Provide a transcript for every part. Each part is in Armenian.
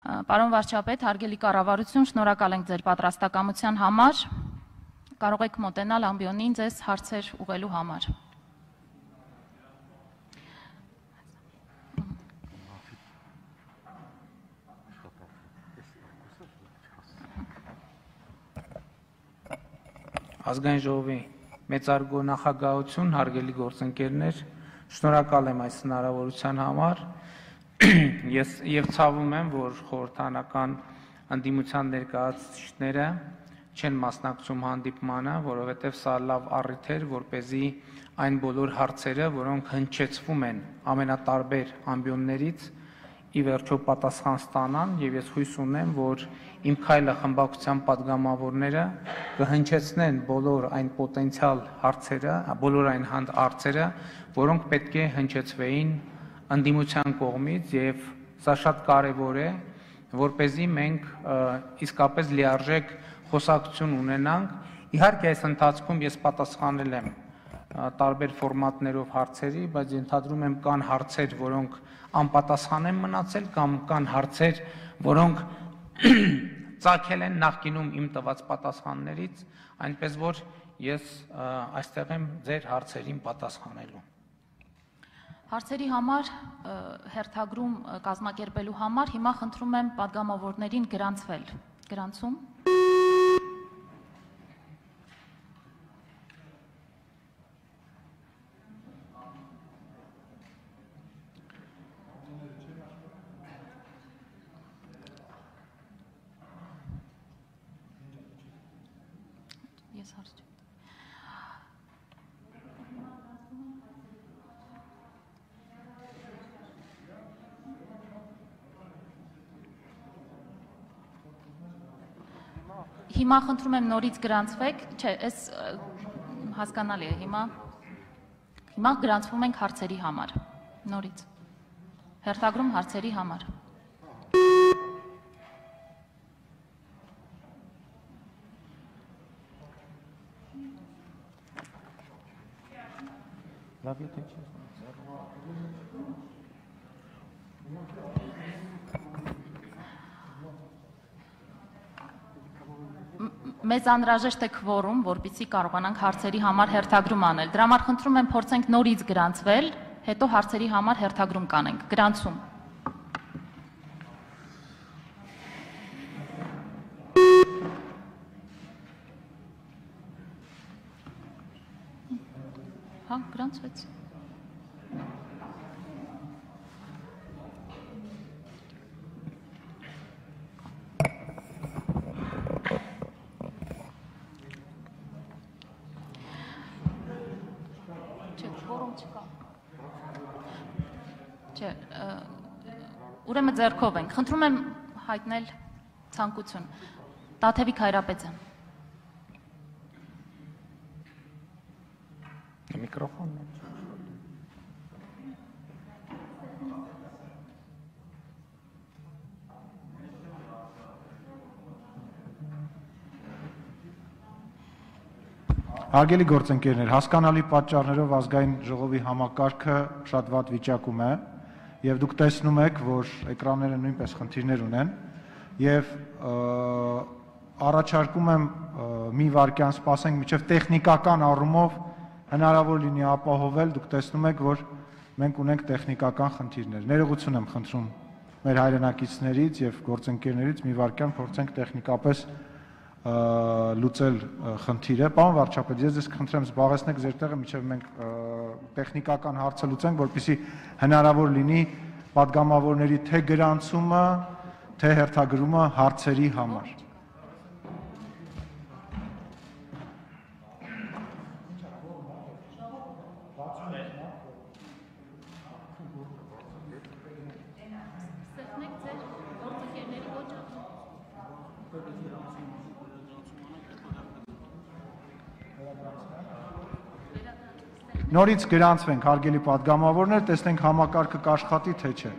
Պարոն վարչապետ, հարգելի կառավարություն, շնորհակալ ենք ձեր պատրաստակամության համար։ Կարող եք մոտենալ ամբիոնին ձեզ հարցեր ուղղելու համար։ Ազգային ժողովի մեծարգո նախագահություն, հարգելի գործընկերներ, շնորհակալ եմ այս հնարավորության համար։ Ես եւ ցավում եմ, որ խորհրդանական ընդդիմության ներկայացուցիչները չեն մասնակցում հանդիպմանը, որովհետեւ սա լավ առիթ էր, որպեսզի այն բոլոր հարցերը, որոնք հնչեցվում են ամենատարբեր ամբիոններից, ի վերջո պատասխան ստանան, եւ ես հույս ունեմ, որ իմ քայլը խմբակցության падգամավորները կհնչեցնեն բոլոր այն պոտենցիալ հարցերը, բոլոր այն հարցերը, որոնք պետք է հնչեցվեին ընդդիմության կողմից, եւ սա շատ կարեւոր է, որպեսզի մենք իսկապես լիարժեք խոսակցություն ունենանք։ Իհարկե այս ընթացքում ես պատասխանել եմ տարբեր ֆորմատներով հարցերի, բայց ենթադրում եմ կան հարցեր, որոնք անպատասխան են մնացել, կամ կան հարցեր, որոնք ծագել են նախկինում իմ տված պատասխաններից, այնպես որ ես այստեղ եմ ձեր հարցերին պատասխանելու։ Հարցերի համար հերթագրում կազմակերպելու համար հիմա խնդրում եմ падգամավորներին գրանցվել։ Գրանցում։ Ես հարց չեմ։ Հիմա խնդրում եմ նորից գրանցվեք, չէ, այս հասկանալի է, հիմա գրանցվում ենք հարցերի համար, նորից, հերթագրում հարցերի համար։ Լավ եթե չի։ Մեզ անհրաժեշտ է քվորում, որպեսզի կարողանանք հարցերի համար հերթագրում անել։ Դրա համար խնդրում եմ փորձենք նորից գրանցվել, հետո հարցերի համար հերթագրում կանենք։ Գրանցում։ Հա, գրանցվեց։ Ուրեմն ձեռքով ենք, խնդրում եմ հայտնել ցանկություն։ Տաթևիկ Հայրապետյան։ Միկրոֆոնն է։ Հարգելի գործընկերներ, հասկանալի պատճառներով ազգային ժողովի համակարգը շատ վատ վիճակում է, եւ դուք տեսնում եք, որ էկրանները նույնպես խնդիրներ ունեն, եւ առաջարկում եմ մի վայրկյան սպասենք, մինչեւ տեխնիկական առումով հնարավոր լինի ապահովել, դուք տեսնում եք, որ մենք ունենք տեխնիկական խնդիրներ։ Ներողություն եմ խնդրում մեր հայրենակիցներից եւ գործընկերներից, մի վայրկյան փորձենք տեխնիկապես լուծել խնդիրը։ Պարոն վարչապետ, ես ձեզ խնդրեմ զբաղեցնեք ձեր տեղը, մինչև մենք տեխնիկական հարցը լուծենք, որպեսզի հնարավոր լինի падգամավորների թե գրանցումը, թե հերթագրումը հարցերի համար։ Նորից գրանցվենք, հարգելի падգամավորներ, տեսնենք համակարգը կաշխատի թե չէ։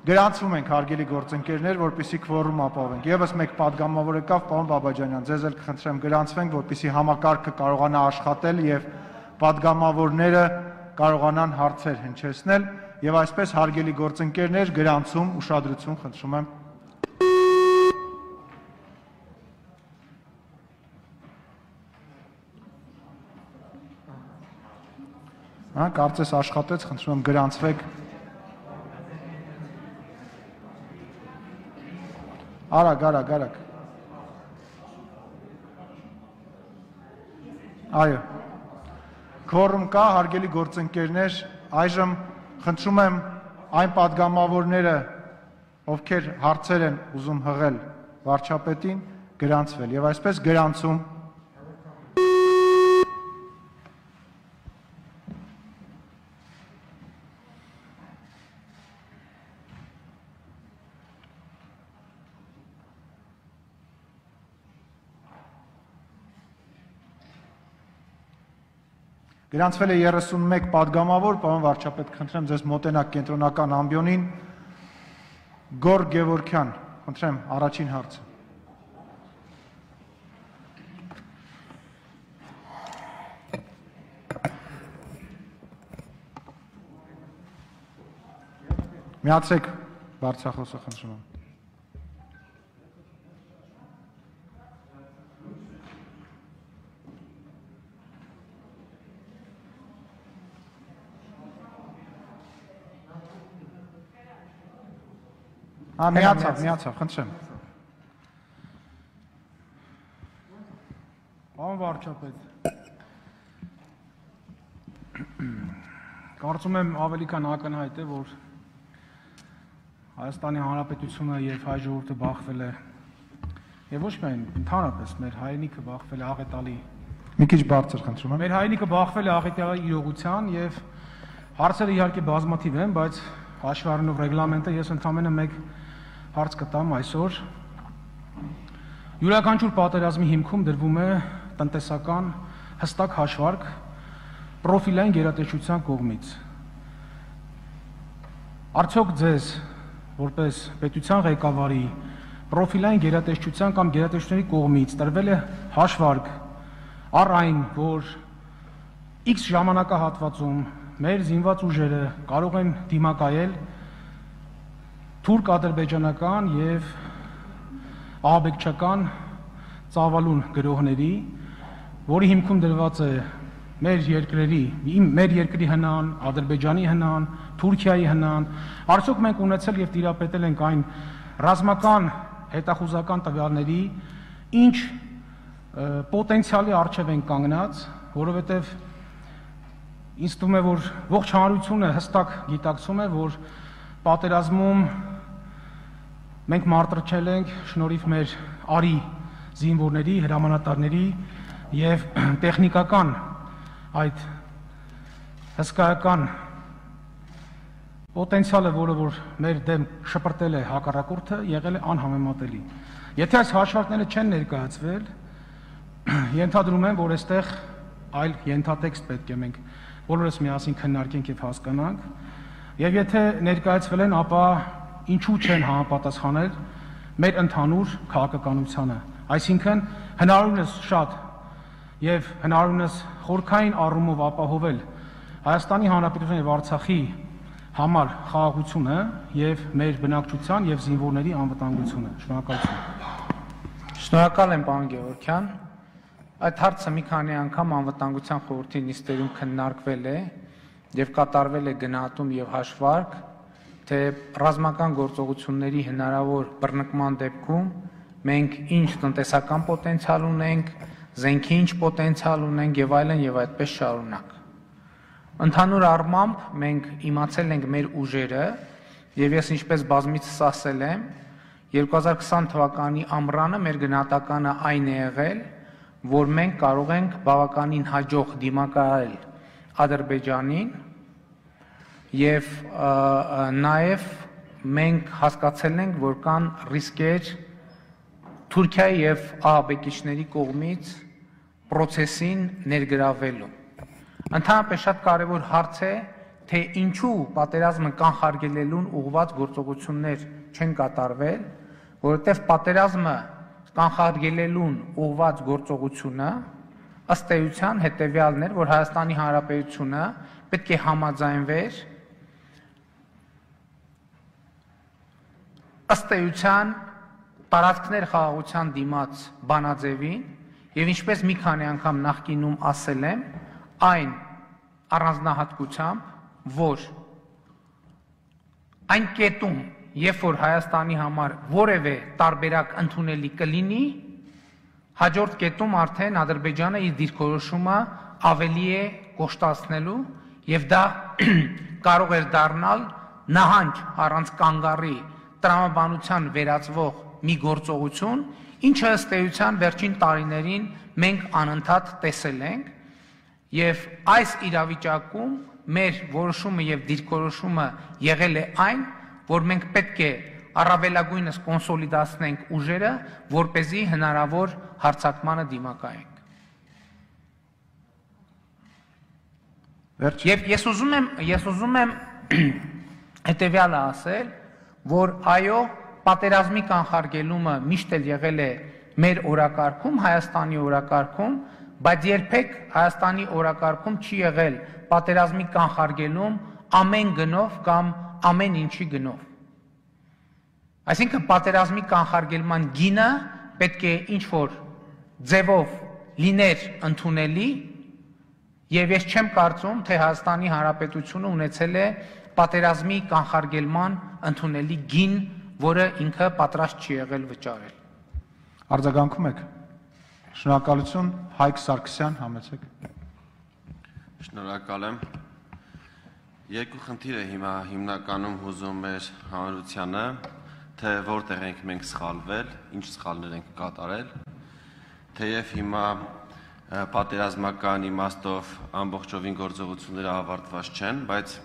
Գրանցվում ենք, հարգելի գործընկերներ, որպեսզի քվորում ապահովենք։ Եվս մեկ падգամավոր եկավ, պարոն Բաբաջանյան, ձեզ էլ կխնդրեմ գրանցվենք, որպեսզի համակարգը կարողանա աշխատել եւ падգամավորները կարողանան հարցեր հնչեցնել եւ այսպես հարգելի գործընկերներ, գրանցում, ուշադրություն խնդրում եմ։ Հա, կարծես աշխատեց, խնդրում եմ գրանցվեք։ Արագ։ Այո։ Քվորում կա, հարգելի գործընկերներ, այժմ խնդրում եմ այն падգամավորները, ովքեր հարցեր են ուզում հղել վարչապետին, գրանցվել եւ այսպես գրանցում Գրանցվել է 31 падգամավոր, պարոն վարչապետ, խնդրեմ ձեզ մոտենաք կենտրոնական ամբիոնին։ Գոր Գևորգյան, խնդրեմ, առաջին հարցը։ Միացրեք բարձրախոսը, խնդրում եմ։ Միացավ, խնդրեմ։ Պարոն վարչապետ, կարծում եմ ավելի քան ակնհայտ է, որ Հայաստանի Հանրապետությունը եւ հայ ժողովուրդը բախվել է եւ ոչ միայն ընդհանրապես մեր հայրենիքը բախվել է աղետալի։ Մի քիչ բարձր, խնդրում եմ։ Մեր հայրենիքը բախվել է աղետալի իրողության եւ հարցերը իհարկե բազմաթիվ են, բայց հաշվի առնելով ռեգլամենտը ես ընդհանրապես մեկ հարց կտամ այսօր։ Յուրաքանչյուր պատերազմի հիմքում դրվում է տնտեսական հստակ հաշվարկ պրոֆիլային գերատեսչության կողմից։ Արդյոք ձեզ որպես պետության ղեկավարի պրոֆիլային գերատեսչության կամ գերատեսչությունների կողմից տրվել է հաշվարկ առ այն, որ X ժամանակահատվածում մեր զինված ուժերը կարող են դիմակայել թուրք-ադրբեջանական եւ ահաբեկչական ծավալուն գրոհների, որի հիմքում դրված է մեր երկրի հնան, Ադրբեջանի հնան, Թուրքիայի հնան, արդյոք մենք ունեցել եւ տիրապետել ենք այն ռազմական հետախուզական տվյալների, ինչ պոտենցիալի առջև են կանգնած, որովհետեւ ինձ թվում է, որ ողջ հանրությունը հստակ գիտակցում է, որ պատերազմում մենք մարտրչել ենք շնորհիվ մեր արի զինվորների, հրամանատարների եւ տեխնիկական այդ հսկայական պոտենցիալը, որը որ մեր դեմ շպրտել է հակառակորդը, եղել է անհամեմատելի։ Եթե այս հաշվարկները չեն ներկայացվել, ենթադրում եմ, որ այստեղ այլ ենթատեքստ պետք է մենք բոլորս միասին քննարկենք եւ հասկանանք, եւ եթե ներկայացվել են, ապա ինչու չեն համապատասխանել մեր ընդհանուր քաղաքականությանը, այսինքն հնարավորինս շատ եւ հնարավորինս խորքային առումով ապահովել Հայաստանի Հանրապետության եւ Արցախի համար խաղաղությունը եւ մեր բնակչության եւ զինվորների անվտանգությունը։ Շնորհակալություն։ Շնորհակալ եմ, պարոն Գևորգյան։ Այդ հարցը մի քանի անգամ անվտանգության խորհրդի նիստերում քննարկվել է եւ կատարվել է գնահատում եւ հաշվարկ, թե ռազմական գործողությունների հնարավոր բռնկման դեպքում մենք ինչ տնտեսական պոտենցիալ ունենք, զենքի ինչ պոտենցիալ ունենք եւ այլն եւ այդպես շարունակ։ Ընդհանուր առմամբ մենք իմացել ենք մեր ուժերը եւ ես ինչպես բազմիցս ասել եմ, 2020 թվականի ամռանը մեր գնահատականը այն է եղել, որ մենք կարող ենք բավականին հաջող դիմակայել Ադրբեջանին եւ նաեւ մենք հասկացել ենք, որ կան ռիսկեր Թուրքիայի եւ ահաբեկիչների կողմից process-ին ներգրավելու։ Ընդհանրապես շատ կարևոր հարց է, թե ինչու պատերազմը կանխարգելելուն ուղղված գործողություններ չեն կատարվել, որովհետև պատերազմը կանխարգելելուն ուղղված գործողությունը ըստ էության հետևյալն էր, որ Հայաստանի Հանրապետությունը պետք է համաձայնվեր ըստ էության տարածքներ խաղաղության դիմաց բանաձևին եւ ինչպես մի քանի անգամ նախկինում ասել եմ, այն առանձնահատկությամբ, որ այն կետում, երբ որ Հայաստանի համար որևէ տարբերակ ընդունելի կլինի, հաջորդ կետում արդեն Ադրբեջանը իր դիրքորոշումը ավելի է կոշտացնելու եւ դա կարող էր դառնալ նահանջ առանց կանգառի տրամաբանության վերածվող մի գործողություն, ինչը ըստ էության վերջին տարիներին մենք անընդհատ տեսել ենք եւ այս իրավիճակում մեր որոշումը եւ դիրքորոշումը եղել է այն, որ մենք պետք է առավելագույնս կոնսոլիդացնենք ուժերը, որպեսզի հնարավոր հարձակմանը դիմակայենք։ Եվ ես ուզում եմ հետևյալը ասել, որ այո, պատերազմի կանխարգելումը միշտ էլ եղել է մեր օրակարգում, Հայաստանի օրակարգում, բայց երբեք Հայաստանի օրակարգում չի եղել պատերազմի կանխարգելում ամեն գնով կամ ամեն ինչի գնով։ Այսինքն պատերազմի կանխարգելման գինը պետք է ինչ-որ ձևով լիներ ընդունելի եւ ես չեմ կարծում, թե Հայաստանի Հանրապետությունը ունեցել է պատերազմի կանխարգելման ընդունելի գին, որը ինքը պատրաստ չի եղել վճարել։ Արձագանքում եք։ Շնորհակալություն, Հայկ Սարգսյան, համեցեք։ Շնորհակալ եմ։ Երկու խնդիր է հիմա հիմնականում հուզում մեր հանրությանը, թե որտեղ ենք մենք սխալվել, ինչ սխալներ ենք կատարել, թեև հիմա պատերազմական իմաստով ամբողջովին գործողությունները ավարտված չեն, բայց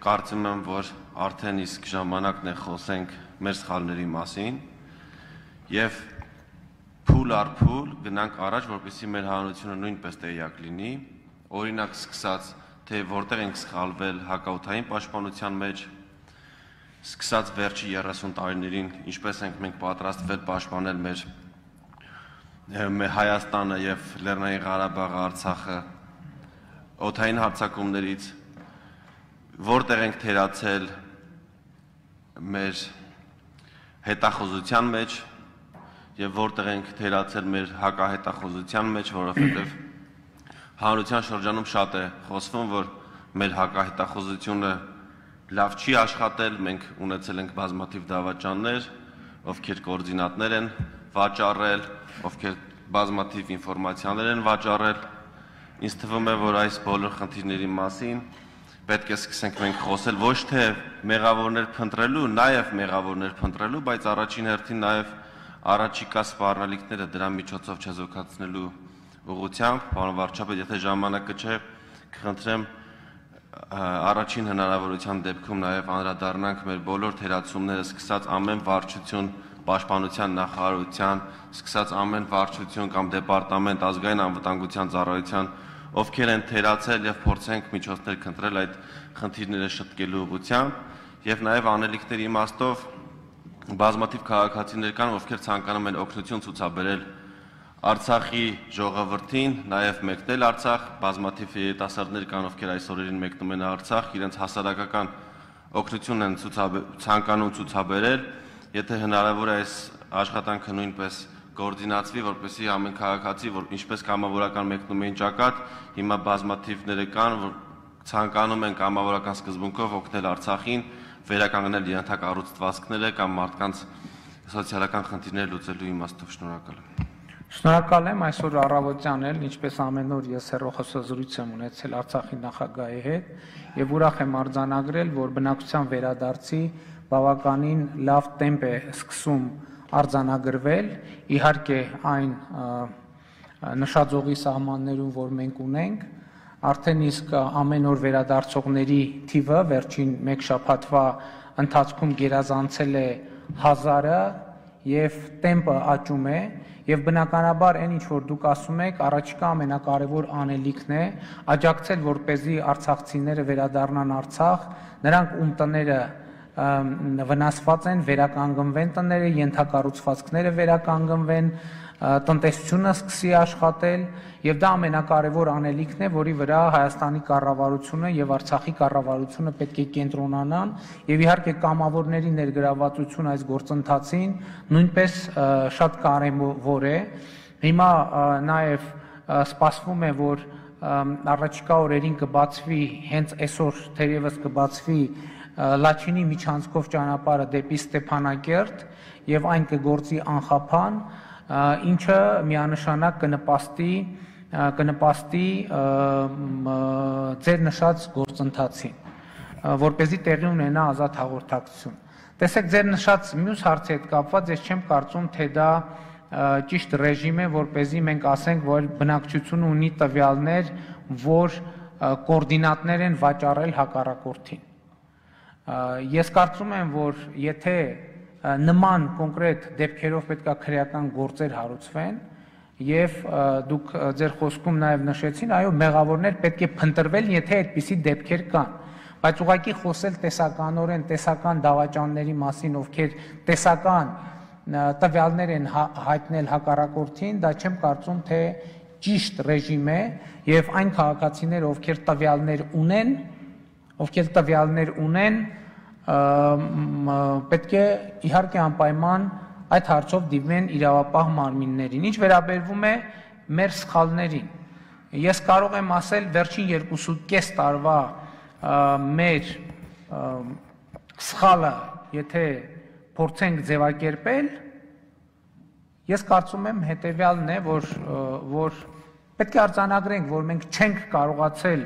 կարծում եմ, որ արդեն իսկ ժամանակն է խոսենք մեր սխալների մասին եւ փուլ առ փուլ գնանք առաջ, որպեսզի մեր հանրությունը նույնպես տեղյակ լինի, օրինակ սկսած, թե որտեղ ենք սխալվել հակաօդային պաշտպանության մեջ, սկսած վերջի 30 տարիներին, ինչպես ենք մենք պատրաստվել պաշտպանել մեր Հայաստանը եւ Լեռնային Ղարաբաղը, Արցախը օդային հարձակումներից, որտեղ ենք թերացել մեր հետախուզության մեջ եւ որտեղ ենք թերացել մեր հակահետախուզության մեջ, որովհետեւ հանրության շրջանում շատ է խոսվում, որ մեր հակահետախուզությունը լավ չի աշխատել, մենք ունեցել ենք բազմաթիվ դավաճաններ, ովքեր կոորդինատներ են վաճառել, ովքեր բազմաթիվ ինֆորմացիաներ են վաճառել։ Ինձ թվում է, որ այս բոլոր խնդիրների մասին պետք է սկսենք մենք խոսել ոչ թե մեղավորներ փնտրելու, նաև մեղավորներ փնտրելու, բայց առաջին հերթին նաև առաջիկա սպառնալիքները դրա միջոցով չեզոքացնելու ուղղությամբ, պարոն վարչապետ, եթե ժամանակը չէ, կխնդրեմ առաջին հնարավորության դեպքում նաև անդրադառնանք մեր բոլոր թերացումները, սկսած ամեն վարչություն պաշտպանության նախարարության, սկսած ամեն վարչություն կամ դեպարտամենտ ազգային անվտանգության ծառայության, ովքեր են թերացել եւ փորձենք միջոցներ քննել այդ խնդիրները շտկելու ուղղությամբ եւ նաեւ անելիքների իմաստով բազմաթիվ քաղաքացիներ կան, ովքեր ցանկանում են օգնություն ցուցաբերել Արցախի ժողովրդին, նաեւ մեկնել Արցախ, բազմաթիվ երիտասարդներ կան, ովքեր այս օրերին մեկնում են Արցախ, իրենց հասարակական օգնություն են ցանկանում ցուցաբերել, եթե հնարավոր է այս աշխատանքը նույնպես կոորդինացվի, որպեսզի ամեն քաղաքացի, որ ինչպես կամավորական մեկնում էին ճակատ, հիմա բազմաթիվները կան, որ ցանկանում են կամավորական սկզբունքով օգնել Արցախին, վերականգնել ենթակառուցվածքները կամ մարդկանց սոցիալական խնդիրներ լուծելու իմաստով։ Շնորհակալ եմ։ Շնորհակալ եմ, այսօր առավոտյան էլ, ինչպես ամեն օր ես հեռախոսազրույց եմ ունեցել Արցախի նախագահի հետ եւ ուրախ եմ արձանագրել, որ բնակչության վերադարձի բավականին լավ տեմպ է սկսում արձանագրվել, իհարկե այն նշաձողի սահմաններում, որ մենք ունենք, արդեն իսկ ամեն օր վերադարձողների թիվը վերջին մեկ շաբաթվա ընթացքում գերազանցել է 1000-ը եւ տեմպը աճում է եւ բնականաբար այն ինչ որ դուք ասում եք, առաջիկա ամենակարևոր անելիքն է աջակցել, որպեսզի արցախցիները վերադառնան Արցախ, նրանք ում տները վնասված են, վերականգնվեն տները, ենթակառուցվածքները վերականգնվեն, տնտեսությունը սկսի աշխատել եւ դա ամենակարևոր անելիքն է, որի վրա Հայաստանի կառավարությունը եւ Արցախի կառավարությունը պետք է կենտրոնանան եւ իհարկե կամավորների ներգրավվածություն այս գործընթացին նույնպես շատ կարեւոր է։ Հիմա նաեւ սպասվում է, որ առաջիկա օրերին կբացվի, հենց այսօր թերևս կբացվի Լաչինի միջանցքով ճանապարհը դեպի Ստեփանակերտ եւ այն կգործի անխափան, ինչը միանշանակ կնպաստի ձեր նշած գործընթացին, որպեսզի տեղի ունենա ազատ հաղորդակցություն։ Տեսեք, ձեր նշած մյուս հարցի հետ կապված ես չեմ կարծում, թե դա ճիշտ ռեժիմ է, որպեսզի մենք ասենք, որ բնակչությունը ունի տվյալներ, որ կոորդինատներ են վաճառել հակառակորդին։ Ես կարծում եմ, որ եթե նման կոնկրետ դեպքերով պետք է քրեական գործեր հարուցվեն, եւ դուք ձեր խոսքում նաեւ նշեցին, այո, մեղավորներ պետք է փնտրվել, եթե այդպիսի դեպքեր կան, բայց ուղղակի խոսել տեսականորեն, տեսական դավաճանների մասին, ովքեր տեսական տվյալներ են հայտնել հակառակորդին, դա չեմ կարծում, թե ճիշտ ռեժիմ է եւ այն քաղաքացիները, ովքեր տվյալներ ունեն, պետք է իհարկե անպայման այդ հարցով դիմեն իրավապահ մարմիններին։ Ինչ վերաբերվում է մեր սխալներին, ես կարող եմ ասել վերջին 2.5 տարվա մեր սխալը, եթե փորձենք ձևակերպել, ես կարծում եմ հետեւյալն է, որ պետք է արձանագրենք, որ մենք չենք կարողացել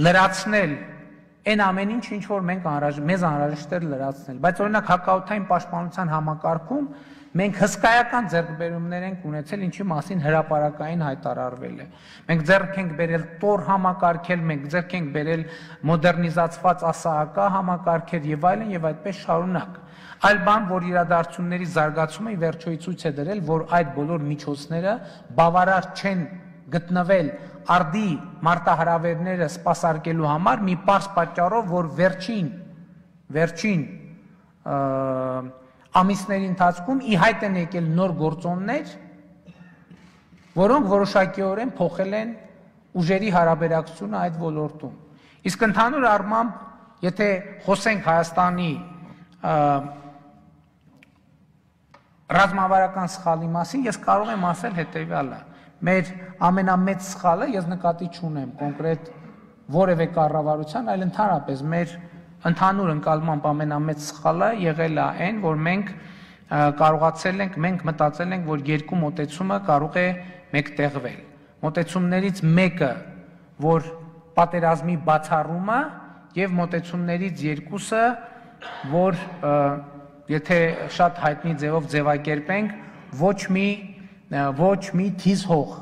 լրացնել այն ամեն ինչ, ինչ որ մեզ անհրաժեշտ էր լրացնել, բայց օրինակ հակաօդային պաշտպանության համակարգում մենք հսկայական ձեռքբերումներ ենք ունեցել, ինչի մասին հրապարակային հայտարարվել է։ Մենք ձեռք ենք բերել տոր համակարգել, մենք ձեռք ենք բերել մոդեռնիզացված ասահակա համակարգեր եւ այլն եւ այդպես շարունակ։ Այլ բան, որ իրադարձությունների զարգացումը ի վերջոյի ցույց է դրել, որ այդ բոլոր միջոցները բավարար չեն գտնվել արդի մարտահրավերները սպասարկելու համար մի պարզ պատճառով, որ վերջին ամիսների ընթացքում ի հայտ են եկել նոր գործոններ, որոնք որոշակիորեն փոխել են ուժերի հարաբերակցությունը այդ ոլորտում։ Իսկ ընդհանուր առմամբ, եթե խոսենք Հայաստանի ռազմավարական սխալի մասին, ես կարող եմ ասել հետևյալը. մեր ամենամեծ սխալը, ես նկատի չունեմ կոնկրետ որևէ կառավարության, այլ ընդհանրապես մեր ընդհանուր ընկալմամբ ամենամեծ սխալը եղել է այն, որ մենք կարողացել ենք, մենք մտածել ենք, որ երկու մոտեցումը կարող է մեկտեղվել։ Մոտեցումներից մեկը, որ պատերազմի բացառումը, եւ մոտեցումներից երկուսը, որ եթե շատ հայտնի ձևով ձևակերպենք, ոչ մի թիզ հող։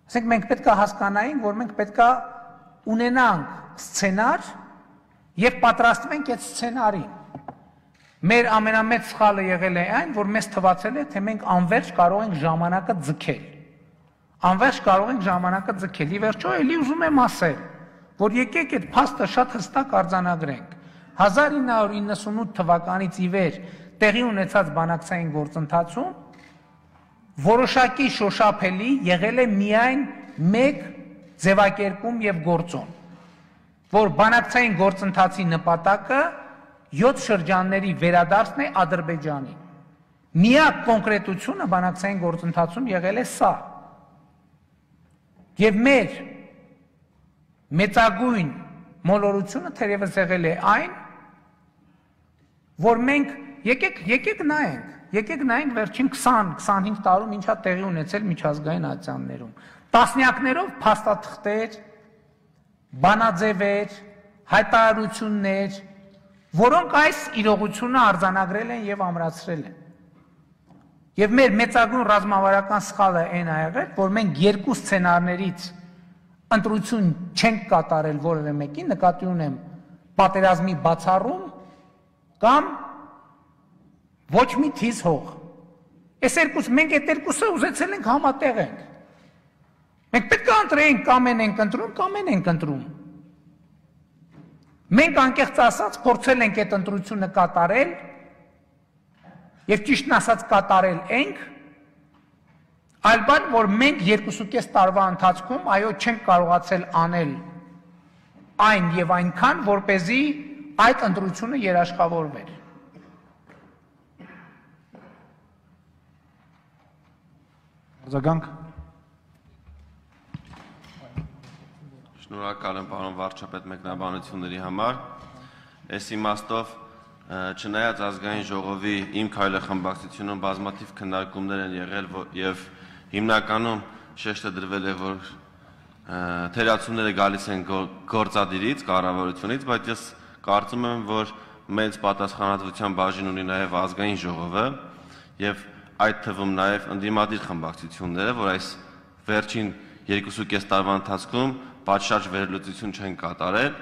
Ասենք մենք պետք է հասկանայինք, որ մենք պետք է ունենանք սցենար եւ պատրաստվենք այդ սցենարին։ Մեր ամենամեծ սխալը եղել է այն, որ մեզ թվացել է, թե մենք անverջ կարող ենք ժամանակը ձգել։ Անverջ կարող ենք ժամանակը ձգել։ Ի վերջո էլի ուզում եմ ասել, որ եկեք այդ փաստը շատ հստակ արձանագրենք։ 1998 թվականից ի վեր տեղի ունեցած բանակցային գործընթացում որոշակի շոշափելի եղել է միայն մեկ ձևակերպում եւ գործոն, որ բանակցային գործընթացի նպատակը 7 շրջանների վերադարձն է Ադրբեջանին։ Միակ կոնկրետությունը բանակցային գործընթացում եղել է սա։ Եվ մեր մեծագույն մոլորությունը թերևս եղել է այն, որ մենք եկեք նայենք վերջին 20-25 տարում ինչա տեղի ունեցել միջազգային ատյաններում։ Տասնյակներով փաստաթղթեր, բանաձևեր, հայտարարություններ, որոնք այս իրողությունը արձանագրել են եւ ամրացրել են։ Եվ մեր մեծագույն ռազմավարական սխալը այն է եղել, որ մենք երկու սցենարներից ընտրություն չենք կատարել որևէ մեկի, նկատի ունեմ պատերազմի բացառում կամ ոչ մի թիզ հող։ Մենք այդ երկուսը ուզեցել ենք համատեղենք։ Մենք պետք է ընտրենք կամ ենք ընտրում, կամ ենք ընտրում։ Մենք անկեղծ ասած փորձել ենք այդ ընտրությունը կատարել եւ ճիշտն ասած կատարել ենք, այլ բան, որ մենք 2.5 տարվա ընթացքում այո չենք կարողացել անել այն եւ այնքան, որպեսզի այդ ընտրությունը երաշխավորվեր։ Արձագանք։ Շնորհակալ եմ պարոն վարչապետ մեկնաբանությունների համար։ Այս իմաստով չնայած ազգային ժողովի իմ քայլը խմբակցությունում բազմաթիվ քննարկումներ են եղել եւ հիմնականում շեշտը դրվել է որ թերացումները գալիս են գործադիրից, կառավարությունից, բայց ես կարծում եմ, որ մեծ պատասխանատվության բաժին ունի նաեւ ազգային ժողովը եւ այդ թվում նաեւ ընդդիմադիր խմբակցությունները, որ այս վերջին 2.5 տարվա ընթացքում պատշաճ վերլուծություն չեն կատարել։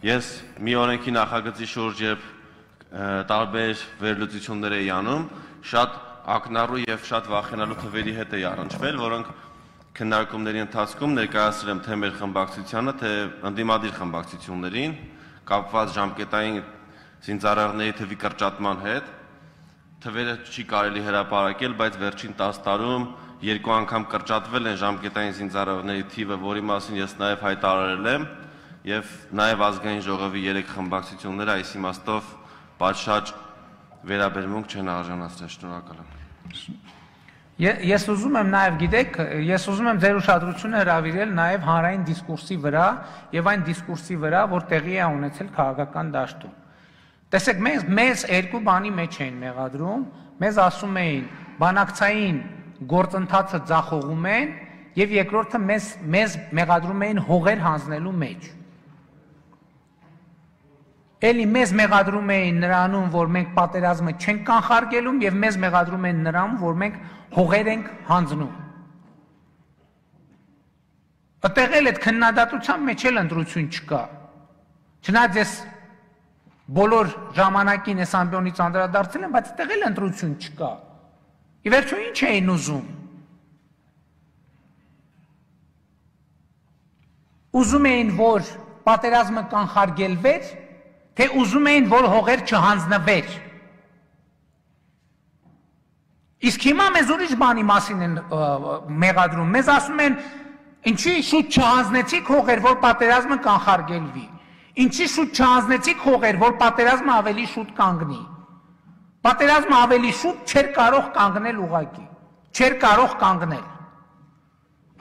Ես մի օրենքի նախագծի շուրջ երբ տարբեր վերլուծություններ էի անում, շատ ակնառու եւ շատ վախենալու թվերի հետ էի առնչվել, որոնք քննարկումների ընթացքում ներկայացրել եմ թե մեր խմբակցությանը, թե ընդդիմադիր խմբակցություններին, կապված ժամկետային զինծառայողների թվի կրճատման հետ։ Թվերը չի կարելի հրապարակել, բայց վերջին 10 տարում 2 անգամ կրճատվել են ժամկետային զինծառայողների թիվը, որի մասին ես նաև հայտարարել եմ, եւ նաև ազգային ժողովի 3 խմբակցությունները այս իմաստով պատշաճ վերաբերմունք չեն արժանացրել։ Շնորհակալ եմ։ Ես ուզում եմ նաև գիտեք, ես ուզում եմ ձեր ուշադրությունը հրավիրել նաև հանրային դիսկուրսի վրա եւ այն դիսկուրսի վրա, որ տեղի է ունեցել քաղաքական դաշտում։ Տեսեք, մեզ երկու բանի մեջ էին մեղադրում, մեզ ասում էին բանակցային գործընթացը ձախողում են եւ երկրորդը մեզ մեղադրում էին հողեր հանձնելու մեջ։ Էլի մեզ մեղադրում էին նրանում, որ մենք պատերազմը չենք կանխարգելում եւ մեզ մեղադրում են նրանում, որ մենք հողեր ենք հանձնում։ Այդտեղ էլ այդ քննադատության մեջ էլ ընտրություն չկա։ Չնայած ես բոլոր ժամանակին այս ամբիոնից անդրադարձել եմ, բայց այդտեղ էլ ընտրություն չկա։ Ի վերջո ինչ էին ուզում։ Ուզում էին, որ պատերազմը կանխարգելվեր, թե ուզում էին, որ հողեր չհանձնվեր։ Իսկ հիմա մեզ ուրիշ բանի մասին են մեղադրում։ Մեզ ասում են, ինչի շուտ չհանձնեցիք հողեր, որ պատերազմը կանխարգելվի։ Ինչի շուտ չհանձնեցիք հողեր, որ պատերազմը ավելի շուտ կանգնի։ Պատերազմը ավելի շուտ չէր կարող կանգնել ուղղակի, չէր կարող կանգնել։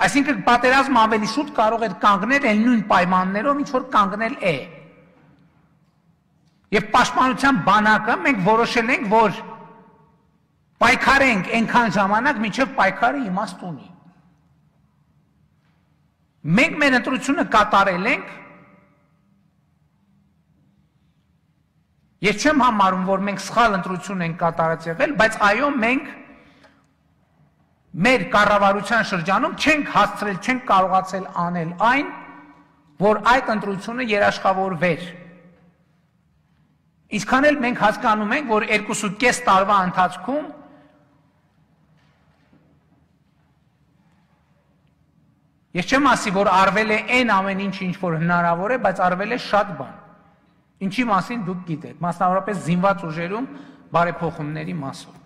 Այսինքն պատերազմը ավելի շուտ կարող էր կանգնել այն նույն պայմաններով, ինչ որ կանգնել է։ Եվ պաշտպանության բանակը մենք որոշել ենք, որ պայքարենք այնքան ժամանակ, մինչև պայքարը իմաստ ունի։ Մենք մեր ընտրությունը կատարել ենք։ Ես չեմ համարում, որ մենք սխալ ընտրություն ենք կատարած եղել, բայց այո, մենք մեր կառավարության շրջանում չենք հասցրել, չենք կարողացել անել այն, որ այդ ընտրությունը երաշխավորվեր։ Ինչքան էլ մենք հասկանում ենք, որ 2.5 տարվա ընթացքում ես չեմ ասի, որ արվել է այն ամեն ինչ որ հնարավոր է, բայց արվել է շատ բան։ Ինչի մասին դուք գիտեք, մասնավորապես զինված ուժերում բարեփոխումների մասով։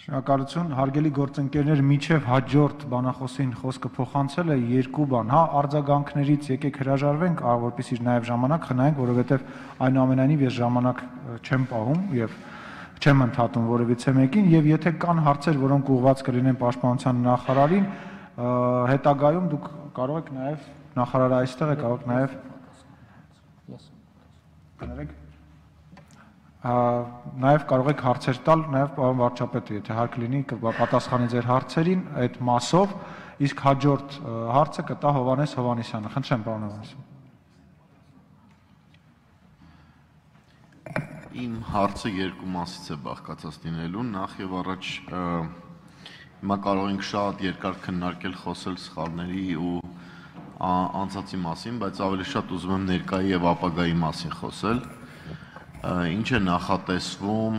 Շնորհակալություն, հարգելի գործընկերներ, միջև հաջորդ բանախոսին խոսքը փոխանցել է երկու բան, հա, արձագանքներից եկեք հրաժարվենք, որպեսզի նաև ժամանակ խնայենք, որովհետև այնուամենայնիվ ես ժամանակ չեմ պահում եւ չեմ ընդհատում որևիցե մեկին, եւ եթե կան հարցեր, որոնք ուղղված կլինեն պաշտպանության նախարարին, հետագայում դուք կարող եք նաև նախարարը այստեղ է, կարող եք նաև կներեք նաև կարող եք հարցեր տալ նաև պարոն վարչապետը, եթե հարկ լինի պատասխանի ձեր հարցերին այդ մասով, իսկ հաջորդ հարցը կտա Հովհաննես Հովհաննիսյանը։ Խնդրեմ պարոն Հովհաննիսյան։ Իմ հարցը երկու մասից է բաղկացած լինելու, նախ եւ առաջ հիմա կարող ենք շատ երկար քննարկել, խոսել սխալների ու անցածի մասին, բայց ավելի շատ ուզում եմ ներկայի եւ ապագայի մասին խոսել։ Ինչ է նախատեսվում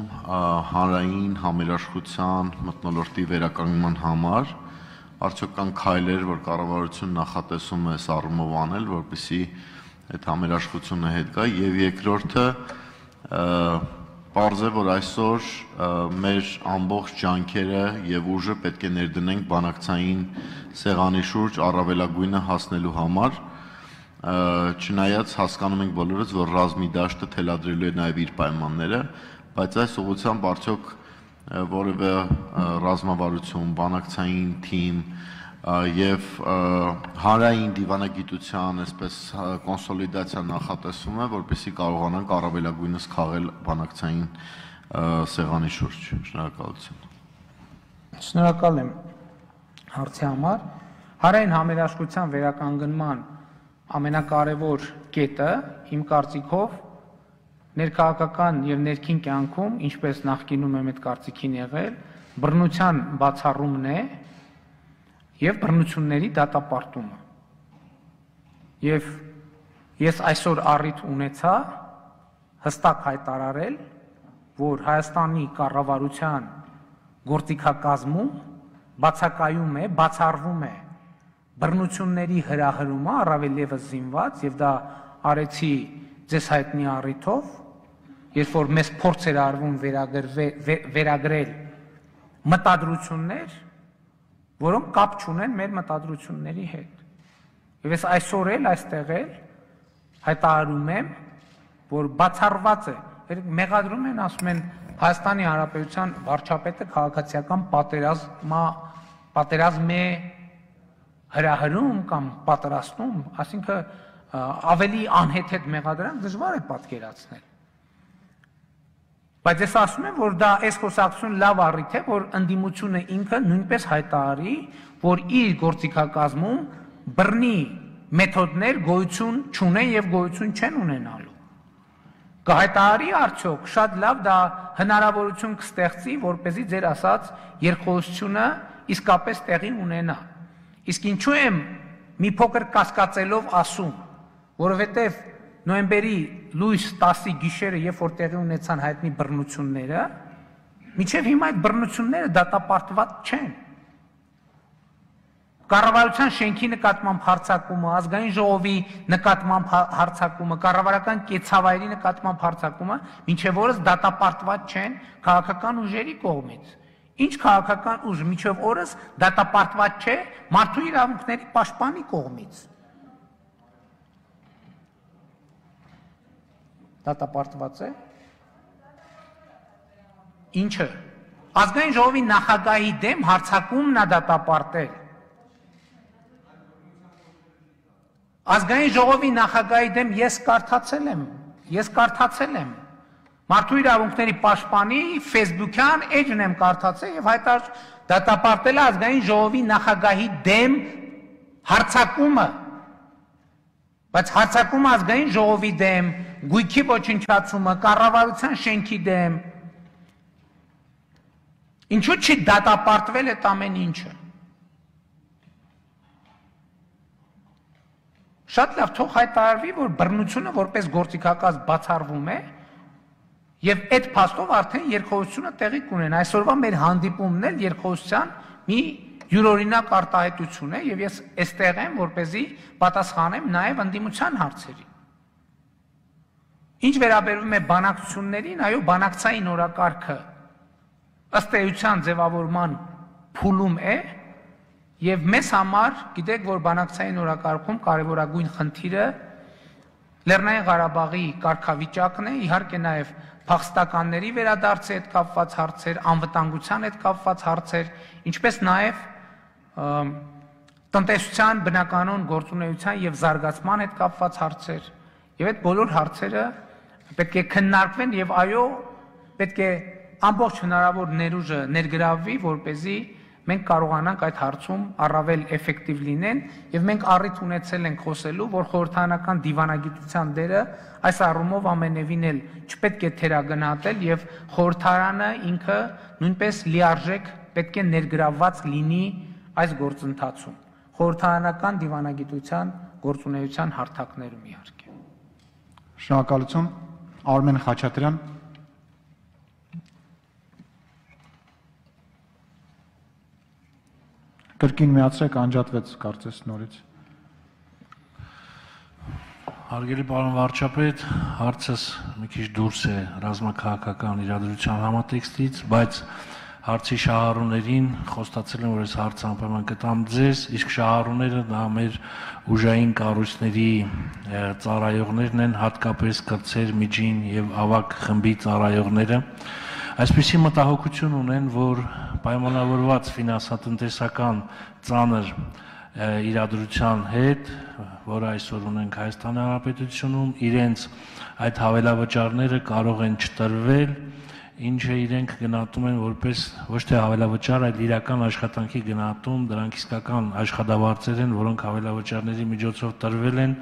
հանրային համերաշխության մթնոլորտի վերականգնման համար, արդյոք կան քայլեր, որ կառավարությունն նախատեսում է առումով անել, որպեսզի այդ համերաշխությունը հետ գա, եւ երկրորդը պարզ է, որ այսօր մեր ամբողջ ջանքերը եւ ուժը պետք է ներդնենք բանակցային սեղանի շուրջ առավելագույնը հասնելու համար, չնայած հասկանում ենք բոլորս, որ ռազմի դաշտը թելադրելու է նաև իր պայմանները, բայց այս ուղղությամբ արդյոք որևէ ռազմավարություն, բանակցային թիմ, եւ հանրային դիվանագիտության այսպես կոնսոլիդացիա նախատեսում է, որպեսզի կարողանանք առավելագույնս քաղել բանակցային սեղանի շուրջ։ Շնորհակալություն։ Շնորհակալ եմ հարցի համար։ Հանրային համերաշխության վերականգնման ամենակարևոր կետը իմ կարծիքով ներքաղաքական եւ ներքին կյանքում, ինչպես նախկինում եմ այդ կարծիքին եղել, բռնության բացառումն է եւ բռնությունների դատապարտումը։ Եվ ես այսօր առիթ ունեցա հստակ հայտարարել, որ Հայաստանի կառավարության գործիքակազմում բացակայում է, բացառվում է բռնությունների հրահրումը, առավել ևս զինված, եւ դա արեցի ձեզ հայտնի առիթով, երբ որ մեզ փորձ էր արվում վերագրել մտադրություններ, որոնք կապ չունեն մեր մտադրությունների հետ։ Եվ ես այսօր էլ այստեղ էլ հայտարարում եմ, որ բացառված է, մեղադրում են, ասում են Հայաստանի Հանրապետության վարչապետը քաղաքացիական պատերազմ է հրահրում կամ պատրաստում, այսինքն ավելի անհեթեթ մեղադրանք դժվար է պատկերացնել։ Բայց ես ասում եմ, որ դա այս խոսակցություն լավ առիթ է, որ ընդդիմությունը ինքը նույնպես հայտարարի, որ իր գործիքակազմում բռնի մեթոդներ գոյություն չունեն եւ գոյություն չեն ունենալու։ Կհայտարարի արդյոք շատ լավ դա հնարավորություն կստեղծի, որպեսզի ձեր ասած երկխոսությունը իսկապես տեղի ունենա։ Իսկ ինչու եմ մի փոքր կասկածելով ասում, որովհետև նոյեմբերի լույս 10-ի գիշերը, երբ որ տեղի ունեցան հայտնի բռնությունները, մինչև հիմա այդ բռնությունները դատապարտված չեն։ Կառավարության շենքի նկատմամբ հարձակումը, ազգային ժողովի նկատմամբ հարձակումը, կառավարական կեցավայրի նկատմամբ հարձակումը մինչև օրս դատապարտված չեն քաղաքական ուժերի կողմից։ Ինչ քաղաքական ուժ մինչև օրս դատապարտված չէ մարդու իրավունքների պաշտպանի կողմից։ Դատապարտված է։ Ինչը։ Ազգային ժողովի նախագահի դեմ հարձակումն է դատապարտել։ Ազգային ժողովի նախագահի դեմ ես կարդացել եմ, մարդու իրավունքների պաշտպանի Facebook-յան էջն եմ կարդացել եւ դատապարտել է ազգային ժողովի նախագահի դեմ հարձակումը, բայց հարձակումը ազգային ժողովի դեմ, գույքի ոչնչացումը, կառավարության շենքի դեմ, ինչու՞ չի դատապարտվել այդ ամեն ինչը։ Շատ լավ թող հայտարարվի, որ բռնությունը որպես գործիքակազմ բացառվում է եւ այդ փաստով արդեն երկխոսությունը տեղի կունենա։ Այսօրվա մեր հանդիպումն էլ երկխոսության մի յուրօրինակ արտահայտություն է եւ ես այստեղ եմ, որպեսզի պատասխանեմ նաեւ ընդդիմության հարցերին։ Ինչ վերաբերում է բանակցություններին, այո, բանակցային օրակարգը ըստ էության ձևավորման փուլում է եւ մեզ համար, գիտեք, որ բանակցային օրակարգում կարևորագույն խնդիրը Լեռնային Ղարաբաղի կարգավիճակն է, իհարկե նաեւ փախստականների վերադարձի հետ կապված հարցեր, անվտանգության հետ կապված հարցեր, ինչպես նաեւ տնտեսության բնականոն գործունեության եւ զարգացման հետ կապված հարցեր։ Եվ այդ բոլոր հարցերը պետք է քննարկվեն եւ այո, պետք է ամբողջ հնարավոր ներուժը ներգրավվի, որպեսզի մենք կարողանանք այդ հարցում առավել էֆեկտիվ լինեն եւ մենք առիթ ունեցել ենք խոսելու, որ խորհրդարանական դիվանագիտության դերը այս առումով ամենևին էլ չպետք է թերագնահատել եւ խորհրդարանը ինքը նույնպես լիարժեք պետք է ներգրավված լինի այս գործընթացում խորհրդարանական դիվանագիտության գործունեության հարթակներում իհարկե։ Շնորհակալություն, Արմեն Խաչատրյան։ Կրկին միացրեք, անջատվեց կարծես նորից։ Հարգելի պարոն վարչապետ, հարցս մի քիչ դուրս է ռազմաքաղաքական իրադրության համատեքստից, բայց հարցի շահառուներին խոստացել եմ, որ այս հարցը անպայման կտամ ձեզ, իսկ շահառուները դա մեր ուժային կառույցների ծառայողներն են, հատկապես կրտսեր, միջին եւ ավագ խմբի ծառայողները։ Այսպիսի մտահոգություն ունեն, որ պայմանավորված ֆինանսատնտեսական ծանր իրադրության հետ, որը այսօր ունենք Հայաստանի Հանրապետությունում, իրենց այդ հավելավճարները կարող են չտրվել, ինչը իրենք գնահատում են որպես ոչ թե հավելավճար, այլ իրական աշխատանքի գնահատում, դրանք իսկական աշխատավարձեր են, որոնք հավելավճարների միջոցով տրվել են։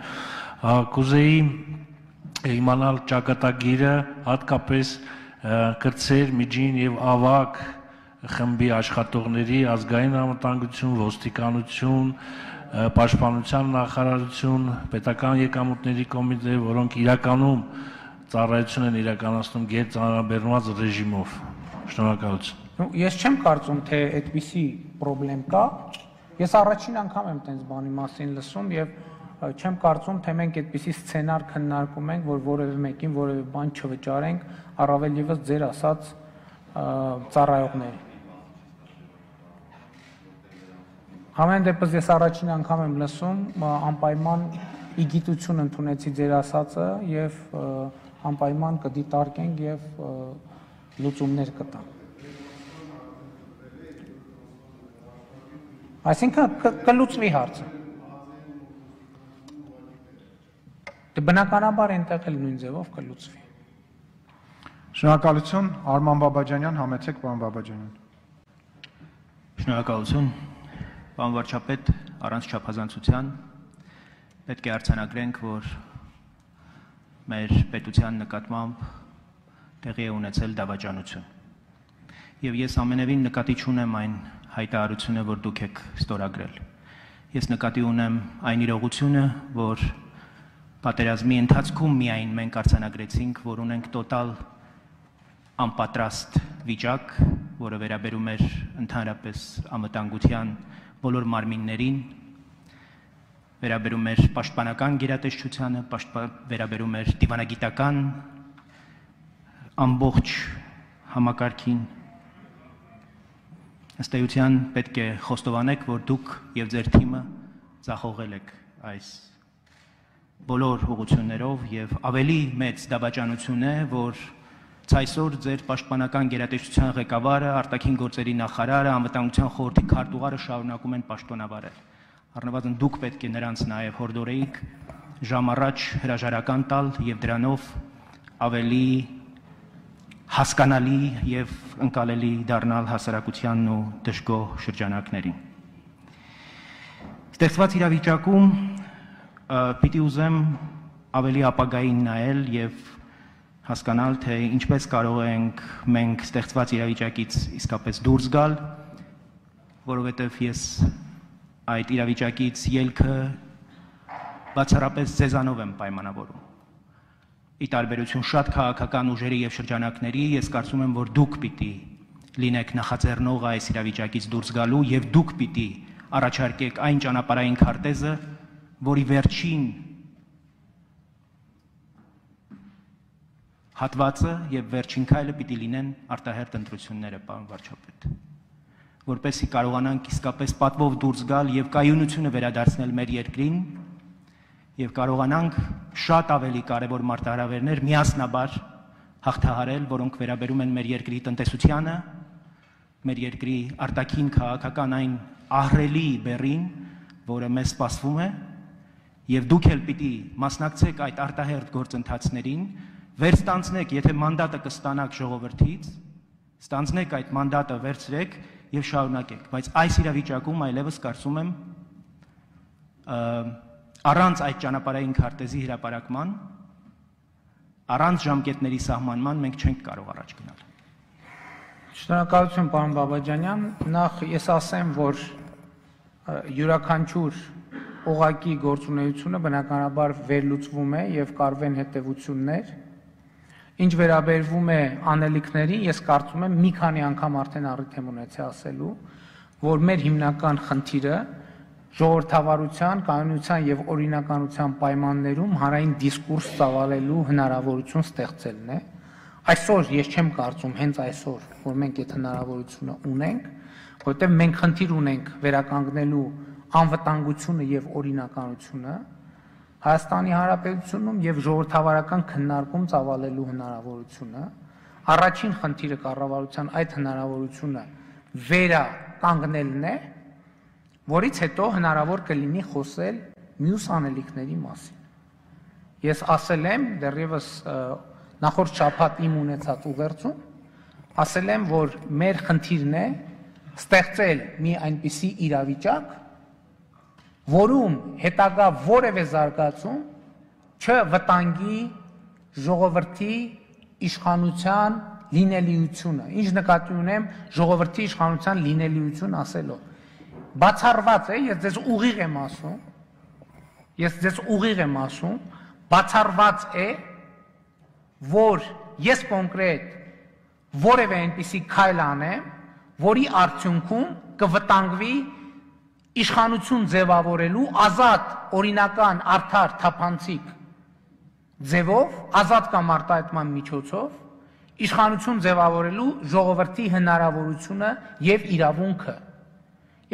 Կուզեի իմանալ ճակատագիրը, հատկապես կրտսեր, միջին եւ ավագ խմբի աշխատողների, ազգային անվտանգություն, ոստիկանություն, պաշտպանության նախարարություն, պետական եկամուտների կոմիտե, որոնք իրականում ծառայություն են իրականացնում գերծանրաբեռնված ռեժիմով։ Շնորհակալություն։ Ես չեմ կարծում, թե այդպիսի խնդրեմ կա։ Ես առաջին անգամ եմ տենց բանի մասին լսում եւ չեմ կարծում, թե մենք այդպիսի սցենար քննարկում ենք, որ որևէ մեկին որևէ բան չվճարենք, առավել եւս ձեր ասած ծառայողների։ Համեն դեպս ես առաջին անգամ եմ լսում, անպայման իգիտություն ընդունեցի ձեր ասածը եւ անպայման կդիտարկենք եւ լուծումներ կտանք։ Այսինքն կլուծվի հարցը։ Դե բնականաբար այնտեղ էլ նույն ձևով կլուծվի։ Շնորհակալություն, Արման Բաբաջանյան, համեցեք պարոն Բաբաջանյան։ Շնորհակալություն, պարոն վարչապետ, առանց չափազանցության պետք է արձանագրենք, որ մեր պետության նկատմամբ տեղի է ունեցել դավաճանություն։ Եվ ես ամենևին նկատի չունեմ այն հայտարարությունը, որ դուք եք ստորագրել։ Ես նկատի ունեմ այն իրողությունը, որ պատերազմի ընթացքում միայն մենք արձանագրեցինք, որ ունենք տոտալ անպատրաստ վիճակ, որը վերաբերում էր ընդհանրապես անվտանգության բոլոր մարմիններին, վերաբերում էր պաշտպանական գերատեսչությանը, վերաբերում էր դիվանագիտական ամբողջ համակարգին։ Ըստ էության պետք է խոստովանեք, որ դուք եւ ձեր թիմը ձախողել եք այս բոլոր ուղղություններով եւ ավելի մեծ դավաճանություն է, որ ցայսօր ձեր պաշտպանական գերատեսչության ղեկավարը, արտաքին գործերի նախարարը, անվտանգության խորհրդի քարտուղարը շարունակում են պաշտոնավարել։ Առնվազն դուք պետք է նրանց նաեւ հորդորեիք ժամ առաջ հրաժարական տալ եւ դրանով ավելի հասկանալի եւ ընկալելի դառնալ հասարակությանն ու դժգոհ շրջանակներին։ Ստեղծված իրավիճակում պիտի ուզեմ ավելի ապագային նայել եւ հասկանալ, թե ինչպես կարող ենք մենք ստեղծված իրավիճակից իսկապես դուրս գալ, որովհետեւ ես այդ իրավիճակից ելքը բացառապես ձեզանով եմ պայմանավորում։ Ի տարբերություն շատ քաղաքական ուժերի եւ շրջանակների, ես կարծում եմ, որ դուք պիտի լինեք նախաձեռնողը այս իրավիճակից դուրս գալու եւ դուք պիտի առաջարկեք այն ճանապարհային քարտեզը, որի վերջին հատվածը եւ վերջին քայլը պիտի լինեն արտահերթ ընտրությունները, պարոն վարչապետ, որպեսզի կարողանանք իսկապես պատվով դուրս գալ եւ կայունությունը վերադարձնել մեր երկրին եւ կարողանանք շատ ավելի կարեւոր մարտահրավերներ միասնաբար հաղթահարել, որոնք վերաբերում են մեր երկրի տնտեսությանը, մեր երկրի արտաքին քաղաքական այն ահռելի բեռին, որը մեզ սպասվում է, եւ դուք էլ պիտի մասնակցեք այդ արտահերթ գործընթացներին, վերստանցնեք, եթե մանդատը կստանաք ժողովրդից, ստանցնեք այդ մանդատը, վերցրեք եւ շարունակեք, բայց այս իրավիճակում այլևս կարծում եմ առանց այդ ճանապարհային քարտեզի հրապարակման, առանց ժամկետների սահմանման մենք չենք կարող առաջ գնալ։ Շնորհակալություն, պարոն Բաբաջանյան, նախ ես ասեմ, որ յուրաքանչյուր օղակի գործունեությունը բնականաբար վերլուծվում է եւ կարվեն հետեւություններ։ Ինչ վերաբերվում է անելիքներին, ես կարծում եմ մի քանի անգամ արդեն առիթ եմ ունեցել ասելու, որ մեր հիմնական խնդիրը ժողովրդավարության, կայունության եւ օրինականության պայմաններում հանրային դիսկուրս ծավալելու հնարավորություն ստեղծելն է։ Այսօր ես չեմ կարծում հենց այսօր, որ մենք այդ հնարավորությունը ունենք, որովհետեւ մենք խնդիր ունենք վերականգնելու անվտանգությունը եւ օրինականությունը Հայաստանի Հանրապետությունում եւ ժողովրդավարական քննարկում ծավալելու հնարավորությունը, առաջին խնդիրը կառավարության այդ հնարավորությունը վերականգնելն է, որից հետո հնարավոր կլինի խոսել մյուս անելիքների մասին։ Ես ասել եմ դեռևս նախորդ շաբաթ իմ ունեցած ուղերձում, ասել եմ, որ մեր խնդիրն է ստեղծել մի այնպիսի իրավիճակ, որում հետագա որևէ զարգացում չվտանգի ժողովրդի իշխանության լինելիությունը։ Ինչ նկատի ունեմ ժողովրդի իշխանության լինելիություն ասելով։ Բացառված է, ես ձեզ ուղիղ եմ ասում, բացառված է, որ ես կոնկրետ որևէ այնպիսի քայլ անեմ, որի արդյունքում կվտանգվի իշխանություն ձևավորելու ազատ, օրինական, արդար, թափանցիկ ձևով, ազատ կամ արտահայտման միջոցով, իշխանություն ձևավորելու ժողովրդի հնարավորությունը եւ իրավունքը։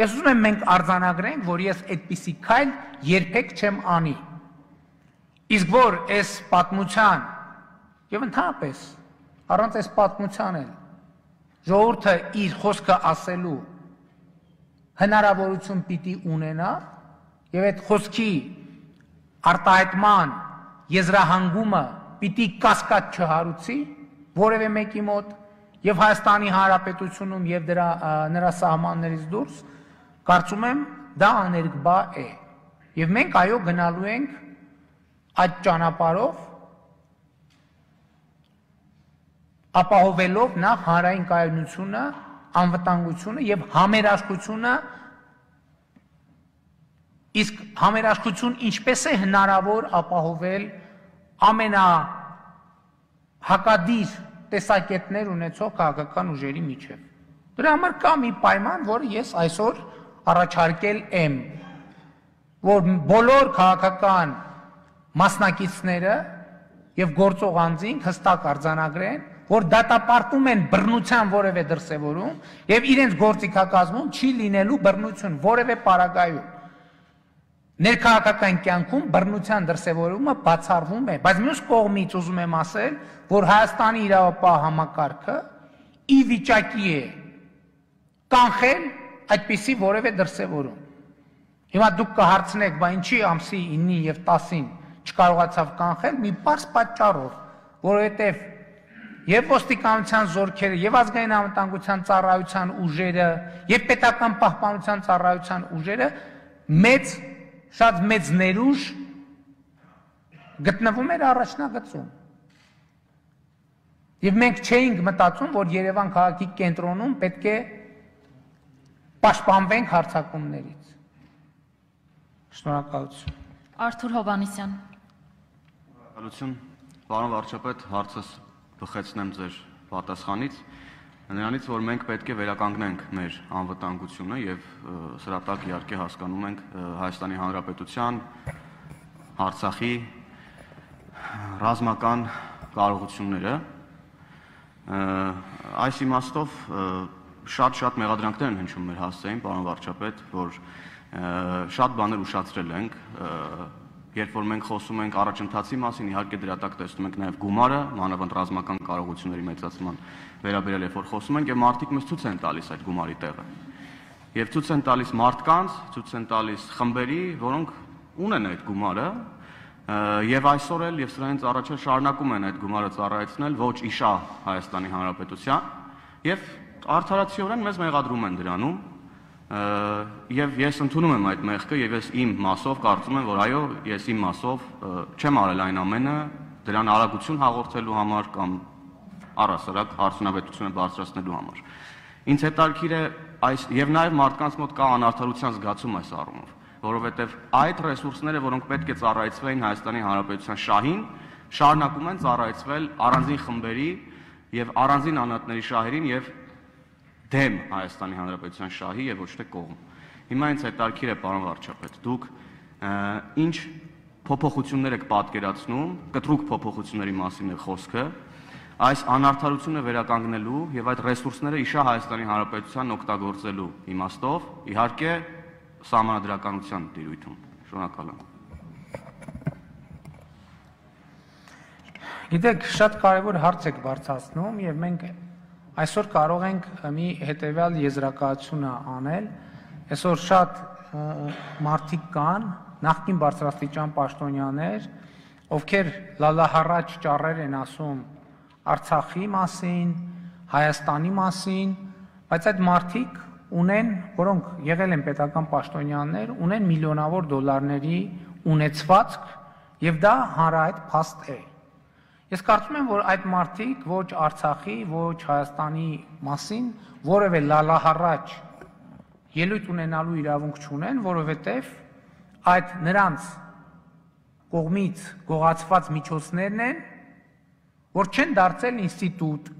Ես ուզում եմ մենք արձանագրենք, որ ես այդպիսի քայլ երբեք չեմ անի։ Իսկ որ այս պատմության եւ ընդհանրապես առանց այս պատմության էլ ժողովուրդը իր խոսքը ասելու հնարավորություն պիտի ունենա եւ այդ խոսքի արտահայտման եզրահանգումը պիտի կասկած չհարուցի որևէ մեկի մոտ եւ Հայաստանի Հանրապետությունում եւ նրա սահմաններից դուրս, կարծում եմ դա աներկբա է եւ մենք այո գնալու ենք այդ ճանապարհով ապահովելով նախ հանրային կայունությունը, անվտանգությունը եւ համերաշխությունը, իսկ համերաշխություն ինչպես է հնարավոր ապահովել ամենահակադիր տեսակետներ ունեցող քաղաքական ուժերի միջև։ Դրա համար կա մի պայման, որը ես այսօր առաջարկել եմ, որ բոլոր քաղաքական մասնակիցները եւ գործող անձինք հստակ արձանագրեն, որ դատապարտում են բռնության որևէ դրսևորում եւ իրենց գործիքակազմում չի լինելու բռնություն որևէ պարագայում։ Ներքաղաքական կյանքում բռնության դրսևորումը բացառվում է, բայց մյուս կողմից ուզում եմ ասել, որ Հայաստանի իրավապահ համակարգը ի վիճակի է կանխել այդպիսի որևէ դրսևորում։ Հիմա դուք կհարցնեք, բա ինչի ամսի 9-ին եւ 10-ին չկարողացավ կանխել, մի պարզ պատճառով, որովհետեւ եւ ոստիկանության զորքերը, եւ ազգային անվտանգության ծառայության ուժերը, եւ պետական պահպանության ծառայության ուժերը շատ մեծ ներուժ գտնվում էր առաջնագծում։ Եվ մենք չէինք մտածում, որ Երևան քաղաքի կենտրոնում պետք է պաշտպանվենք հարձակումներից։ Շնորհակալություն։ Արթուր Հովհաննիսյան։ Շնորհակալություն, պարոն վարչապետ, հարցս բխեցնեմ ձեր պատասխանից, նրանից, որ մենք պետք է վերականգնենք մեր անվտանգությունը եւ սրա տակ իհարկե հասկանում ենք Հայաստանի Հանրապետության, Արցախի ռազմական կարողությունները։ Այս իմաստով շատ մեղադրանքներ են հնչում մեր հասցեին, պարոն վարչապետ, որ շատ բաներ ուշացրել ենք, երբ որ մենք խոսում ենք առաջընթացի մասին, իհարկե դրա տակ տեսնում ենք նաև գումարը, մանավանդ ռազմական կարողությունների մեծացման վերաբերյալ, երբ որ խոսում ենք, եւ մարդիկ մեզ ցույց են տալիս այդ գումարի տեղը։ Եվ ցույց են տալիս մարդկանց, ցույց են տալիս խմբերի, որոնք ունեն այդ գումարը, եւ այսօր էլ եւ սրանից առաջ շարունակում են այդ գումարը ծառայեցնել ոչ իշա Հայաստանի Հանրապետության, եւ արդարացիորեն մեզ մեղադրում են դրանում։ Եվ ես ընդունում եմ այդ մեղքը եւ ես իմ մասով կարծում եմ, որ այո, ես իմ մասով չեմ արել այն ամենը դրան արագություն հաղորդելու համար կամ առասարակ արդյունավետությունը բարձրացնելու համար։ Ինձ հետաքրքիր է այս եւ նաեւ մարդկանց մոտ կա անարդարության զգացում այս առումով, որովհետեւ այդ ռեսուրսները, որոնք պետք է ծառայեցվեին Հայաստանի Հանրապետության շահին, շարունակում են ծառայեցվել առանձին խմբերի եւ առանձին անհատների շահերին եւ դեմ Հայաստանի Հանրապետության շահի եւ ոչ թե կողմ։ Հիմա ինձ հետաքրքիր է, պարոն վարչապետ, դուք ինչ փոփոխություններ եք պատկերացնում, կտրուկ փոփոխությունների մասին է խոսքը, այս անարդարությունը վերականգնելու եւ այդ ռեսուրսները իշա Հայաստանի Հանրապետության օգտագործելու իմաստով, իհարկե սահմանադրականության տիրույթում։ Շնորհակալ եմ։ Գիտեք, շատ կարևոր հարց եք բարձրացնում եւ մենք այսօր կարող ենք մի հետևյալ եզրակացությունը անել, այսօր շատ մարդիկ կան, նախկին բարձրաստիճան պաշտոնյաներ, ովքեր լալահառաջ ճառեր են ասում Արցախի մասին, Հայաստանի մասին, բայց այդ մարդիկ ունեն, որոնք եղել են պետական պաշտոնյաներ, ունեն միլիոնավոր դոլարների ունեցվածք եւ դա հանրահայտ փաստ է։ Ես կարծում եմ, որ այդ մարդիկ ոչ Արցախի, ոչ Հայաստանի մասին որևէ լալահառաջ ելույթ ունենալու իրավունք չունեն, որովհետև այդ նրանց կողմից գողացված միջոցներն են, որ չեն դարձել ինստիտուտ։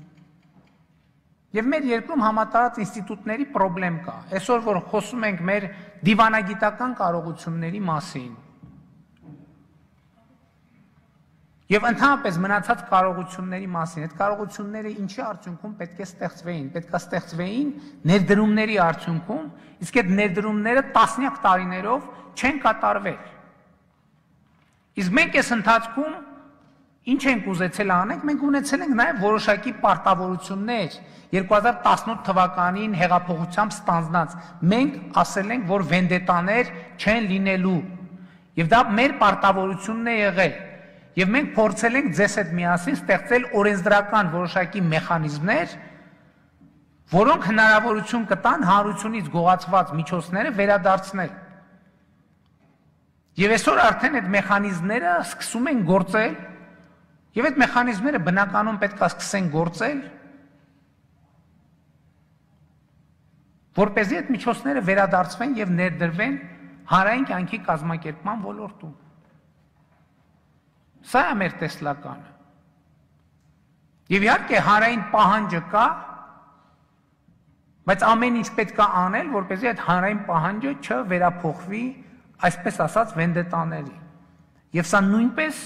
Եվ մեր երկրում համատարած ինստիտուտների պրոբլեմ կա։ Այսօր որ խոսում ենք մեր դիվանագիտական կարողությունների մասին, եւ ընդհանրապես մնացած կարողությունների մասին, այդ կարողությունները ինչի արդյունքում պետք է ստեղծվեին, պետք է ստեղծվեին ներդրումների արդյունքում, իսկ այդ ներդրումները տասնյակ տարիներով չեն կատարվել։ Իսկ մենք այս ընթացքում ինչ ենք ուզեցել անենք, մենք ունեցել ենք նաև որոշակի պարտավորություններ 2018 թվականին հեղափոխությամբ ստանձնած։ Մենք ասել ենք, որ վենդետաներ չեն լինելու, եւ դա մեր պարտավորությունն է եղել։ Եվ մենք փորձել ենք ձեզ հետ միասին ստեղծել օրենսդրական որոշակի մեխանիզմներ, որոնք հնարավորություն կտան հանրությունից գողացված միջոցները վերադարձնել։ Եվ այսօր արդեն այդ մեխանիզմները սկսում են գործել, եւ այդ մեխանիզմները բնականon պետք է սկսեն գործել, որպեսզի այդ միջոցները վերադարձվեն եւ ներդրվեն հանրային կյանքի կազմակերպման ոլորտում։ Սա է մեր տեսլականը։ Եվ իհարկե հանրային պահանջը կա, բայց ամեն ինչ պետք է անել, որպեսզի այդ հանրային պահանջը չվերափոխվի, այսպես ասած, վենդետաների։ Եվ սա նույնպես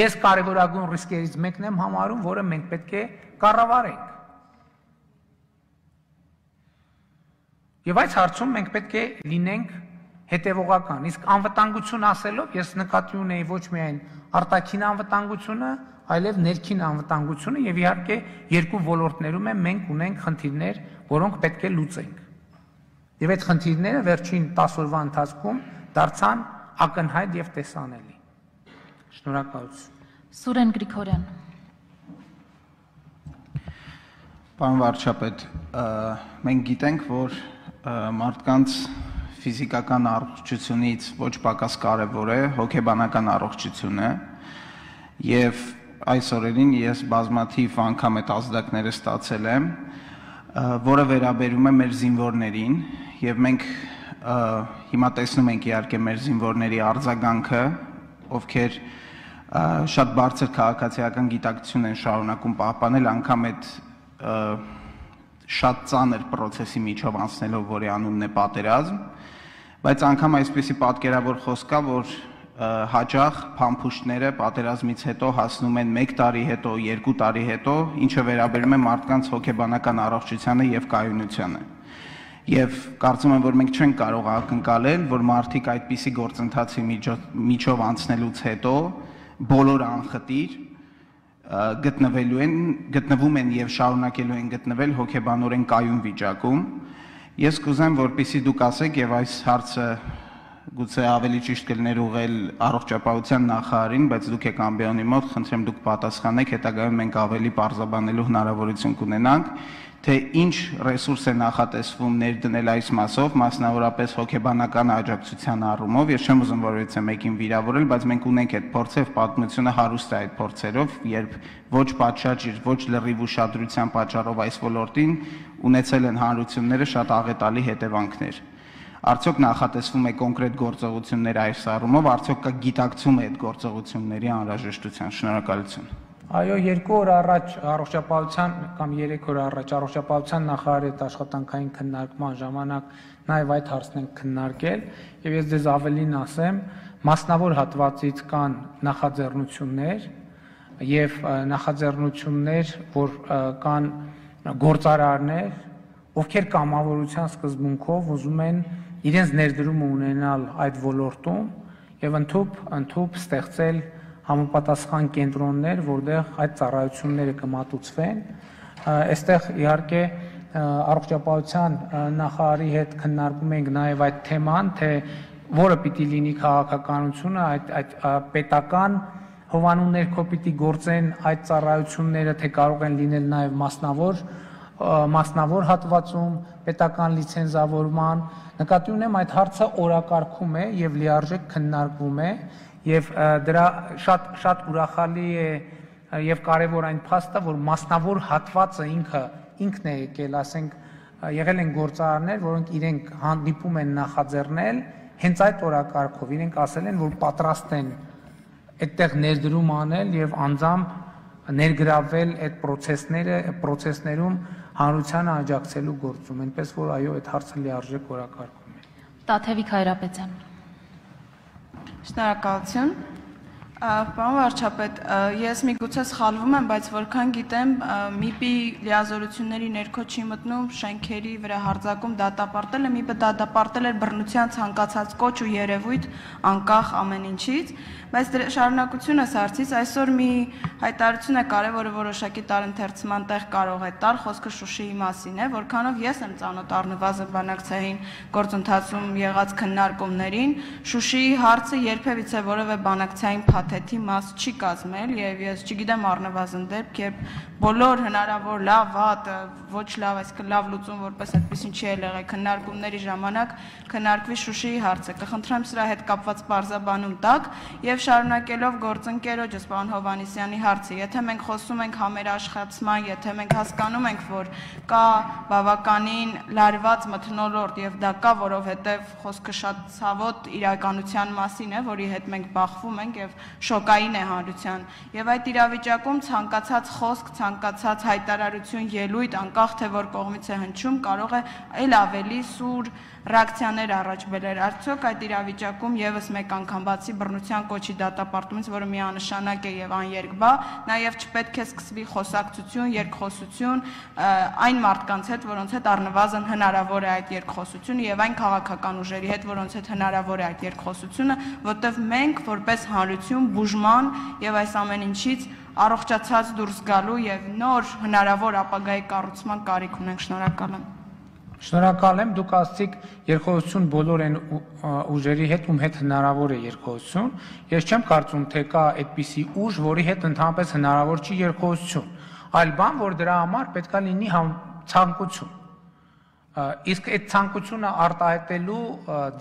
ես կարևորագույն ռիսկերից մեկն եմ համարում, որը մենք պետք է կառավարենք։ Եվ այս հարցում մենք պետք է լինենք հետևողական։ Իսկ անվտանգություն ասելով ես նկատի ունեի ոչ միայն արտաքին անվտանգությունը, այլև ներքին անվտանգությունը եւ իհարկե երկու ոլորտներում մենք ունենք խնդիրներ, որոնք պետք է լուծենք։ Եվ այդ խնդիրները վերջին 10 օրվա ընթացքում դարձան ակնհայտ եւ տեսանելի։ Շնորհակալություն։ Սուրեն Գրիգորյան։ Պարոն վարչապետ, մենք գիտենք, որ մարդկանց ֆիզիկական առողջությունից ոչ պակաս կարևոր է հոգեբանական առողջությունը եւ այս օրերին ես բազմաթիվ անգամ այդ ազդակները ստացել եմ, որը վերաբերում է մեր զինվորներին եւ մենք հիմա տեսնում ենք իհարկե մեր զինվորների արձագանքը, ովքեր շատ բարձր քաղաքացիական գիտակցություն են շարունակում պահպանել անգամ այդ շատ ծանր process-ի միջով անցնելով, որի անունն է պատերազմ, բայց անգամ այսպիսի պատկերավոր խոսք կա, որ հաճախ փամփուշտները պատերազմից հետո հասնում են 1 տարի հետո, 2 տարի հետո, ինչը վերաբերում է մարդկանց հոգեբանական առողջությանը եւ կայունությանը։ Եվ կարծում եմ, որ մենք չենք կարող ակնկալել, որ մարդիկ այդպիսի գործընթացի միջով անցնելուց հետո բոլոր անխտիր գտնվում են եւ շարունակելու են գտնվել հոգեբանորեն կայուն վիճակում։ Ես կուզեմ, որպեսզի դուք ասեք եւ այս հարցը գուցե ավելի ճիշտ կլիներ ուղղել առողջապահության նախարարին, բայց դուք եք ամբիոնի մոտ, խնդրեմ դուք պատասխանեք, հետագայում մենք ավելի բարձրաբանելու հնարավորություն կունենանք, թե ինչ ռեսուրս է նախատեսվում ներդնել այս մասով, մասնավորապես հոգեբանական աջակցության առումով։ Ես չեմ ուզում որևիցե մեկին վիրավորել, բայց մենք ունենք այդ փորձը եւ պատմությունը հարուստ է այդ փորձերով, երբ ոչ պատշաճ, ոչ լրիվ ուշադրության պատճառով այս ոլորտին ունեցել են հանրությունները շատ աղետալի հետևանքներ։ Արդյոք նախատեսվում է կոնկրետ գործողություններ այս առումով, արդյոք կա գիտակցում է այդ գործողությունների անհրաժեշտության։ Շնորհակալություն։ Այո, 2 օր առաջ առողջապահության կամ 3 օր առաջ առողջապահության նախարարի հետ աշխատանքային քննարկման ժամանակ նաև այդ հարցն ենք քննարկել եւ ես ձեզ ավելին ասեմ, մասնավոր հատվածից կան նախաձեռնություններ եւ նախաձեռնություններ, որ կան գործարարներ, ովքեր կամավորության սկզբունքով ուզում են իրենց ներդրումը ունենալ այդ ոլորտում եւ ընդհանուր ստեղծել համապատասխան կենտրոններ, որտեղ այդ ծառայությունները կմատուցվեն այստեղ իհարկե առողջապահության նախարարի հետ քննարկում ենք նաև այդ թեման, թե որը պիտի լինի քաղաքականությունը, այդ պետական հովանու ներքո պիտի գործեն այդ ծառայությունները, թե կարող են լինել նաև մասնավոր հատվածում պետական լիցենզավորման, նկատի ունեմ այդ հարցը օրակարգում է եւ լիարժեք քննարկվում է եւ դրա շատ ուրախալի է եւ կարեւոր այն փաստը, որ մասնավոր հատվածը ինքն է եկել, ասենք եղել են գործարարներ, որոնք իրենք հանդիպում են նախաձեռնել հենց այդ օրակարգով, իրենք ասել են, որ պատրաստ են այդտեղ ներդրում անել եւ անձամբ ներգրավել այդ process-ներում հանրությանը աջակցելու գործում, այնպես որ այո, այդ հարցը լիարժեք օրակարգում է։ Տաթևիկ Հայրապետյան։ Շնորհակալություն։ Պարոն վարչապետ, ես միգուցե սխալվում եմ, բայց որքան գիտեմ, ՄԻՊ-ի լիազորությունների ներքո չի մտնում շենքերի վրա հարձակում դատապարտելը, ՄԻՊ-ը դատապարտել էր բռնության ցանկացած կոչ ու երևույթ անկախ ամեն ինչից, բայց շարունակությունս հարցից այսօր մի հայտարարություն է կարել, որը որոշակի տարընթերցման տեղ կարող է տալ, խոսքը Շուշիի մասին է, որքանով ես եմ ծանոթ առնվազն բանակցային գործընթացում եղած քննարկումներին, Շուշիի հարցը երբևիցե որևէ բանակցային փաթեթի մաս չի կազմել եւ ես չգիտեմ առնվազն դեպք, երբ բոլոր հնարավոր լավ, վատ, ոչ լավ, այսինքն լավ լուծում որպես այդպեսին չի եղել քննարկումների ժամանակ քննարկվի Շուշիի հարցը։ Կխնդրեմ սրա հետ կապված պարզաբանում տակ եւ շարունակելով գործընկերոջս պարոն Հովհաննիսյանի հարցը, եթե մենք խոսում ենք համերաշխատման, եթե մենք հասկանում ենք, որ կա բավականին լարված մթնոլորտ եւ դա կա, որովհետեւ խոսքը շատ ցավոտ իրականության մասին է, որի հետ մենք բախվում ենք եւ շոկային է հանրության։ Եվ այդ իրավիճակում ցանկացած խոսք, ցանկացած հայտարարություն, ելույթ, անկախ թե որ կողմից է հնչում, կարող է այլ ավելի սուր ռեակցիաներ առաջ բերել։ Արդյոք այդ իրավիճակում եւս մեկ անգամ բացի բռնության կոչի դատապարտումից, որը միանշանակ է եւ աներկբա, նաեւ չպետք է սկսվի խոսակցություն, երկխոսություն այն մարդկանց հետ, որոնց հետ առնվազն հնարավոր է այդ երկխոսությունը եւ այն քաղաքական ուժերի հետ, որոնց հետ հնարավոր է այդ երկխոսությունը, որտեղ մենք որպես հանրություն բուժման եւ այս ամեն ինչից առողջացած դուրս գալու եւ նոր հնարավոր ապագայի կառուցման կարիք ունենք։ Շնորհակալ եմ։ Շնորհակալ եմ, դուք ասացիք երկխոսություն բոլոր այն ուժերի հետ, ում հետ հնարավոր է երկխոսություն։ Ես չեմ կարծում, թե կա այդպիսի ուժ, որի հետ ընդհանրապես հնարավոր չի երկխոսություն, այլ բան, որ դրա համար պետք է լինի ցանկություն։ Իսկ այդ ցանկությունը արտահայտելու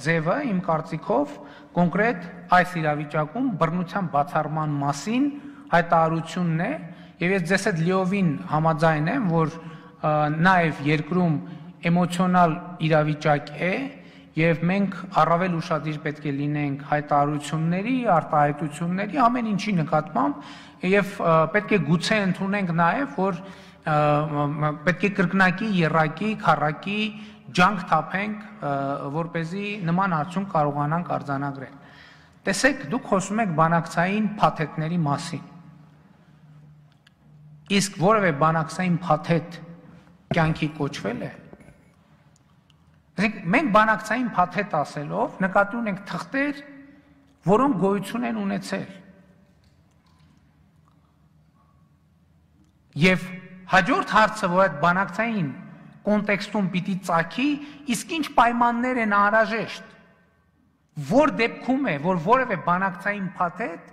ձևը, իմ կարծիքով, կոնկրետ այս իրավիճակում բռնության բացառման մասին հայտարարությունն է, եւ ես ձեզ հետ լիովին համաձայն եմ, որ նաեւ երկրում էմոցիոնալ իրավիճակ է եւ մենք առավել ուշադիր պետք է լինենք հայտարարությունների, արտահայտությունների, ամեն ինչի նկատմամբ եւ պետք է գուցե ընդունենք նաեւ, որ պետք է կրկնակի, եռակի, քառակի ջանք թափենք, որպեսզի նման արդյունք կարողանանք արձանագրել։ Տեսեք, դուք խոսում եք բանակցային փաթեթների մասին։ Իսկ որևէ բանակցային փաթեթ կյանքի կոչվել է։ Մենք բանակցային փաթեթ ասելով նկատի ունենք թղթեր, որոնք գոյություն են ունեցել։ Եվ հաջորդ հարցը, որ այդ բանակցային կոնտեքստում պիտի ծագի, իսկ ինչ պայմաններ են անհրաժեշտ, որ դեպքում է, որ որևէ բանակցային փաթեթ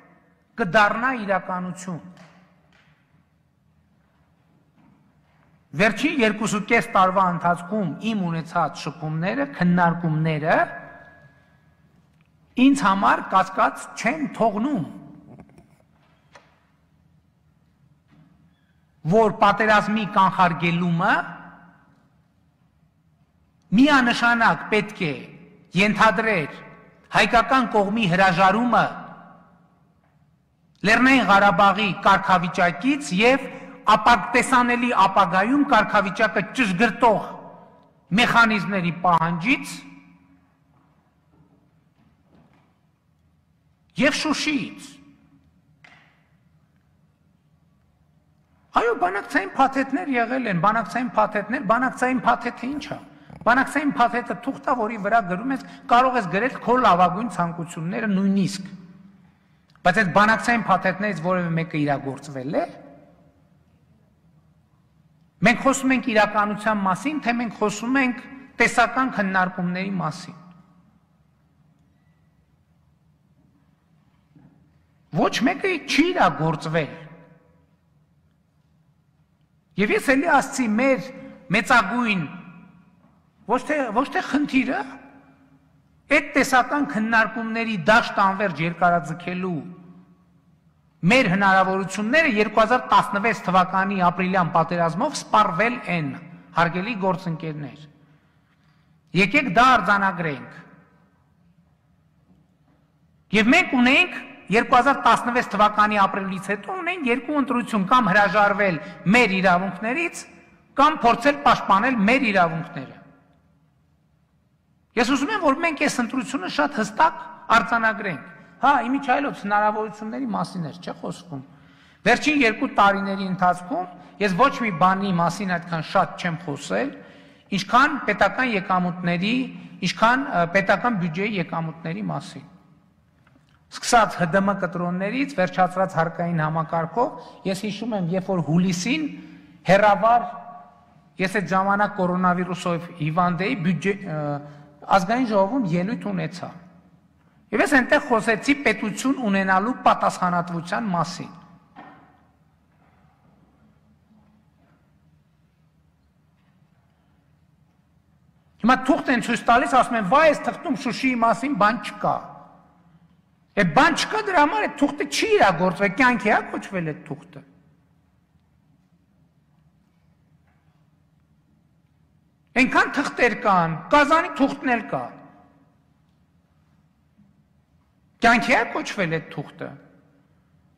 կդառնա իրականություն։ Վերջին 2.5 տարվա ընթացքում իմ ունեցած շփումները, քննարկումները ինձ համար կասկած չեն թողնում, որ պատերազմի կանխարգելումը միանշանակ պետք է ենթադրեր հայկական կողմի հրաժարումը Լեռնային Ղարաբաղի կարգավիճակից եւ տեսանելի ապագայում կարգավիճակը ճշգրտող մեխանիզմների պահանջից եւ Շուշիից։ Այո, բանակցային փաթեթներ եղել են, բանակցային փաթեթը ինչ է։ Բանակցային փաթեթը թուղթ է, որի վրա գրում ես, կարող ես գրել քո լավագույն ցանկությունները նույնիսկ։ Բայց այդ բանակցային փաթեթներից որևէ մեկը իրագործվել է։ Մենք խոսում ենք իրականության մասին, թե մենք խոսում ենք տեսական քննարկումների մասին։ Ոչ մեկը չի իրագործվել։ Եվ ես էլի ասացի մեր մեծագույն ոչ թե խնդիրը այդ տեսական քննարկումների դաշտ անվերջ երկարաձգելու մեր հնարավորությունները 2016 թվականի ապրիլյան պատերազմով սպառվել են, հարգելի գործընկերներ։ Եկեք դա արձանագրենք։ Եվ մենք ունենք 2016 թվականի ապրիլից հետո ունենք երկու ընտրություն կամ հրաժարվել մեր իրավունքներից, կամ փորձել պաշտպանել մեր իրավունքները։ Ես ուզում եմ, որ մենք այս ընտրությունը շատ հստակ արձանագրենք։ Հա, իմիջայլոց հնարավորությունների մասին էր, չէ՞ խոսքում։ Վերջին 2 տարիների ընթացքում ես ոչ մի բանի մասին այդքան շատ չեմ խոսել, ինչքան պետական եկամուտների, ինչքան պետական բյուջեի եկամուտների մասին։ Սկսած ՀԴՄ կտրոններից, վերջացրած հարկային համակարգով, ես հիշում եմ, երբ որ հուլիսին հերավար, ես այդ ժամանակ կորոնավիրուսով հիվանդ էի, ազգային ժողովում ելույթ ունեցա։ Եվ ես այնտեղ խոսեցի պետություն ունենալու պատասխանատվության մասին։ Հիմա թուղթ են ցույց տալիս, ասում են, վայ, այս թղթում Շուշիի մասին բան չկա։ Այդ բան չկա, դրա համար այդ թուղթը չի իրագործվել, կյանքի է կոչվել այդ թուղթը։ Այնքան թղթեր կան, Կազանի թուղթն էլ կա։ Կյանքի է կոչվել այդ թուղթը։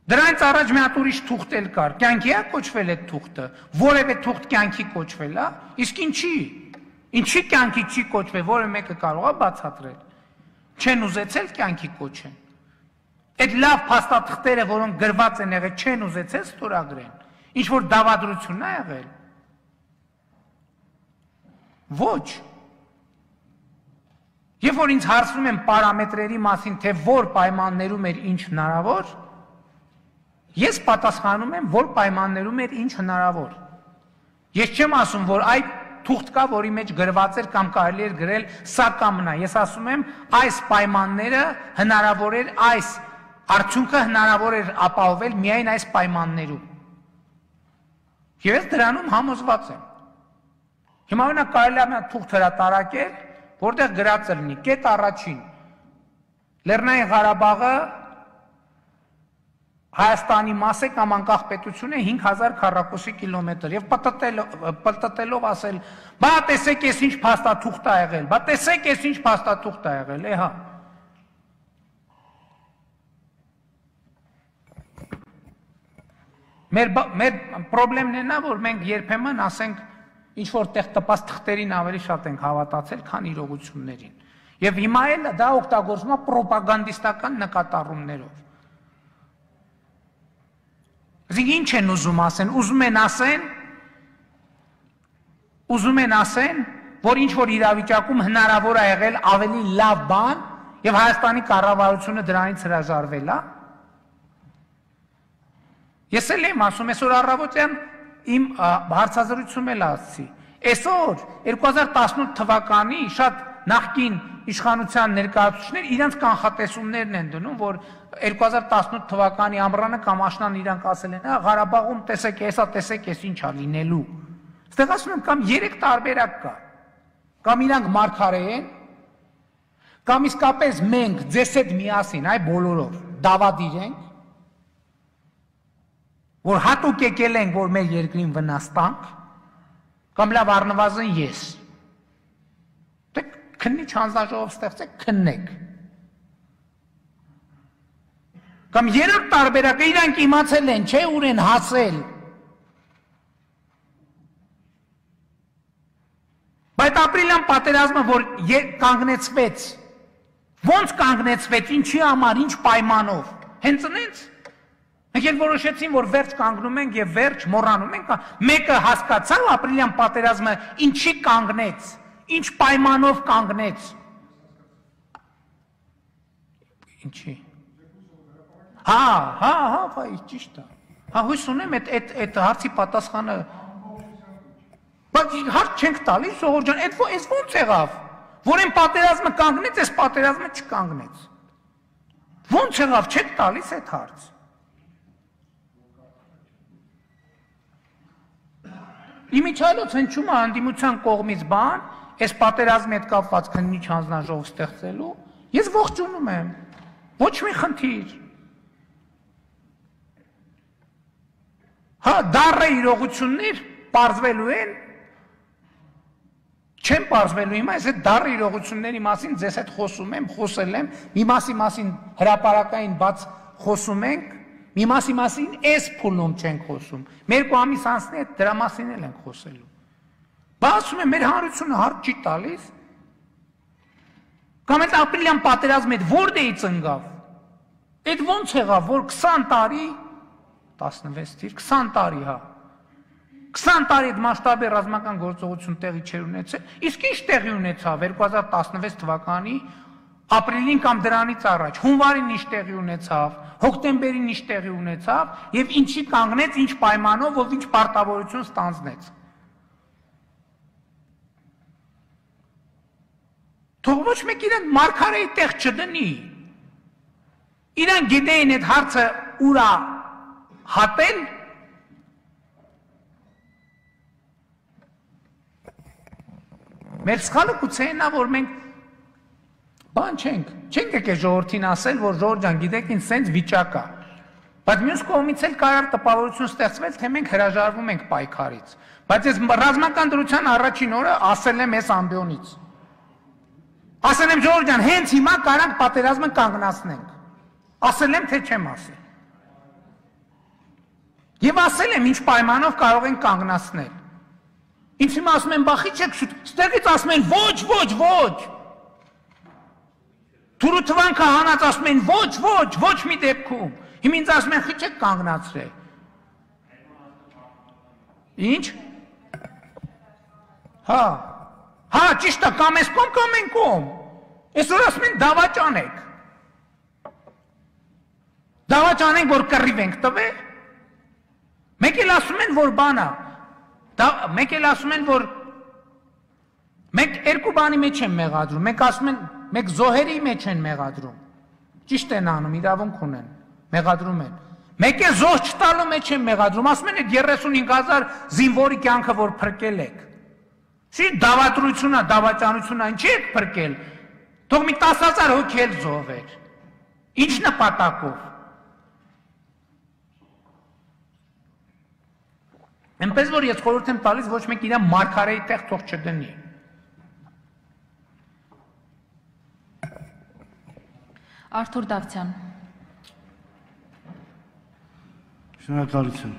Դրանից առաջ մի հատ ուրիշ թուղթ էլ կար, կյանքի է կոչվել այդ թուղթը, որևէ թուղթ կյանքի կոչվել է, իսկ ինչի կյանքի չի կոչվել, որը մեկը կարող է բացատրել։ Չեն ուզեցել կյանքի կոչեն։ Այդ լավ փաստաթղթերը, որոնք գրված են եղել, չեն ուզեցել ստորագրեն։ Ինչ որ դավադրություն է եղել։ Ոչ։ Երբ որ ինձ հարցնում են պարամետրերի մասին, թե որ պայմաններում էր ինչ հնարավոր, ես պատասխանում եմ, որ պայմաններում էր ինչ հնարավոր։ Ես չեմ ասում, որ այդ թուղթ կա, որի մեջ գրված էր կամ կարելի էր գրել սա կամ նա։ Ես ասում եմ, այս պայմանները հնարավոր էր, այս արդյունքը հնարավոր էր ապահովել միայն այս պայմաններում։ Եվ ես դրանում համոզված եմ։ Հիմա օրինակ կարելի է մի թուղթ հրատարակել, որտեղ գրած լինի կետ առաջին Լեռնային Ղարաբաղը Հայաստանի մաս է կամ անկախ պետություն է 5000 քառակուսի կիլոմետր եւ պտտելով ասել, բա տեսեք ես ինչ փաստաթուղթ ա եղել, բա տեսեք ես ինչ փաստաթուղթ ա եղել, հա։ Մեր պրոբլեմն է նա, որ մենք երբեմն ասենք ինչ որտեղ տպած թղթերին ավելի շատ ենք հավատացել, քան իրողություններին։ Եվ հիմա էլ դա օգտագործվում է պրոպագանդիստական նկատառումներով։ Այսինքն ինչ են ուզում ասեն, ուզում են ասեն, որ ինչ որ իրավիճակում հնարավոր է եղել ավելի լավ բան եւ Հայաստանի կառավարությունը դրանից հրաժարվել է։ Ես էլ եմ ասում, այսօր առավոտյան իմ հարցազրույցում էլ ասացի, այսօր 2018 թվականի շատ նախկին իշխանության ներկայացուցիչներ իրենց կանխատեսումներն են դնում, որ 2018 թվականի ամռանը կամ աշնան իրանք ասել են, Ղարաբաղում տեսեք, հեսա տեսեք, ես ինչ ա լինելու։ Ստեղ ասում եմ, կամ 3 տարբերակ կա։ Կամ իրանք մարգարե են, կամ իսկապես մենք ձեզ հետ միասին, այ բոլորով դավադիր ենք, որ հատուկ եկել ենք, որ մեր երկրին վնաս տանք, կամ լավ առնվազն ես։ Դե քննիչ հանձնաժողով ստեղծեք, քննեք։ Կամ 3 տարբերակը իրանք իմացել են, չէ, ուր են հասել։ Բայց ապրիլյան պատերազմը, որ կանգնեցվեց, ոնց կանգնեցվեց, ինչի համար, ինչ պայմանով, հենց ընենց։ Մենք էլ որոշեցին, որ վերջ կանգնում ենք եւ վերջ մոռանում ենք, մեկը հասկացավ ապրիլյան պատերազմը ինչի կանգնեց, ինչ պայմանով կանգնեց։ Ինչի։ Հա, ճիշտ է։ Հա, հույս ունեմ այդ հարցի պատասխանը Բայց հարց չենք տալիս, Սողոր ջան, այս ո՞նց եղավ, որ այն պատերազմը կանգնեց, այս պատերազմը չկանգնեց։ Ո՞նց եղավ, չեք տալիս այդ հարց։ Իմիջիայլոց հնչում է հանդիմության կողմից բան, այս պատերազմի հետ կապված քննիչ հանձնաժողով ստեղծելու, ես ողջունում եմ, ոչ մի խնդիր։ Հա, դառը իրողություններ պարզվելու են, չեմ պարզվելու հիմա, ես այդ դառը իրողությունների մասին ձեզ հետ խոսում եմ, խոսել եմ, մի մասին հրապարակային բաց խոսում ենք, մի մասին այս փուլում չենք խոսում, մեր կողմից անցնի այդ դրա մասին էլ ենք խոսելու։ Բա ասում եմ, մեր հանրությունը հարց չի տալիս, կամ այդ ապրիլյան պատերազմը այդ որտեղից ընկավ, այդ ոնց եղավ, որ 20 տարի, 16 թիվ, 20 տարի, հա, 20 տարի այդ մասշտաբի ռազմական գործողություն տեղի չէր ունեցել, իսկ ինչ տեղի ունեցավ 2016 թվականի ապրիլին կամ դրանից առաջ, հունվարին ինչ տեղի ունեցավ, հոկտեմբերին ինչ տեղի ունեցավ եւ ինչի կանգնեց, ինչ պայմանով, ով ինչ պարտավորություն ստանձնեց։ Թող ոչ մեկ իրեն մարգարեի տեղ չդնի։ Իրեն գիտեին այդ հարցը ուր է հատել, մեր սխալը գուցե նա, որ մենք բան չենք եկել ժողովրդին ասել, որ ժողովուրդ ջան, գիտեք, ինձ սենց վիճակ է։ Բայց մյուս կողմից էլ կարար տպավորություն ստեղծվել, թե մենք հրաժարվում ենք պայքարից։ Բայց ես ռազմական դրության առաջին օրը ասել եմ այս ամբիոնից։ Ասել եմ ժողովուրդ ջան, հենց հիմա կարանք պատերազմը կանգնացնենք։ Ասել եմ, թե չեմ ասել։ Եվ ասել եմ, ինչ պայմանով կարող ենք կանգնացնել։ Ինձ հիմա ասում են, բախի չեք շուտ, ստեղից ասում են, ոչ։ Թուրութվանքը հանած ասում են, ոչ մի դեպքում։ Հիմա ինձ ասում են, խի չեք կանգնացրել։ Ինչ։ Հա, ճիշտ է, կամ ես կոմ, կամ են կոմ։ Այսօր ասում են, դավաճանեք։ Դավաճանենք, որ կռիվ ենք տվել։ Մեկ էլ ասում են, որ բան է։ Մեկ էլ ասում են, որ մենք երկու բանի մեջ են մեղադրում, մենք ասում են, մենք զոհերի մեջ են մեղադրում, ճիշտ են անում, իրավունք ունեն, մեղադրում են, մեկ է զոհ չտալու մեջ են մեղադրում, ասում են այդ 35,000 զինվորի կյանքը, որ փրկել եք, չի դավատրությունա, դավաճանությունա, ինչի եք փրկել, թող մի 10,000 հոգի էլ զոհվեր, ինչ նպատակով, Էնպես որ ես խորհուրդ եմ տալիս ոչ մեկ իր մարգարեի տեղ թող չդնի։ Արթուր Դավթյան։ Շնորհակալություն։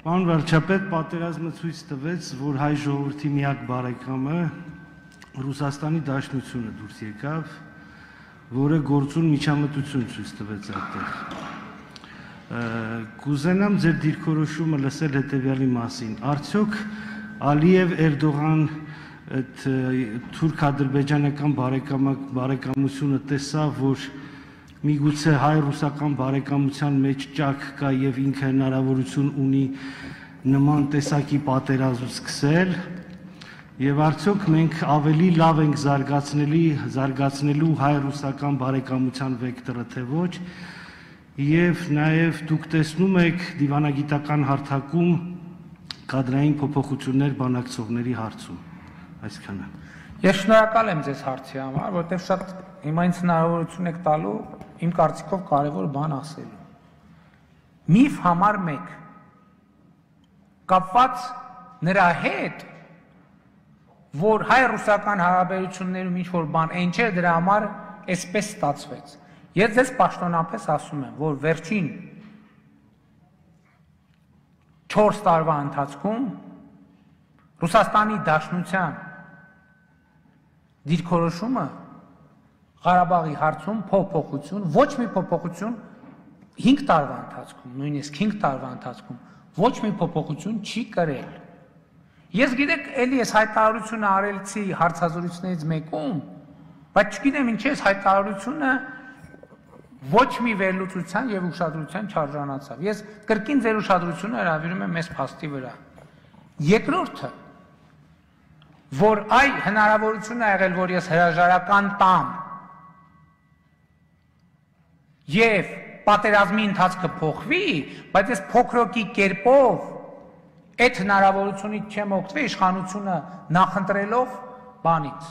Պարոն վարչապետ, պատերազմը ցույց տվեց, որ հայ ժողովրդի միակ բարեկամը Ռուսաստանի Դաշնությունը դուրս եկավ, որը գործուն միջամտություն ցույց տվեց այդտեղ։ Կուզենամ ձեր դիրքորոշումը լսել հետևյալի մասին. Արդյոք Ալիև-Էրդողան այդ թուրք-ադրբեջանական բարեկամությունը տեսավ, որ միգուցե հայ-ռուսական բարեկամության մեջ ճակ կա եւ ինքը հնարավորություն ունի նման տեսակի պատերազմ սկսել, եւ արդյոք մենք ավելի լավ ենք զարգացնելու հայ-ռուսական բարեկամության վեկտորը, թե ոչ, եւ նաեւ դուք տեսնում եք դիվանագիտական հարթակում կադրային փոփոխություններ բանակցողների հարցում։ Այսքանը։ Ես շնորհակալ եմ ձեզ հարցի համար, որովհետեւ շատ հիմա ինձ հնարավորություն եք տալու իմ կարծիքով կարևոր բան ասելու։ Միֆ համար 1 կապված նրա հետ, որ հայ-ռուսական հարաբերություններում ինչ որ բան այն չէ, դրա համար այսպես ստացվեց։ Ես ձեզ պաշտոնապես ասում եմ, որ վերջին 4 տարվա ընթացքում Ռուսաստանի Դաշնության դիրքորոշումը Ղարաբաղի հարցում փոփոխություն, ոչ մի փոփոխություն 5 տարվա ընթացքում, նույնիսկ 5 տարվա ընթացքում ոչ մի փոփոխություն չի կրել։ Ես գիտեք, էլի ես հայտարարությունը արելցի հարցազրույցներից մեկում, բայց չգիտեմ ինչ է հայտարարությունը ոչ մի վերլուծության եւ ուշադրության չարժանացավ։ Ես կրկին ձեր ուշադրությունը հրավիրում եմ մեզ փաստի վրա։ Երկրորդը, որ այ հնարավորություն է եղել, որ ես հրաժարական տամ եւ պատերազմի ընթացքը փոխվի, բայց ես փոքրոքի կերպով այդ հնարավորությունից չեմ օգտվել իշխանությունը նախընտրելով բանից,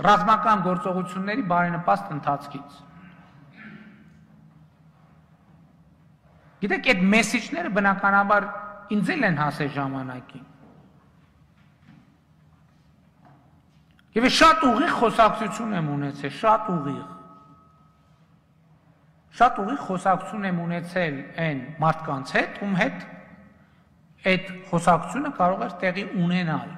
ռազմական գործողությունների բարենպաստ ընթացքից։ Գիտեք, այդ մեսիջները բնականաբար ինձ էլ են հասել ժամանակին։ Եվ շատ ուղիղ խոսակցություն եմ ունեցել, շատ ուղիղ խոսակցություն եմ ունեցել այն մարդկանց հետ, ում հետ այդ խոսակցությունը կարող էր տեղի ունենալ։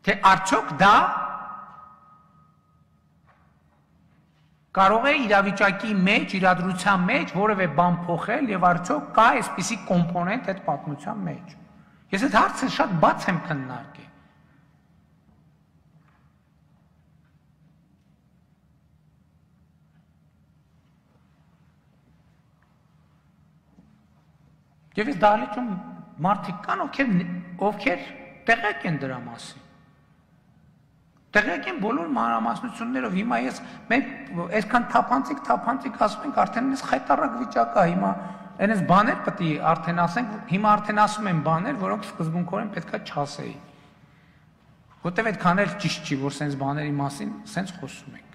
Թե արդյոք դա կարող է իրավիճակի մեջ, իրադրության մեջ որևէ բան փոխել եւ արդյոք կա այսպիսի կոմպոնենտ այդ պատմության մեջ։ Ես այդ հարցը շատ բաց եմ քննարկել։ Եվ այս դահլիճում մարդիկ կան, ովքեր տեղյակ են դրա մասին։ Տեղյակ են բոլոր մանրամասնություններով։ Հիմա ես այսքան թափանցիկ ասում ենք, արդեն այս խայտառակ վիճակ է, հիմա այնպես բաներ պետք է արդեն ասենք, հիմա արդեն ասում են բաներ, որոնք սկզբունքորեն պետք է չասեի։ Որտեւ այդքան էլ ճիշտ չի, որ սենց բաների մասին սենց խոսում ենք։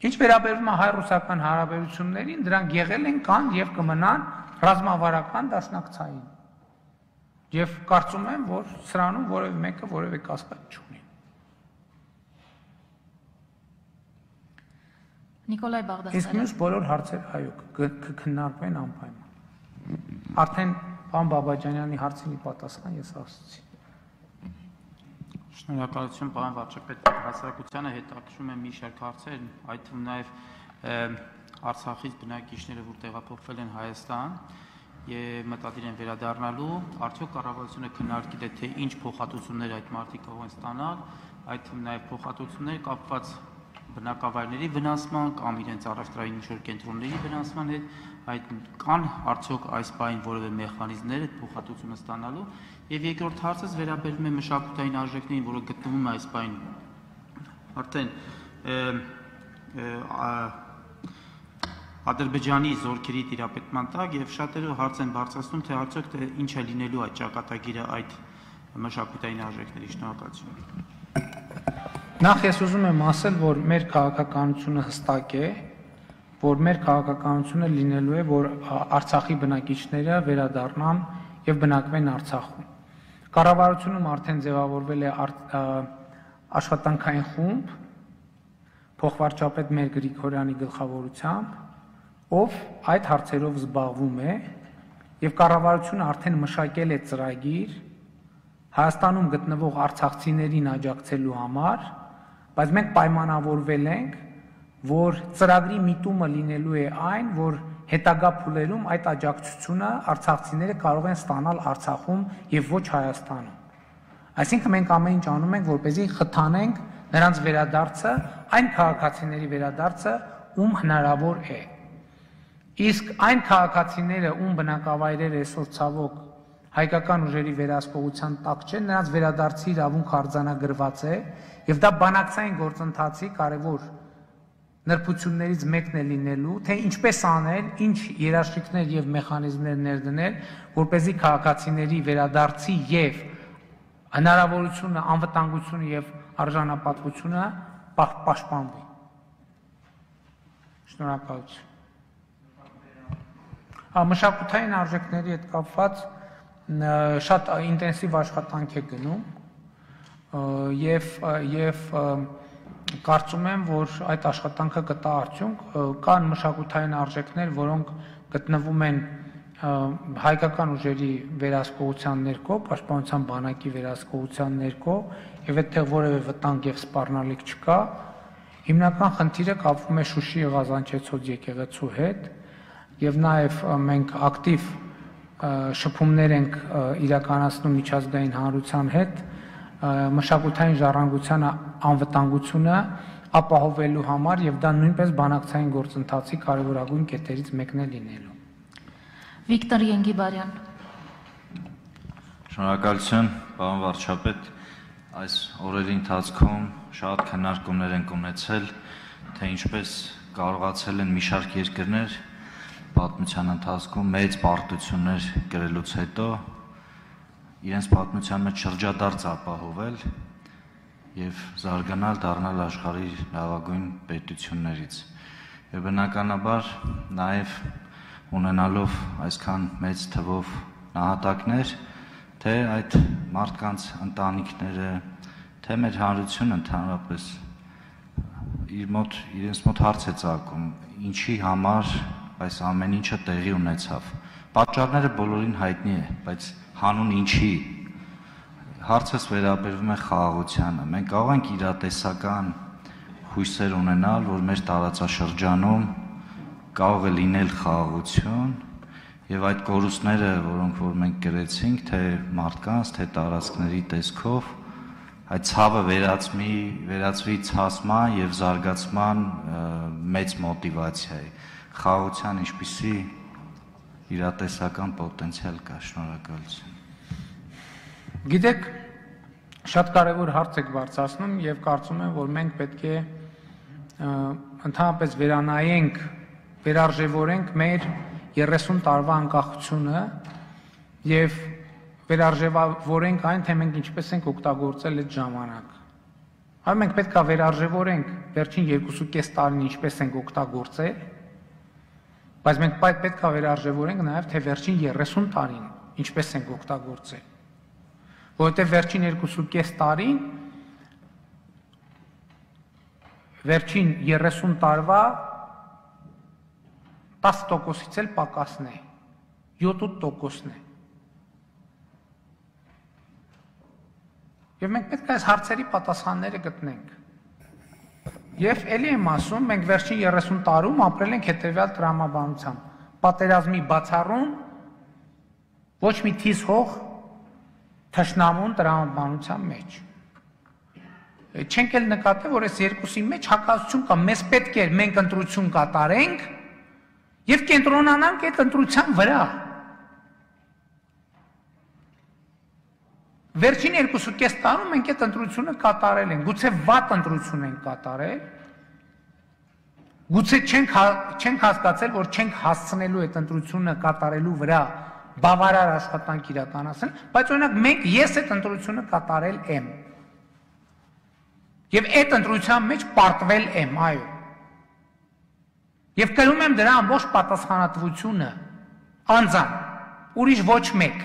Ինչ վերաբերում է հայ-ռուսական հարաբերություններին, դրանք եղել են, կան եւ կմնան ռազմավարական դաշնակցային։ Եվ կարծում եմ, որ սրանում որևէ մեկը որևէ կասկած չունի։ Նիկոլայ Բաղդասարյան։ Իսկ մյուս բոլոր հարցերը այո կքննարկվեն անպայման։ Արդեն պարոն Բաբաջանյանի հարցինի պատասխան ես ասացի։ Շնորհակալություն, պարոն վարչապետ, հասարակությանը հետաքրքրում են մի շարք հարցեր, այդ թվում նաև Արցախից բնակիչները, որ տեղափոխվել են Հայաստան եւ մտադիր են վերադառնալու, արդյոք կառավարությունը քննարկել է թե ինչ փոխհատուցումներ այդ մարդիկ կարող են ստանալ, այդ թվում նաև փոխհատուցումներ կապված բնակավայրների վնասման կամ իրենց առևտրային ինչ-որ կենտրոնների վնասման հետ, այդ կան արդյոք այս բային որևէ մեխանիզմներ այդ փոխհատուցումը ստանալու, եւ երկրորդ հարցս վերաբերում է մշակութային արժեքներին, որը գտնվում է այս բային արդեն Ադրբեջանի զորքերի տիրապետման տակ եւ շատերը հարց են բարձրացնում, թե արդյոք ինչ է լինելու այդ ճակատագիրը այդ մշակութային արժեքների։ Շնորհակալություն։ Նախ ես ուզում եմ ասել, որ մեր քաղաքականությունը հստակ է, որ մեր քաղաքականությունը լինելու է, որ Արցախի բնակիչները վերադառնան եւ բնակվեն Արցախում։ Կառավարությունում արդեն ձևավորվել է աշխատանքային խումբ փոխվարչապետ մեր Գրիգորյանի գլխավորությամբ, ով այդ հարցերով զբաղվում է եւ կառավարությունը արդեն մշակել է ծրագիր Հայաստանում գտնվող արցախցիներին աջակցելու համար, բայց մենք պայմանավորվել ենք, որ ծրագրի միտումը լինելու է այն, որ հետագա փուլերում այդ աջակցությունը արցախցիները կարող են ստանալ Արցախում եւ ոչ Հայաստանում։ Այսինքն մենք ամեն ինչ անում ենք, որպեսզի խթանենք նրանց վերադարձը, այն քաղաքացիների վերադարձը, ում հնարավոր է։ Իսկ այն քաղաքացիները, ում բնակավայրերը այսօր ցավոք հայկական ուժերի վերահսկողության տակ չեն, նրանց վերադարձի իրավունք արձանագրված է, եւ դա բանակցային գործընթացի կարևոր նրբություններից մեկն է լինելու, թե ինչպես անել, ինչ երաշխիքներ եւ մեխանիզմներ ներդնել, որպեսզի քաղաքացիների վերադարձի եւ հնարավորությունը, անվտանգությունը եւ արժանապատվությունը պաշտպանվի։ Շնորհակալություն։ Մշակութային արժեքների հետ կապված շատ ինտենսիվ աշխատանք է գնում եւ կարծում եմ, որ այդ աշխատանքը կտա արդյունք, կան մշակութային արժեքներ, որոնք գտնվում են հայկական ուժերի վերահսկողության ներքո, պաշտպանության բանակի վերահսկողության ներքո, եւ այդտեղ որևէ վտանգ եւ սպառնալիք չկա։ Հիմնական խնդիրը կապվում է Շուշիի Ղազանչեցոց եկեղեցու հետ, եւ նաեւ մենք ակտիվ շփումներ ենք իրականացնում միջազգային հանրության հետ, մշակութային ժառանգության անվտանգությունը ապահովելու համար եւ դա նույնպես բանակցային գործընթացի կարևորագույն կետերից մեկն է լինելու։ Վիկտոր Ենգիբարյան։ Շնորհակալություն, պարոն վարչապետ, այս օրերի ընթացքում շատ քննարկումներ ենք ունեցել, թե ինչպես կարողացել են մի շարք երկրներ պատմության ընթացքում մեծ պարտություններ կրելուց հետո իրենց պատմության մեջ շրջադարձ ապահովել եւ զարգանալ, դառնալ աշխարհի լավագույն պետություններից։ Եվ բնականաբար նաեւ ունենալով այսքան մեծ թվով նահատակներ, թե այդ մարդկանց ընտանիքները, թե մեր հանրությունը ընդհանրապես իրենց մոտ հարց է ծագում, ինչի համար այս ամեն ինչը տեղի ունեցավ։ Պատճառները բոլորին հայտնի է, բայց հանուն ինչի հարցս վերաբերվում է խաղաղությանը։ Մենք կարող ենք իրատեսական հույսեր ունենալ, որ մեր տարածաշրջանում կարող է լինել խաղաղություն, եւ այդ կորուստները, որոնք որ մենք գրեցինք, թե մարդկանց, թե տարածքների տեսքով, այդ ցավը վերածվի ցասման եւ զարգացման մեծ մոտիվացիայի։ Խաղաղության ինչպիսի իրատեսական պոտենցիալ կա, շնորհակալություն։ Գիտեք, շատ կարևոր հարց եք բարձրացնում եւ կարծում եմ, որ մենք պետք է ընդհանրապես վերանայենք, վերարժևորենք մեր 30 տարվա անկախությունը եւ վերարժևորենք այն, թե մենք ինչպես ենք օգտագործել այդ ժամանակ։ Այո, մենք պետք է վերարժևորենք վերջին 2.5 տարին ինչպես ենք օգտագործել, բայց մենք պետք է վերարժևորենք նաեւ, թե վերջին 30 տարին ինչպես ենք օգտագործել։ Որովհետև վերջին 2.5 տարին վերջին 30 տարվա 10%-ից էլ պակասն է, 7-8%-ն է։ Եվ մենք պետք է այս հարցերի պատասխանները գտնենք։ Եվ էլի եմ ասում, մենք վերջին 30 տարում ապրել ենք հետևյալ տրամաբանությամբ, պատերազմի բացառում, ոչ մի թիզ հող թշնամուն տրամաբանության մեջ։ Չենք էլ նկատել, որ այս երկուսի մեջ հակասություն կա, մեզ պետք է մենք ընտրություն կատարենք եւ կենտրոնանանք այդ ընտրության վրա։ Վերջին 2.5 տարում մենք այդ ընտրությունը կատարել ենք, գուցե վատ ընտրություն ենք կատարել, գուցե չենք հասկացել, որ չենք հասցնելու այդ ընտրությունը կատարելու վրա բավարար աշխատանք իրականացնել, բայց օրինակ ես այդ ընտրությունը կատարել եմ։ Եվ այդ ընտրության մեջ պարտվել եմ, այո։ Եվ կրում եմ դրա ամբողջ պատասխանատվությունը, անձամբ, ուրիշ ոչ մեկ,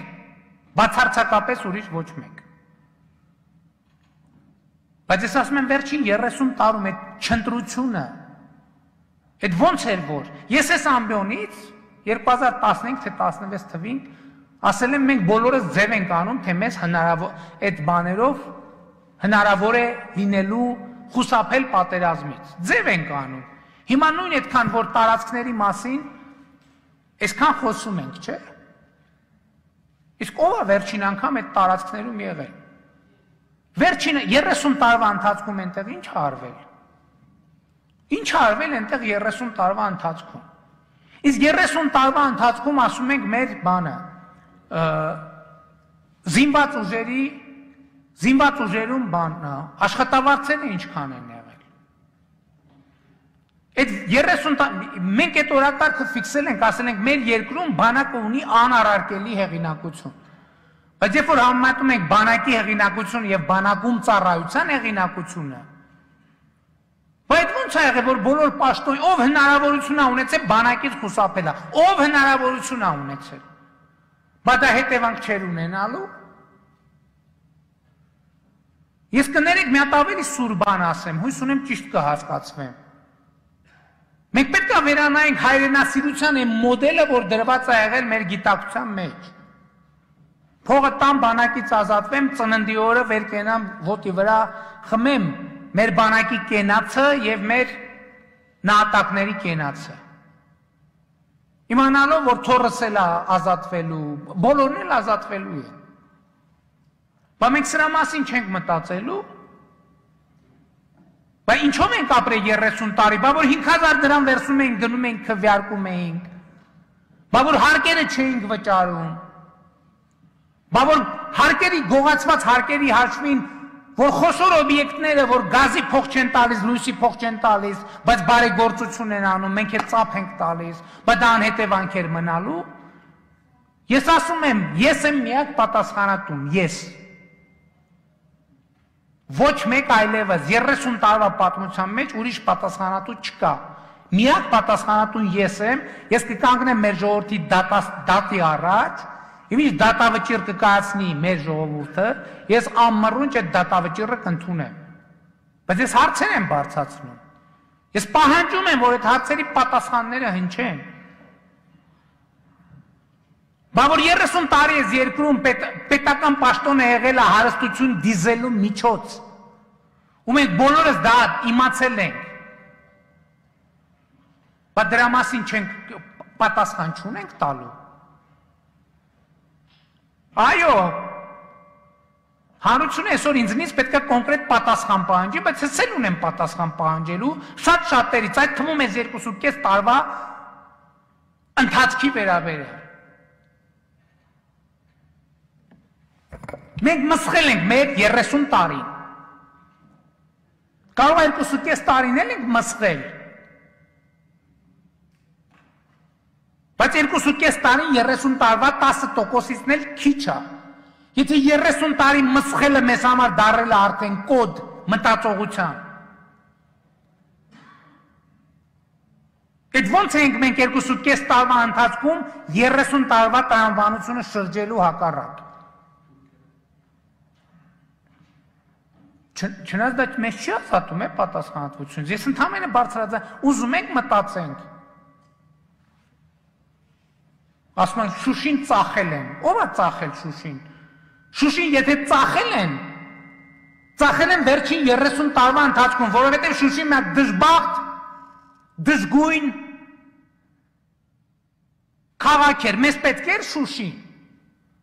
բացարձակապես ուրիշ ոչ մեկ։ Բայց ես ասում եմ վերջին 30 տարում այդ չընտրությունը, այդ ոնց էր որ, ես այս ամբիոնից 2015 թե 16 թվին ասել եմ մենք բոլորս ձև ենք անում, թե մեզ այդ բաներով հնարավոր է լինելու խուսափել պատերազմից։ Ձև ենք անում։ Հիմա նույն այդքան որ տարածքների մասին այսքան խոսում ենք, չէ՞։ Իսկ ով է վերջին անգամ այդ տարածքներում եղել։ Վերջին 30 տարվա ընթացքում այնտեղ ինչ արվել։ Ինչ արվել այնտեղ 30 տարվա ընթացքում։ Իսկ 30 տարվա ընթացքում ասում ենք մեր բանը զինված ուժերում բանը աշխատավարձերը ինչքան են եղել։ Այդ 30 մենք այդ օրակարգը ֆիքսել ենք, ասել ենք մեր երկրում բանակը ունի անառարկելի հեղինակություն։ Բայց երբ որ համեմատում ենք բանակի հեղինակություն եւ բանակում ծառայության հեղինակությունը, բայց ո՞նց է եղել, որ բոլոր պաշտոն ով հնարավորություն է ունեցել բանակից խուսափել, ով հնարավորություն է ունեցել։ Բայց դա հետևանք չեր ունենալու։ Ես կներեք մի հատ ավելի սուր բան ասեմ, հույս ունեմ ճիշտ կհասկացվեմ։ Մենք պետք է վերանայենք հայրենասիրության այն մոդելը, որ դրված է եղել մեր գիտակցության մեջ։ Փողը տամ բանակից ազատվեմ, ծննդի օրը վեր կենամ ոտի վրա խմեմ մեր բանակի կենացը եւ մեր նահատակների կենացը։ Իմանալով, որ թորս էլ է ազատվելու, բոլորն էլ ազատվելու են։ Բայց մենք սրա մասին չենք մտածելու։ Բա ինչով ենք ապրել 30 տարի, բա որ 5000 դրամ վերցնում ենք, գնում ենք քվեարկում ենք, բա որ հարկերը չէինք վճարում, բա որ հարկերի գողացված հարկերի հաշվին, որ խոշոր օբյեկտները, որ գազի փող չեն տալիս, լույսի փող չեն տալիս, բայց բարեգործություն են անում, մենք էլ ծափ ենք տալիս, բա դա անհետևանքեր մնալու։ Ես ասում եմ, ես եմ միակ պատասխանատուն, ես։ Ոչ մեկ այլևս 30 տարվա պատմության մեջ ուրիշ պատասխանատու չկա։ Միակ պատասխանատուն ես եմ, ես կկանգնեմ մեր ժողովրդի դատի առաջ, եւ ինչ դատավճիռ կկայացնի մեր ժողովուրդը, ես ամմռունչ այդ դատավճիռը կընդունեմ։ Բայց ես հարցեր եմ բարձրացնում։ Ես պահանջում եմ, որ այդ հարցերի պատասխանները հնչեն։ Բա որ 30 տարի ես երկրում պետական պաշտոնը եղել է հարստություն դիզելու միջոց։ Ու մենք բոլորս դա իմացել ենք։ Բա դրա մասին չենք պատասխան չունենք տալու։ Այո, հանրությունը այսօր ինձնից պետք է կոնկրետ պատասխան պահանջի, բայց ես էլ ունեմ պատասխան պահանջելու շատ շատերից, այդ թվում ես 2.5 տարվա ընթացքի վերաբերյալ։ Մենք մսխել ենք մեր 30 տարին։ Կարող է 2.5 տարին էլ ենք մսխել։ Բայց 2.5 տարին 30 տարվա 10%-ն էլ քիչ է։ Եթե 30 տարի մսխելը մեզ համար դարել է արդեն կոդ մտածողության։ Այդ ոնց ենք մենք 2.5 տարվա ընթացքում 30 տարվա տրամաբանությունը շրջելու հակառակ։ Չնայած դա մեզ չի ազատում է պատասխանատվությունից։ Ես ընդհանրապես բարձրաձայն ուզում ենք մտածենք։ Ասում են Շուշին ծախել են։ Ո՞վ է ծախել Շուշին։ Շուշին եթե ծախել են վերջին 30 տարվա ընթացքում, որովհետև Շուշին մի դժբախտ, դժգույն քաղաք էր, մեզ պետք էր Շուշին։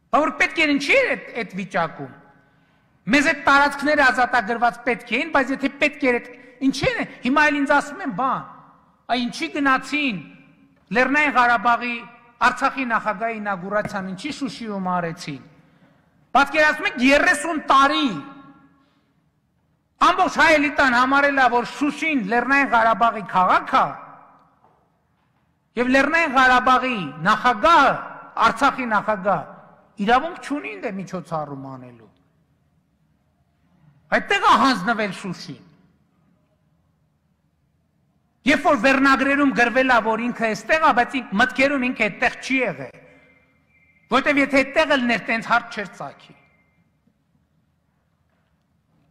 Բա որ պետք էր ինչի էր այդ վիճակում։ Մեզ այդ տարածքները ազատագրված պետք էին, բայց եթե պետք էր ինչի է, հիմա էլ ինձ ասում են բան, այ ինչի գնացին Լեռնային Ղարաբաղի Արցախի նախագահի ինագուրացիան, ինչի Շուշիում արեցին։ Պատկերացնում եք 30 տարի ամբողջ հայ էլիտան համարել է, որ Շուշին Լեռնային Ղարաբաղի քաղաք է, եւ Լեռնային Ղարաբաղի նախագահը, Արցախի նախագահ, իրավունք չունի ինձ միջոցառում անելու։ Այդտեղ է հանձնվել Շուշին։ Երբ որ վերնագրերում գրվել է, որ ինքը այստեղ է, բայց մտքերում ինքը այդտեղ չի եղել։ Որտեւ եթե այդտեղ ելներ, տենց հարց չէր ծագի։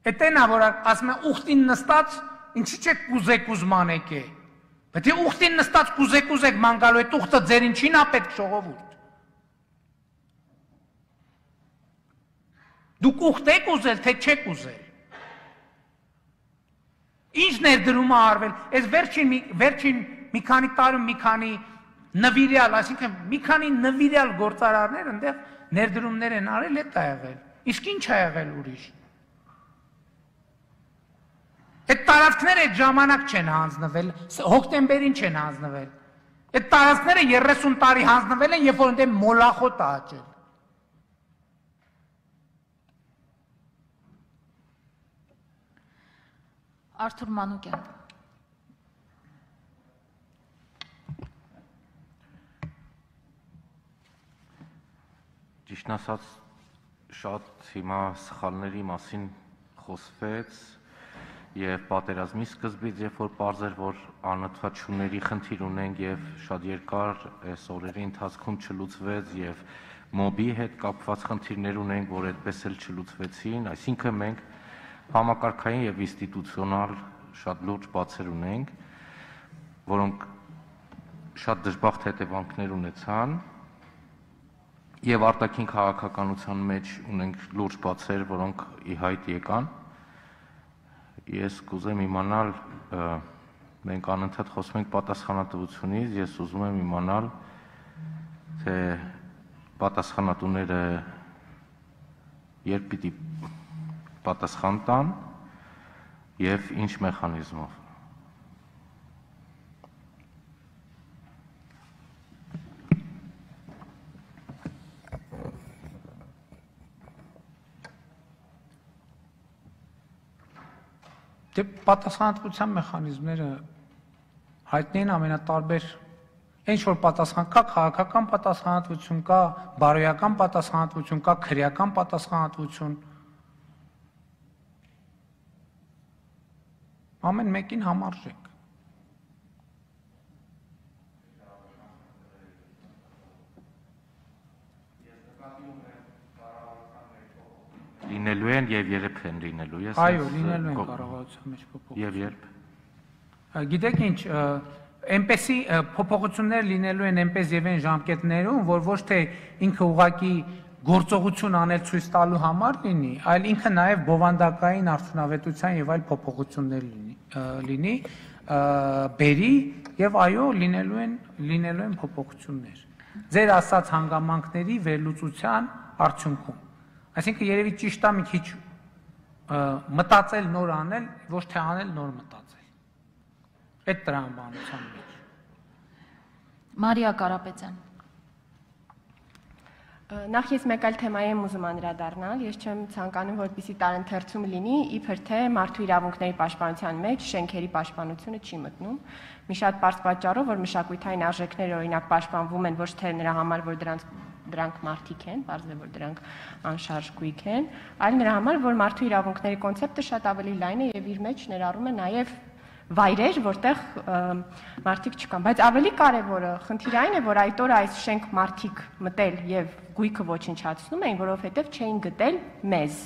Այդտեղն է, որ ասում են ուխտին նստած, ինչի՞ չեք կուզեք ուզմանեք է։ Բայց եթե ուխտին նստած կուզեք ման գալու, այդ ուխտը ձեր ինչին է պետք ժողովուրդ։ Դուք ուխտ եք ուզել, թե չեք ուզել։ Ինչ ներդրում է արվել, այս վերջին մի քանի տարում մի քանի նվիրյալ, այսինքն մի քանի նվիրյալ գործարարներ այնտեղ ներդրումներ են արել, այդ է եղել։ Իսկ ինչ է եղել ուրիշ։ Այդ տարածքները այդ ժամանակ չեն հանձնվել, հոկտեմբերին չեն հանձնվել։ Այդ տարածքները 30 տարի հանձնվել են, երբ որ այնտեղ մոլախոտ է աճել։ Արթուր Մանուկյան։ Ճիշտն ասած, շատ հիմա սխալների մասին խոսվեց եւ պատերազմի սկզբից, երբ որ պարզ էր, որ անընդհատությունների խնդիր ունենք եւ շատ երկար այս օրերի ընթացքում չլուծվեց եւ մոբի հետ կապված խնդիրներ ունենք, որ այդպես էլ չլուծվեցին, այսինքն մենք համակարգային եւ ինստիտուցիոնալ շատ լուրջ բացեր ունենք, որոնք շատ դժբախտ հետևանքներ ունեցան եւ արտաքին քաղաքականության մեջ ունենք լուրջ բացեր, որոնք ի հայտ եկան։ Ես կուզեմ իմանալ, մենք անընդհատ խոսում ենք պատասխանատվությունից, ես ուզում եմ իմանալ, թե պատասխանատուները երբ պիտի պատասխան տան եւ ինչ մեխանիզմով։ Դե պատասխանատվության մեխանիզմները հայտնի են ամենատարբեր ինչ որ պատասխան կա, քաղաքական պատասխանատվություն կա, բարոյական պատասխանատվություն կա, քրեական պատասխանատվություն։ Ամեն մեկին համարժեք։ Լինելու են եւ երբ են լինելու։ Ես այո, լինելու են կառավարության մեջ փոփոխություններ։ Եվ երբ։ Գիտեք ինչ, այնպեսի փոփոխություններ լինելու են այնպես եւ այն ժամկետներում, որ ոչ թե ինքը ուղակի գործողություն անել ցույց տալու համար լինի, այլ ինքը նաեւ բովանդակային արդյունավետության եւ այլ փոփոխություններ լինի, բերի եւ այո, լինելու են փոփոխություններ։ Ձեր ասած հանգամանքների վերլուծության արդյունքում։ Այսինքն երևի ճիշտ է մի քիչ մտածել նոր անել, ոչ թե անել նոր մտածել։ Այդ տրամաբանության մեջ։ Մարիա Կարապետյան։ Նախ ես մեկ այլ թեմայի եմ ուզում անդրադառնալ, ես չեմ ցանկանում, որպեսզի տարընթերցում լինի, իբր թե մարդու իրավունքների պաշտպանության մեջ շենքերի պաշտպանությունը չի մտնում։ Մի շատ պարզ պատճառով, որ մշակութային արժեքները օրինակ պաշտպանվում են ոչ թե նրա համար, որ դրանք մարդիկ են, բարձր է որ դրանք անշարժ գույք են, այլ նրա համար, որ մարդու իրավունքների կոնցեպտը շատ ավելի լայն է եւ իր մեջ ներառում է նաեւ վայրեր, որտեղ մարդիկ չկան, բայց ավելի կարևորը խնդիրը այն է, որ այդ օրը այս շենք մարդիկ մտել եւ գույքը ոչնչացնում էին, որովհետեւ չէին գտել մեզ,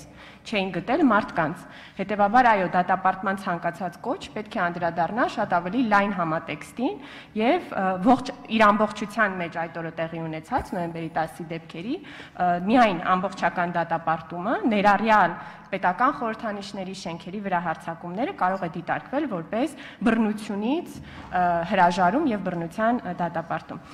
չէին գտել մարդկանց։ Հետևաբար այո, դատապարտման ցանկացած կոչ պետք է անդրադառնա շատ ավելի լայն համատեքստին եւ իր ամբողջության մեջ այդ օրը տեղի ունեցած նոյեմբերի 10-ի դեպքերի միայն ամբողջական դատապարտումը, ներառյալ պետական խորհրդանիշների շենքերի վրա հարձակումները կարող է դիտարկվել որպես բռնությունից հրաժարում եւ բռնության դատապարտում։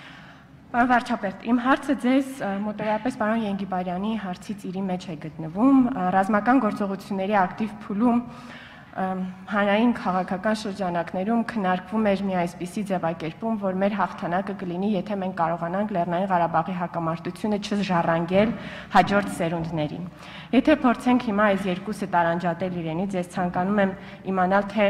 Պարոն վարչապետ, իմ հարցը ձեզ մոտավորապես պարոն Ենգիբարյանի հարցից իրի մեջ է գտնվում։ Ռազմական գործողությունների ակտիվ փուլում հանրային քաղաքական շրջանակներում քննարկվում էր մի այսպիսի ձևակերպում, որ մեր հաղթանակը կլինի, եթե մենք կարողանանք Լեռնային Ղարաբաղի հակամարտությունը չժառանգել հաջորդ սերունդներին։ Եթե փորձենք հիմա այս երկուսը տարանջատել իրենից, ես ցանկանում եմ իմանալ, թե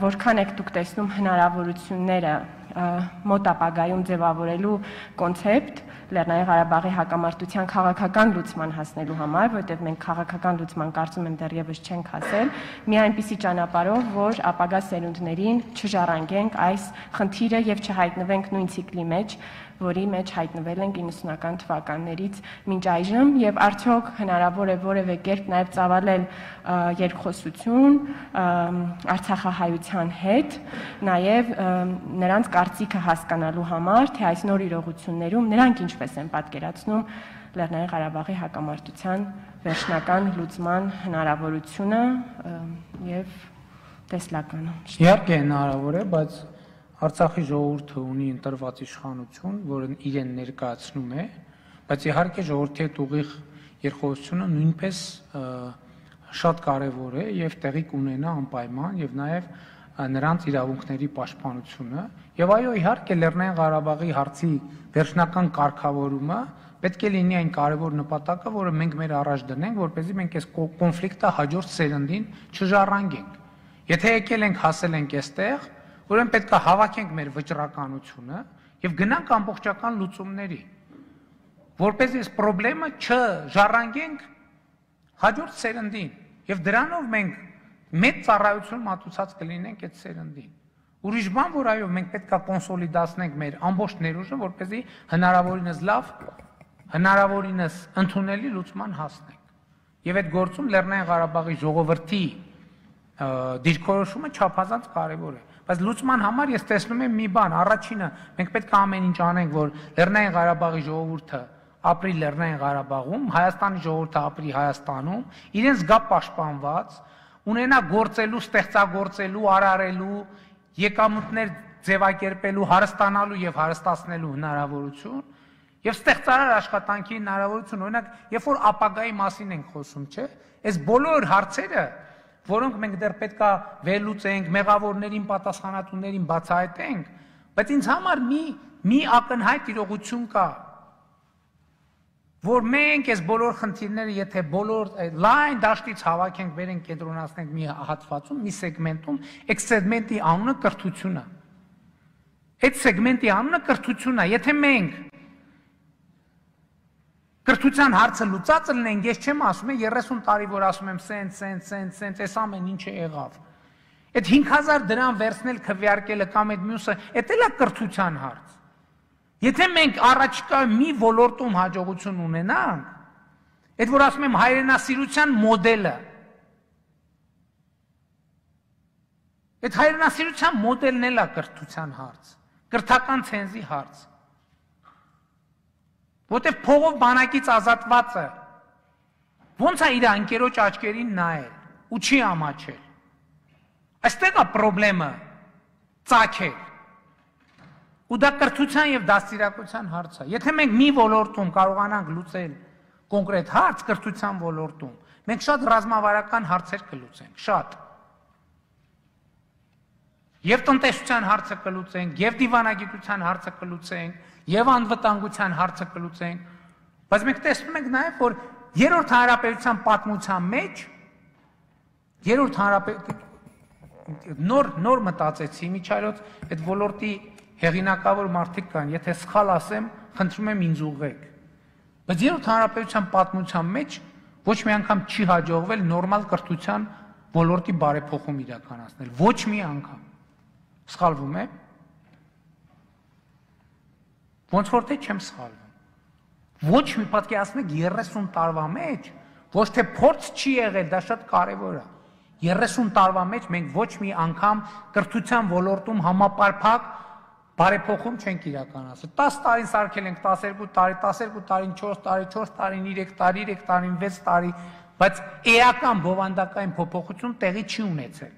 որքան եք դուք տեսնում հնարավորությունները մոտ ապագայում ձևավորելու կոնցեպտ Լեռնային Ղարաբաղի հակամարտության քաղաքական լուծման հասնելու համար, որտեղ մենք քաղաքական լուծման կարծում եմ դեռևս չենք հասել, մի այնպիսի ճանապարհով, որ ապագա սերունդներին չժառանգենք այս խնդիրը եւ չհայտնվենք նույն ցիկլի մեջ, որի մեջ հայտնվել ենք 90-ական թվականներից մինչ այժմ եւ արդյոք հնարավոր է որևէ կերպ նաեւ ծավալել երկխոսություն արցախահայության հետ, նաեւ նրանց կարծիքը հասկանալու համար, թե այս նոր իրողություններում նրանք ինչպես են պատկերացնում Լեռնային Ղարաբաղի հակամարտության վերջնական լուծման հնարավորությունը եւ տեսլականը։ Իհարկե հնարավոր է, բայց Արցախի ժողովուրդը ունի ընտրված իշխանություն, որը իրեն ներկայացնում է, բայց իհարկե ժողովրդի հետ ուղիղ երկխոսությունը նույնպես շատ կարևոր է եւ տեղի կունենա անպայման եւ նաեւ նրանց իրավունքների պաշտպանությունը եւ այո իհարկե Լեռնային Ղարաբաղի հարցի վերջնական կարգավորումը պետք է լինի այն կարևոր նպատակը, որը մենք մեր առաջ դնենք, որպեսզի մենք այս կոնֆլիկտը հաջորդ սերնդին չժառանգենք։ Եթե եկել ենք հասել ենք այստեղ, ուրեմն պետք է հավաքենք մեր վճռականությունը եւ գնանք ամբողջական լուծումների, որպեսզի այս խնդրը չժառանգենք հաջորդ սերնդին եւ դրանով մենք մեծ ծառայություն մատուցած կլինենք այդ սերնդին։ Ուրիշ բան, որ այո, մենք պետք է կոնսոլիդացնենք մեր ամբողջ ներուժը, որպեսզի հնարավորինս լավ, հնարավորինս ընդունելի լուծման հասնենք։ Եվ այդ գործում Լեռնային Ղարաբաղի ժողովրդի դիրքորոշումը չափազանց կարևոր է։ Բայց լուծման համար ես տեսնում եմ մի բան, առաջինը մենք պետք է ամեն ինչ անենք, որ Լեռնային Ղարաբաղի ժողովուրդը ապրի Լեռնային Ղարաբաղում, Հայաստանի ժողովուրդը ապրի Հայաստանում, իրենց գա պաշտպանված, ունենա գործելու, ստեղծագործելու, արարելու, եկամուտներ ձևակերպելու, հարստանալու եւ հարստացնելու հնարավորություն եւ ստեղծարար աշխատանքի հնարավորություն, օրինակ, երբ որ ապագայի մասին ենք խոսում, չէ՞, այս բոլոր հարցերը որոնք մենք դեռ պետքա վերլուծենք, մեղավորներին, պատասխանատուներին բացահայտենք, բայց ինձ համար մի ակնհայտ իրողություն կա, որ մենք այս բոլոր խնդիրները, եթե բոլոր լայն դաշտից հավաքենք, բերենք, կենտրոնացնենք մի հատվածում, մի սեգմենտում, այդ սեգմենտի անունը կրթությունն է։ Այդ սեգմենտի անունը կրթությունն է։ Եթե մենք կրթության հարցը լուծած լինենք, ես չեմ ասում, 30 տարի որ ասում եմ սենց, այս ամեն ինչը եղավ։ Այդ 5000 դրամ վերցնել քվեարկելը կամ այդ մյուսը, դա էլ է կրթության հարց։ Եթե մենք առաջիկա մի ոլորտում հաջողություն ունենանք, այդ որ ասում եմ հայրենասիրության մոդելը, այդ հայրենասիրության մոդելն էլ է կրթության հարց, կրթական ցենզի հարց։ Որտեվ փողով բանակից ազատվածը ոնց է իր ընկերոջ աչքերին նայել ու չի ամաչել։ Այստեղ է խնդրեմը ծագել։ Ու դա կրթության եւ դաստիարակության հարց է։ Եթե մենք մի ոլորտում կարողանանք լուծել կոնկրետ հարց կրթության ոլորտում, մենք շատ ռազմավարական հարցեր կլուծենք, շատ։ Եվ տնտեսության հարցը կլուծենք, եւ դիվանագիտության հարցը կլուծենք, եւ անվտանգության հարցը կլուծենք, բայց մենք տեսնում ենք նաեւ, որ երրորդ հանրապետության պատմության մեջ նոր մտածեցի միջայլոց այդ ոլորտի հեղինակավոր մարդիկ կան, եթե սխալ ասեմ, խնդրում եմ ինձ ուղղեք։ Բայց երրորդ հանրապետության պատմության մեջ ոչ մի անգամ չի հաջողվել նորմալ կրթության ոլորտի բարեփոխում իրականացնել, ոչ մի անգամ։ Սխալվում է։ Ոնց որ թե չեմ սխալվում։ Ոչ մի պատկերացնեք 30 տարվա մեջ, ոչ թե փորձ չի եղել, դա շատ կարևոր է։ 30 տարվա մեջ մենք ոչ մի անգամ կրթության ոլորտում համապարփակ բարեփոխում չենք իրականացրել։ 10 տարին սարքել ենք, 12 տարի, 12 տարին 4 տարի, 4 տարին 3 տարի, 3 տարին 6 տարի, բայց էական բովանդակային փոփոխություն տեղի չի ունեցել։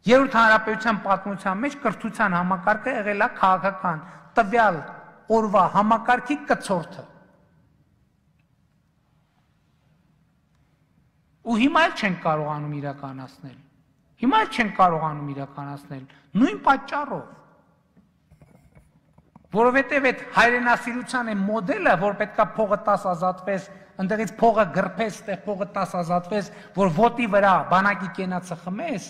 Երրորդ հանրապետության պատմության մեջ կրթության համակարգը եղել է քաղաքական, տվյալ օրվա համակարգի կցորդը։ Ու հիմա էլ չենք կարողանում իրականացնել։ Հիմա էլ չենք կարողանում իրականացնել նույն պատճառով։ Որովհետև այդ հայրենասիրության է մոդելը, որ պետքա փողը 10 ազատվես, ընդեղից փողը գրփես, այդտեղ փողը 10 ազատվես, որ ոտի վրա բանակի կենացը խմես,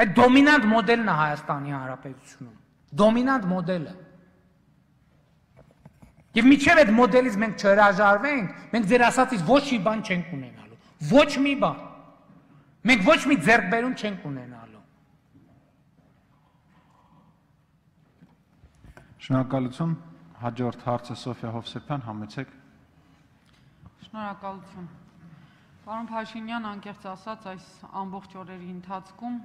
այդ դոմինանտ մոդելն է Հայաստանի Հանրապետությունում, դոմինանտ մոդելը։ Եվ միջև այդ մոդելից մենք չհրաժարվենք, մենք ձեր ասածից ոչ մի բան չենք ունենալու, ոչ մի բան, մենք ոչ մի ձեռքբերում չենք ունենալու։ Շնորհակալություն, հաջորդ հարցը Սոֆիա Հովսեփյան, համեցեք։ Շնորհակալություն։ Պարոն Փաշինյան, անկեղծ ասած, այս ամբողջ օրերի ընթացքում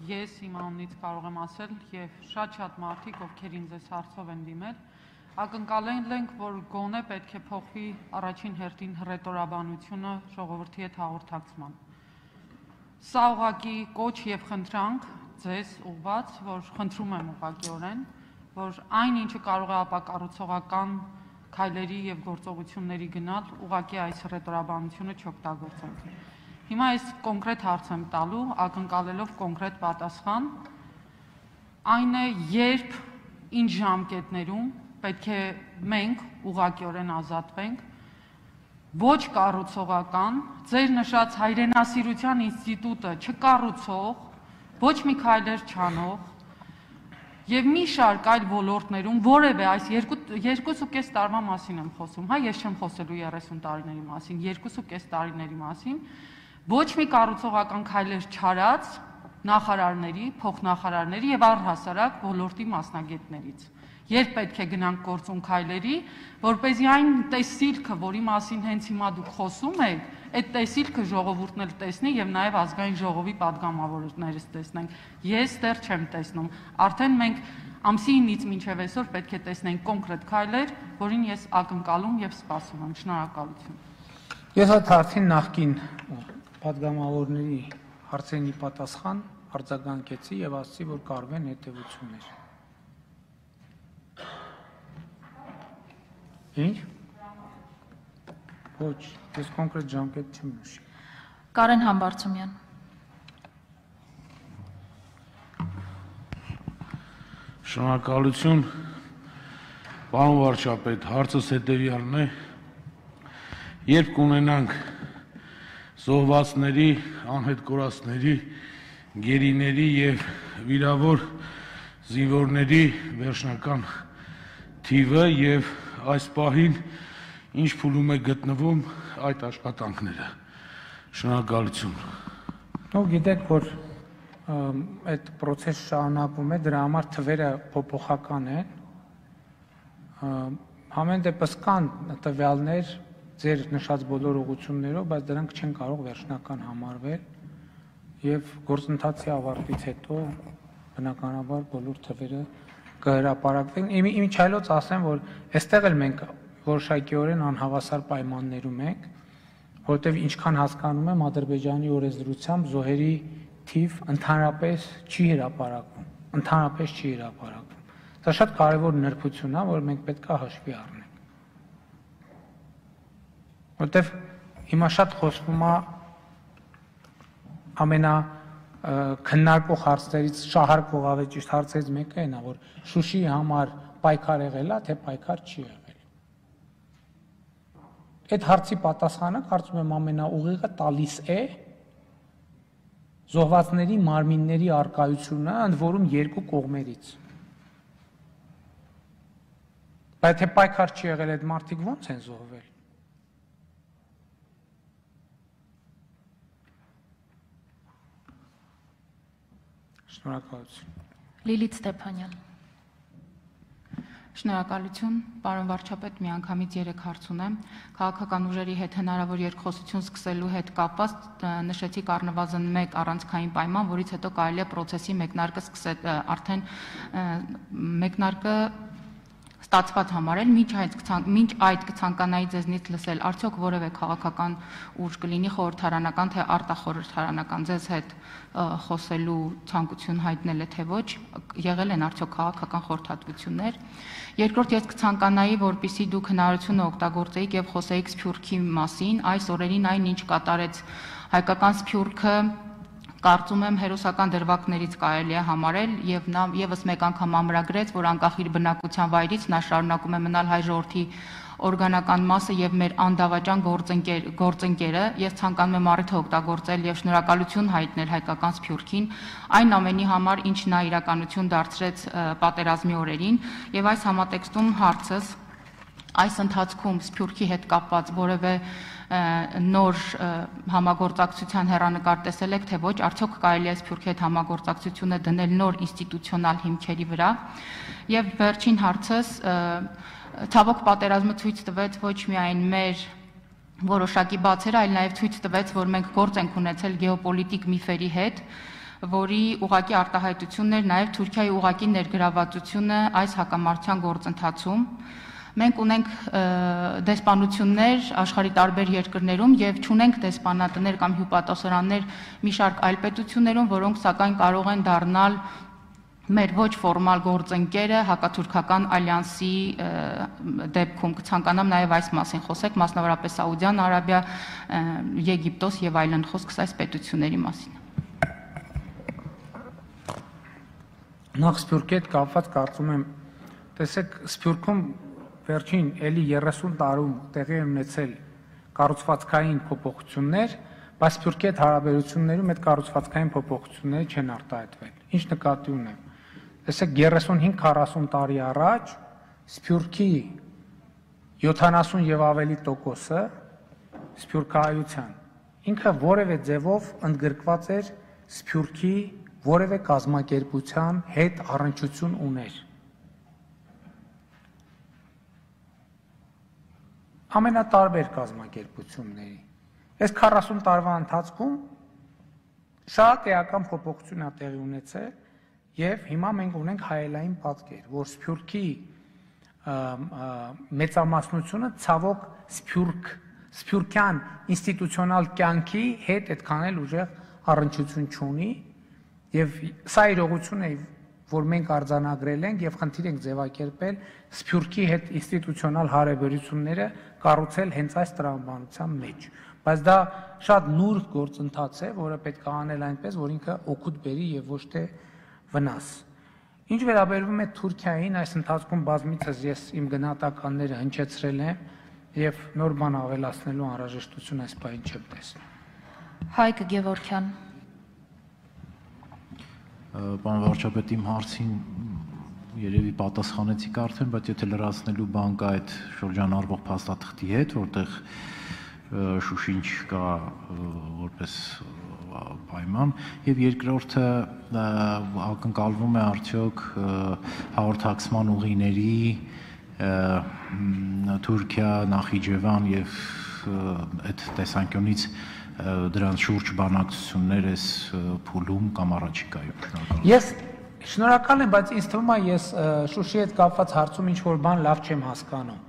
ես իմ անունից կարող եմ ասել եւ շատ մարդիկ, ովքեր ինձ այս հարցով են դիմել, ակնկալել ենք, որ գոնե պետք է փոխվի առաջին հերթին հռետորաբանությունը ժողովրդի հետ հաղորդակցման։ Սա ուղղակի կոչ եւ խնդրանք ձեզ ուղղված, որ խնդրում եմ ուղղակիորեն, որ այն ինչը կարող է ապակառուցողական քայլերի եւ գործողությունների գնալ, ուղղակի այս հռետորաբանությունը չօգտագործենք։ Հիմա այս կոնկրետ հարց եմ տալու, ակնկալելով կոնկրետ պատասխան, այն է, երբ ինչ ժամկետներում պետք է մենք ուղղակիորեն ազատվենք ոչ կառուցողական, ձեր նշած հայրենասիրության ինստիտուտը չկառուցող, ոչ մի քայլեր չանող եւ մի շարք այլ ոլորտներում որևէ այս 2.5 տարվա մասին եմ խոսում, հա, ես չեմ խոսելու 30 տարիների մասին, 2.5 տարիների մասին, ոչ մի կառուցողական քայլեր չարած նախարարների, փոխնախարարների եւ առհասարակ ոլորտի մասնագետներից։ Երբ պետք է գնանք գործուն քայլերի, որպեսզի այն տեսիլքը, որի մասին հենց հիմա դուք խոսում եք, այդ տեսիլքը ժողովուրդն էլ տեսնի եւ նաեւ ազգային ժողովի падգամավորներս տեսնենք։ Ես դեռ չեմ տեսնում։ Արդեն մենք ամսի 9-ից մինչև այսօր պետք է տեսնենք կոնկրետ քայլեր, որին ես ակնկալում եւ սպասում եմ։ Շնորհակալություն։ Ես այդ հարցին նախկին падգամավորների հարցերի պատասխան արձագանքեցի եւ ասացի, որ կարող են հետեւություններ։ Ինչ? Ոչ, ես կոնկրետ ժամկետ չեմ նշի։ Կարեն Համբարձումյան։ Շնորհակալություն, պարոն վարչապետ, հարցս հետևյալն է. երբ կունենանք զոհվածների, անհետ կորածների, գերիների եւ վիրավոր զինվորների վերջնական թիվը եւ այս պահին ինչ փուլում է գտնվում այդ աշխատանքները։ Շնորհակալություն։ Ну, գիտեք, որ այդ process շարունակվում է, դրա համար թվերը փոփոխական են։ Համեն դեպս կան տվյալներ ձեր նշած բոլոր ուղղություններով, բայց դրանք չեն կարող վերջնական համարվել եւ գործընթացի ավարտից հետո բնականաբար բոլոր թվերը կհրապարակվեն։ Իմիջայլոց ասեմ, որ այստեղ էլ մենք որոշակիորեն անհավասար պայմաններում ենք, որտեղ ինչքան հասկանում եմ Ադրբեջանի օրենսդրությամբ զոհերի թիվ ընդհանրապես չի հրապարակվում, ընդհանրապես չի հրապարակվում։ Դա շատ կարևոր նրբություն է, որ մենք պետք է հաշվի առնենք։ Որտեղ հիմա շատ խոսվում է ամենա քննարկող հարցերից, շահարկող ավելի ճիշտ հարցերից մեկը այն է, որ Շուշիի համար պայքար եղել է, թե պայքար չի եղել։ Այդ հարցի պատասխանը կարծում եմ ամենաուղիղը տալիս է զոհվածների մարմինների առկայությունը, ընդ որում երկու կողմերից։ Բայց թե պայքար չի եղել, այդ մարդիկ ո՞նց են զոհվել։ Շնորհակալություն։ Լիլիթ Ստեփանյան։ Շնորհակալություն, պարոն վարչապետ, միանգամից 3 հարց ունեմ։ Քաղաքական ուժերի հետ հնարավոր երկխոսություն սկսելու հետ կապված նշեցիք առնվազն 1 առանցքային պայման, որից հետո կարելի է process-ի մեկնարկը սկսել, արդեն մեկնարկը ստացված համարել, մինչ այդ կցանկանայի ձեզնից լսել, արդյոք որևէ քաղաքական ուժ կլինի խորհրդարանական թե արտախորհրդարանական ձեզ հետ խոսելու ցանկություն հայտնել է թե ոչ, եղել են արդյոք քաղաքական խորհրդատվություններ։ Երկրորդ, ես կցանկանայի, որպեսզի դուք հնարավորությունը օգտագործեիք եւ խոսեիք Սփյուռքի մասին, այս օրերին այն ինչ կատարեց հայկական Սփյուռքը կարծում եմ հերոսական դրվագներից կարելի է համարել եւ նա եւս մեկ անգամ ամրագրեց, որ անկախ իր բնակության վայրից նա շարունակում է մնալ հայ ժողովրդի օրգանական մասը եւ մեր անդավաճան գործընկերը։ Ես ցանկանում եմ առիթը օգտագործել եւ շնորհակալություն հայտնել հայկական Սփյուռքին այն ամենի համար, ինչ նա իրականություն դարձրեց պատերազմի օրերին, եւ այս համատեքստում հարցս այս ընթացքում Սփյուռքի հետ կապված որևէ նոր համագործակցության հեռանկար տեսել եք, թե ոչ, արդյոք կարելի է Սփյուռքի հետ համագործակցությունը դնել նոր ինստիտուցիոնալ հիմքերի վրա։ Եվ վերջին հարցս, ցավոք պատերազմը ցույց տվեց ոչ միայն մեր որոշակի բացերը, այլ նաև ցույց տվեց, որ մենք գործ ենք ունեցել գեոպոլիտիկ միֆերի հետ, որի ուղղակի արտահայտությունն էր նաև Թուրքիայի ուղղակի ներգրավվածությունը այս հակամարտության գործընթացում։ Մենք ունենք դեսպանություններ աշխարհի տարբեր երկրներում եւ չունենք դեսպանատներ կամ հյուպատոսարաններ մի շարք այլ պետություններում, որոնք սակայն կարող են դառնալ մեր ոչ ֆորմալ գործընկերը հակաթուրքական ալյանսի դեպքում։ Կցանկանամ նաեւ այս մասին խոսեք, մասնավորապես Սաուդյան Արաբիա, Եգիպտոս եւ այլն, խոսքս այս պետությունների մասին։ Նախ Սփյուռքի հետ կապված կարծում եմ, տեսեք, Սփյուռքում վերջին էլի 30 տարում տեղի են ունեցել կառուցվածքային փոփոխություններ, բայց Սփյուռքի հետ հարաբերություններում այդ կառուցվածքային փոփոխությունները չեն արտահայտվել։ Ինչ նկատի ունեմ։ Տեսեք 35-40 տարի առաջ Սփյուռքի 70 եւ ավելի տոկոսը սփյուռքահայության ինքը որևէ ձևով ընդգրկված էր Սփյուռքի որևէ կազմակերպության հետ առնչություն ուներ։ Ամենատարբեր կազմակերպությունների։ Այս 40 տարվա ընթացքում շատ էական փոփոխություն է տեղի ունեցել եւ հիմա մենք ունենք հայելային պատկեր, որ Սփյուռքի մեծամասնությունը ցավոք սփյուռքյան ինստիտուցիոնալ կյանքի հետ այդքան էլ ուժեղ առնչություն չունի եւ սա իրողություն է, որ մենք արձանագրել ենք եւ խնդիր ենք ձևակերպել Սփյուռքի հետ ինստիտուցիոնալ հարաբերությունները կառուցել հենց այս տրամաբանության մեջ։ բայց դա շատ նուրբ գործընթաց է, որը պետք է անել այնպես, որ ինքը օգուտ բերի եւ ոչ թե վնաս։ Ինչ վերաբերվում է Թուրքիային, այս ընթացքում բազմիցս ես իմ գնահատականները հնչեցրել եմ եւ նոր բան ավելացնելու անհրաժեշտություն այս բանին չեմ տեսնում։ Հայկ Գևորգյան։ Պարոն վարչապետ, իմ հարցին երևի պատասխանեցիք արդեն, բայց եթե լրացնելու բան կա այդ շրջանառվող փաստաթղթի հետ, որտեղ Շուշին չկա որպես պայման, եւ երկրորդը ակնկալվում է արդյոք հաղորդակցման ուղիների Թուրքիա, Նախիջևան եւ այդ տեսանկյունից դրանց շուրջ բանակցություններ էս փուլում կամ առաջիկայում։ Ես շնորհակալ եմ, բայց ինձ թվում է ես Շուշի հետ կապված հարցում ինչ որ բան լավ չեմ հասկանում։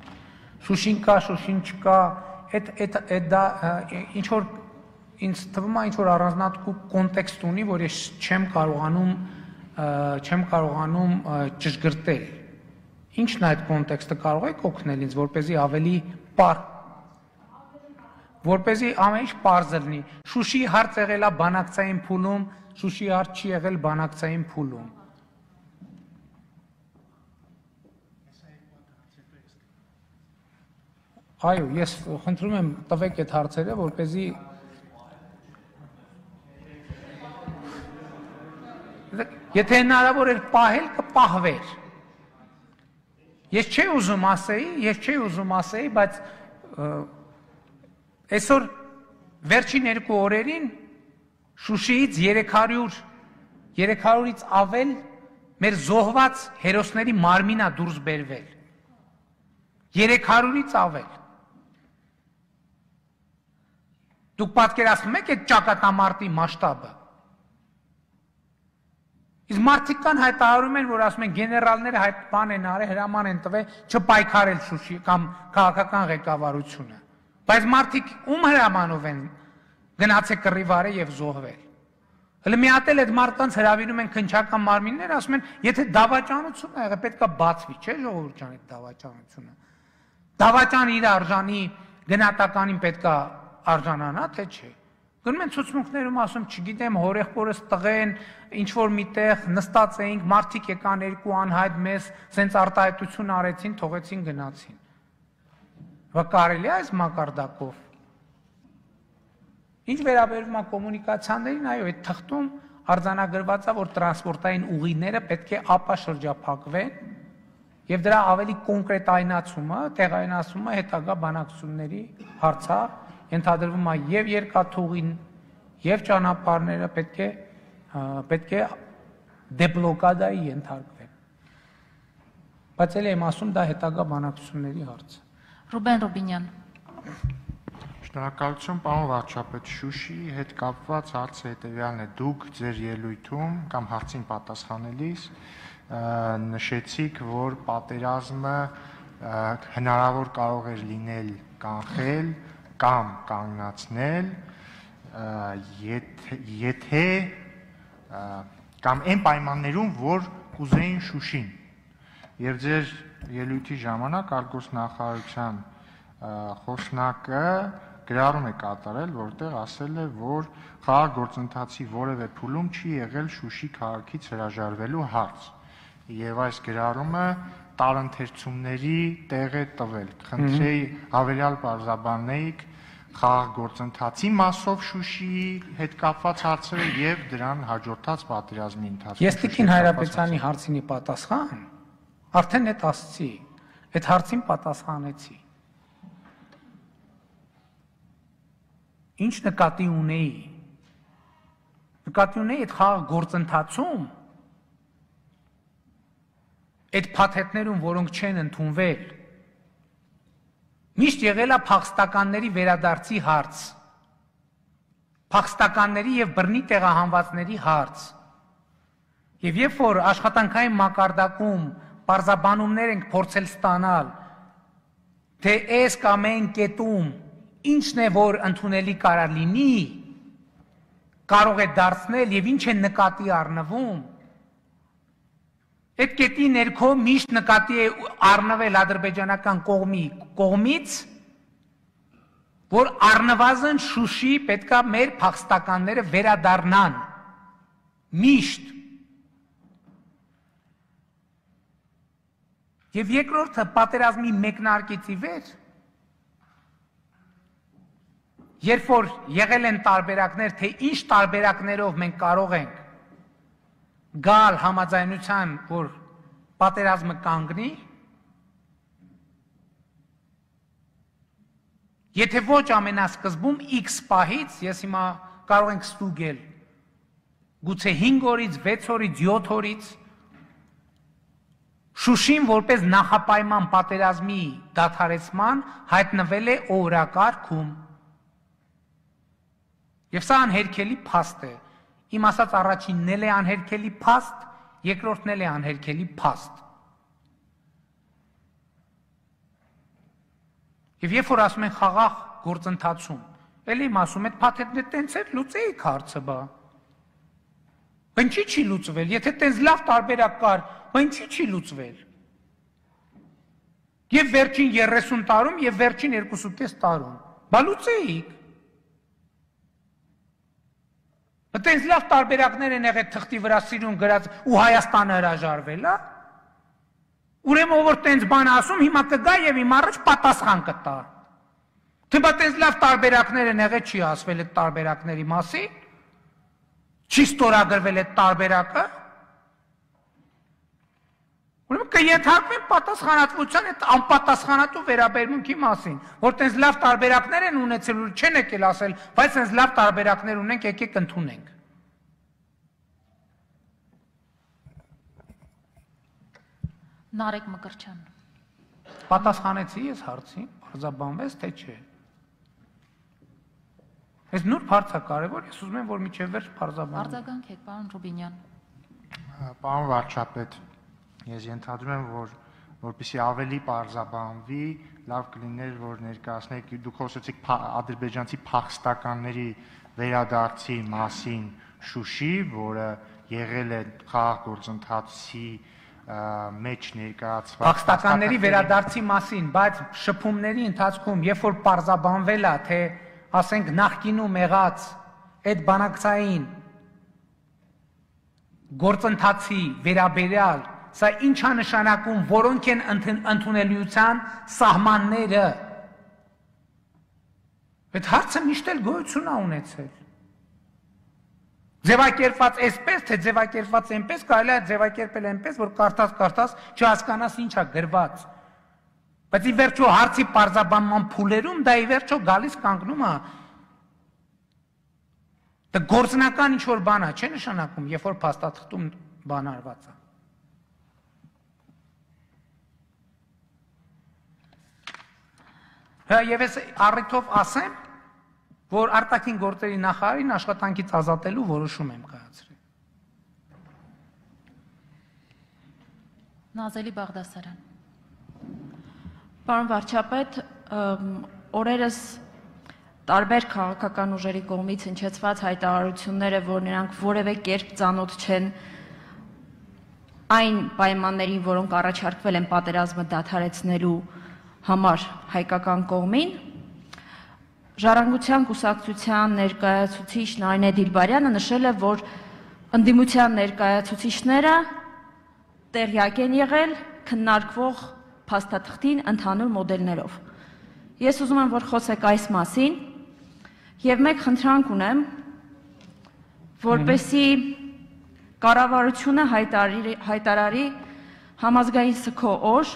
Շուշին կա, Շուշին չկա, այդ դա ինչ որ ինձ թվում է ինչ որ առանձնահատուկ կոնտեքստ ունի, որ ես չեմ կարողանում ճշգրտել։ Ինչն է այդ կոնտեքստը, կարող եք օգնել ինձ, որպեսզի ավելի որպեսզի ամեն ինչ պարզ լինի։ Շուշի հարց եղել է բանակցային փուլում, Շուշի հարց չի եղել բանակցային փուլում։ Այո, ես խնդրում եմ տվեք այդ հարցերը, որպեսզի եթե հնարավոր էր պահել, կպահվեր։ Ես չէի ուզում ասեի, բայց այսօր վերջին 2 օրերին Շուշիից 300-ից ավել մեր զոհված հերոսների մարմինա դուրս բերվել։ 300-ից ավել։ Դուք պատկերացնում եք այդ ճակատամարտի մասշտաբը։ Իսկ մարդիկ կան հայտարարում են, որ ասում են գեներալները այդ բան են արել, հրաման են տվել չպայքարել Շուշի կամ քաղաքական ղեկավարությունը։ Բայց մարդիկ ում հրամանով են գնացել կռիվարը եւ զոհվել։ Հələ մի հատ էլ այդ մարդկանց հրավիրում են քնչական մարմիններ, ասում են, եթե դավաճանություն ա եղել, պետք է բացվի, չէ՞ ժողովուրդ ջան, այդ դավաճանությունը։ Դավաճան իր արժանի գնահատականին պետք է արժանանա, թե չէ։ Գնում են ցուցմունքներում ասում, չգիտեմ, հորեղբորս տղեն, ինչ որ միտեղ նստած էինք, մարդիկ եկան 2 անհայտ մեզ, սենց արտահայտություն արեցին, թողեցին գնացին։ Բա կարելի է այս մակարդակով։ Ինչ վերաբերում է կոմունիկացիաներին, այո, այդ թղթում արձանագրված է, որ տրանսպորտային ուղիները պետք է ապաշրջափակվեն եւ դրա ավելի կոնկրետայնացումը, տեղայնացումը հետագա բանակցությունների հարցավ ենթադրվում է եւ երկաթուղին եւ ճանապարհները պետք է դեբլոկադայի ենթարկվեն։ Բայց էլ եմ ասում, դա հետագա բանակցությունների հարց է։ Ռուբեն Ռուբինյան։ Շնորհակալություն, պարոն վարչապետ, Շուշիի հետ կապված հարցը հետևյալն է. դուք ձեր ելույթում կամ հարցին պատասխանելիս նշեցիք, որ պատերազմը հնարավոր կարող էր լինել կանխել կամ կանգնացնել, եթե կամ այն պայմաններում, որ կուզեին Շուշին։ Եվ ձեր ելույթի ժամանակ արտգործնախարարության խոսնակը գրառում է կատարել, որտեղ ասել է, որ խաղաղ գործընթացի որևէ փուլում չի եղել Շուշի քաղաքից հրաժարվելու հարց։ Եվ այս գրառումը տարընթերցումների տեղ է տվել։ Խնդրեի հավելյալ պարզաբանեիք խաղաղ գործընթացի մասով Շուշիի հետ կապված հարցերը եւ դրան հաջորդած պատերազմի ընթացքում։ Ես Տիկին Հայրապետյանի հարցինի պատասխան արդեն այդ ասացի, այդ հարցին պատասխանեցի։ Ինչ նկատի ունեի։ Նկատի ունեի այդ խաղաղ գործընթացում այդ փաթեթներում, որոնք չեն ընդունվել, միշտ եղել է փախստականների վերադարձի հարց, փախստականների եւ բռնի տեղահանվածների հարց։ Եվ երբ որ աշխատանքային մակարդակում պարզաբանումներ ենք փորձել ստանալ, թե այս կամ այն կետում ինչն է, որ ընդունելի կարող լինի, կարող է դարձնել եւ ինչ է նկատի առնվում, այդ կետի ներքո միշտ նկատի է առնվել ադրբեջանական կողմից որ առնվազն Շուշի պետքա մեր փախստականները վերադառնան միշտ։ Եվ երկրորդը պատերազմի մեկնարկից ի վեր, երբ որ եղել են տարբերակներ, թե ինչ տարբերակներով մենք կարող ենք գալ համաձայնության, որ պատերազմը կանգնի, եթե ոչ ամենասկզբում X պահից, ես հիմա կարող ենք ստուգել, գուցե 5 օրից, 6 օրից, 7 օրից, Շուշին որպես նախապայման պատերազմի դադարեցման հայտնվել է օրակարգում։ Եվ սա անհերքելի փաստ է։ Իմ ասած առաջինն էլ է անհերքելի փաստ, երկրորդն էլ է անհերքելի փաստ։ Եվ երբ որ ասում են խաղաղ գործընթացում, էլի իմ ասում եք փաթեթն է տենց էր, լուծեիք հարցը բա։ Ինչի՞ չի լուծվել, եթե տենց լավ տարբերակ կար, ինչի՞ չի լուծվել։ Եվ վերջին 30 տարում, եւ վերջին 2.5 տարում։ Բա լուծեիք։ Այդտենց լավ տարբերակներ են եղել թղթի վրա սիրուն գրած ու Հայաստանը հրաժարվել, հա։ Ուրեմն ով որ տենց բան ասում, հիմա կգա եւ իմ առաջ պատասխան կտա։ Թե բա տենց լավ տարբերակներ են եղել, չի ասվել այդ տարբերակների մասին։ Չի ստորագրվել այդ տարբերակը։ Ուրեմն կենթարկվեն պատասխանատվության այդ անպատասխանատու վերաբերմունքի մասին, որ տենց լավ տարբերակներ են ունեցել ու չեն եկել ասել, բայց տենց լավ տարբերակներ ունենք, եկեք ընդունենք։ Նարեկ Մկրտչյան։ Պատասխանեցի ես հարցին, բարձաբանվեց թե չէ։ Այս նուրբ հարց է կարևոր, ես ուզում եմ, որ միջև վերջ բարձաբանվի։ Արձագանք եք, պարոն Ռուբինյան։ Պարոն վարչապետ, ես ենթադրում եմ, որ որպեսզի ավելի բարձաբանվի, լավ կլիներ, որ ներկայացնեք, դուք խոսեցիք ադրբեջանցի փախստականների վերադարձի մասին Շուշի, որը եղել է խաղաղ գործընթացի մեջ ներկայացված փախստականների վերադարձի մասին, բայց շփումների ընթացքում, երբ որ բարձաբանվել է, թե ասենք նախկինում եղած այդ բանակցային գործընթացի վերաբերյալ, սա ինչ է նշանակում, որոնք են ընդունելիության սահմանները։ Այդ հարցը միշտ էլ գոյություն է ունեցել։ Ձևակերպված այսպես, թե ձևակերպված այնպես, կարելի է ձևակերպել այնպես, որ կարդաս չհասկանաս ինչ է գրված։ Բայց ի վերջո հարցի պարզաբանման փուլերում դա ի վերջո գալիս կանգնում է։ Դա գործնական ինչ-որ բան է, չէ նշանակում, երբ որ փաստաթղթում բան արված է։ Եվ ես առիթով ասեմ, որ արտաքին գործերի նախարարին աշխատանքից ազատելու որոշում եմ կայացրել։ Նազելի Բաղդասարյան։ Պարոն վարչապետ, օրերս տարբեր քաղաքական ուժերի կողմից հնչեցված հայտարարությունները, որ նրանք որևէ կերպ ծանոթ չեն այն պայմաններին, որոնք առաջարկվել են պատերազմը դադարեցնելու համար հայկական կողմին, Ժառանգության կուսակցության ներկայացուցիչ Նարինե Դիլբարյանը նշել է, որ ընդդիմության ներկայացուցիչները տեղյակ են եղել քննարկվող փաստաթղթին ընդհանուր մոդելներով։ Ես ուզում եմ, որ խոսեք այս մասին եւ մեկ խնդրանք ունեմ, որպեսզի կառավարությունը հայտարարի համազգային սգո օր,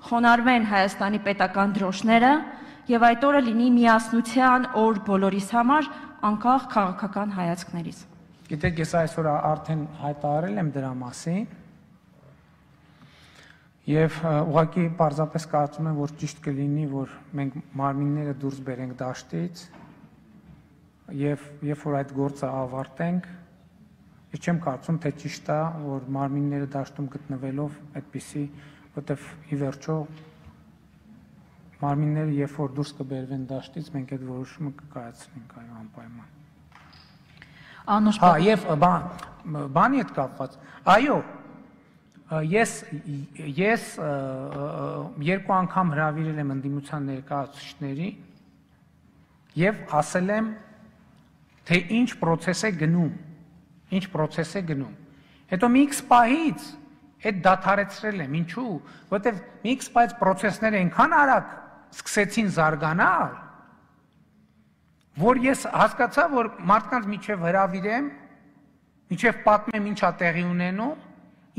խոնարհվեն Հայաստանի պետական դրոշները եւ այդ օրը լինի միասնության օր բոլորիս համար, անկախ քաղաքական հայացքներից։ Գիտեք, ես այսօր արդեն հայտարարել եմ դրա մասին եւ ուղղակի պարզապես կարծում եմ, որ ճիշտ կլինի, որ մենք մարմինները դուրս բերենք դաշտից եւ երբ որ այդ գործը ավարտենք, ես չեմ կարծում, թե ճիշտ է, որ մարմինները դաշտում գտնվելով այդպիսի, որտեվ ի վերջո մարմինները երբ որ դուրս կբերվեն դաշտից, մենք այդ որոշումը կկայացնենք, այո, անպայման։ Հա, եւ բանի հետ կապված, այո, ես երկու անգամ հրավիրել եմ ընդդիմության ներկայացուցիչների եւ ասել եմ, թե ինչ process է գնում, հետո մի X պահից այդ դադարեցրել եմ, ինչու, որտեվ մի X պահից process-ները այնքան արագ սկսեցին զարգանալ, որ ես հասկացա, որ մարդկանց միջև հրավիրեմ, միջև պատմեմ ինչա տեղի ունենում,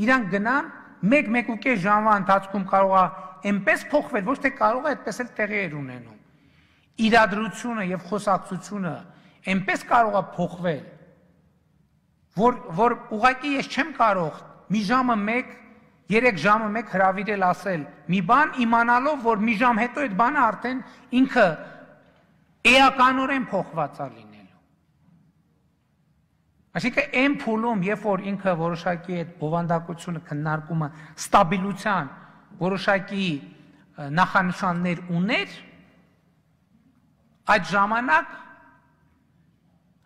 իրանք գնան 1-1.5 ժամվա ընթացքում կարող է այնպես փոխվել, ոչ թե կարող է այդպես էլ տեղի էր ունենում։ Իրադրությունը եւ խոսակցությունը այնպես կարող է փոխվել, որ ուղղակի ես չեմ կարող մի ժամը 1, 3 ժամը 1 հրավիրել ասել մի բան, իմանալով, որ մի ժամ հետո այդ բանը արդեն ինքը էականորեն փոխված է լինելու։ Այսինքն այն փուլում, երբ որ ինքը որոշակի այդ բովանդակությունը քննարկումը ստաբիլության որոշակի նախանշաններ ուներ, այդ ժամանակ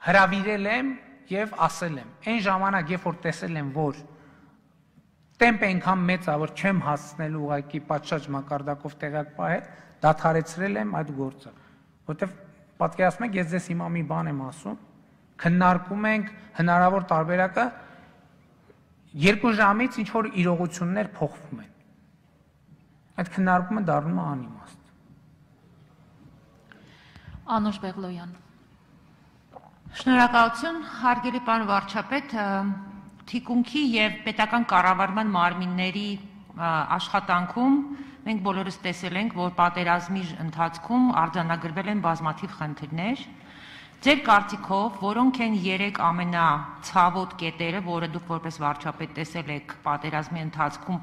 հրավիրել եմ եւ ասել եմ։ Այն ժամանակ, երբ որ տեսել եմ, որ տեմպը այնքան մեծ է, որ չեմ հասցնելու ուղղակի պատշաճ մակարդակով տեղյակ պահել, դադարեցրել եմ այդ գործը։ Որտեվ պատկերացնում եք, ես ձեզ հիմա մի բան եմ ասում, քննարկում ենք հնարավոր տարբերակը 2 ժամից ինչ որ իրողություններ փոխվում են։ Այդ քննարկումը դառնում է անիմաստ։ Անուշ Բեղլոյան։ Շնորհակալություն, հարգելի պարոն վարչապետ, թիկունքի եւ պետական կառավարման մարմինների աշխատանքում մենք բոլորս տեսել ենք, որ պատերազմի ընթացքում արձանագրվել են բազմաթիվ խնդիրներ։ Ձեր կարծիքով, որոնք են 3 ամենացավոտ կետերը, որը դուք որպես վարչապետ տեսել եք պատերազմի ընթացքում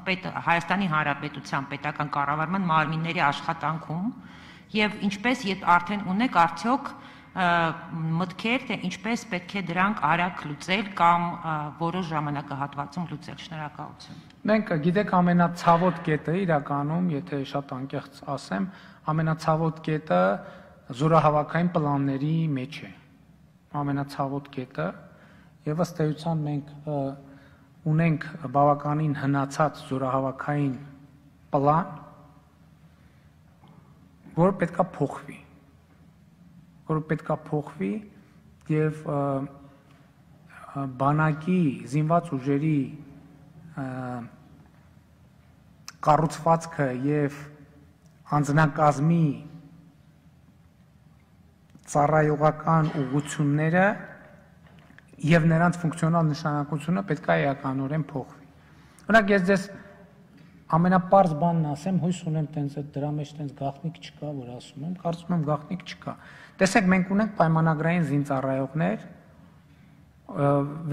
Հայաստանի Հանրապետության պետական կառավարման մարմինների աշխատանքում եւ ինչպես արդեն ունեք արդյոք մտքեր, թե ինչպես պետք է դրանք արագ լուծել կամ որոշ ժամանակահատվածում լուծել։ Շնորհակալություն։ Մենք գիտեք ամենացավոտ կետը իրականում, եթե շատ անկեղծ ասեմ, ամենացավոտ կետը զորահավաքային պլանների մեջ է։ Ամենացավոտ կետը եւ ըստ էության մենք ունենք բավականին հնացած զորահավաքային պլան, որը պետքա փոխվի, եւ բանակի զինված ուժերի կառուցվածքը եւ անձնակազմի ծառայողական ուղղությունները եւ նրանց ֆունկցիոնալ նշանակությունը պետք է էականորեն փոխվի։ Օրինակ ես ձեզ ամենապարզ բանն ասեմ, հույս ունեմ տենց դրա մեջ տենց գաղտնիք չկա, որ ասում եմ, կարծում եմ գաղտնիք չկա։ Տեսեք, մենք ունենք պայմանագրային զինծառայողներ,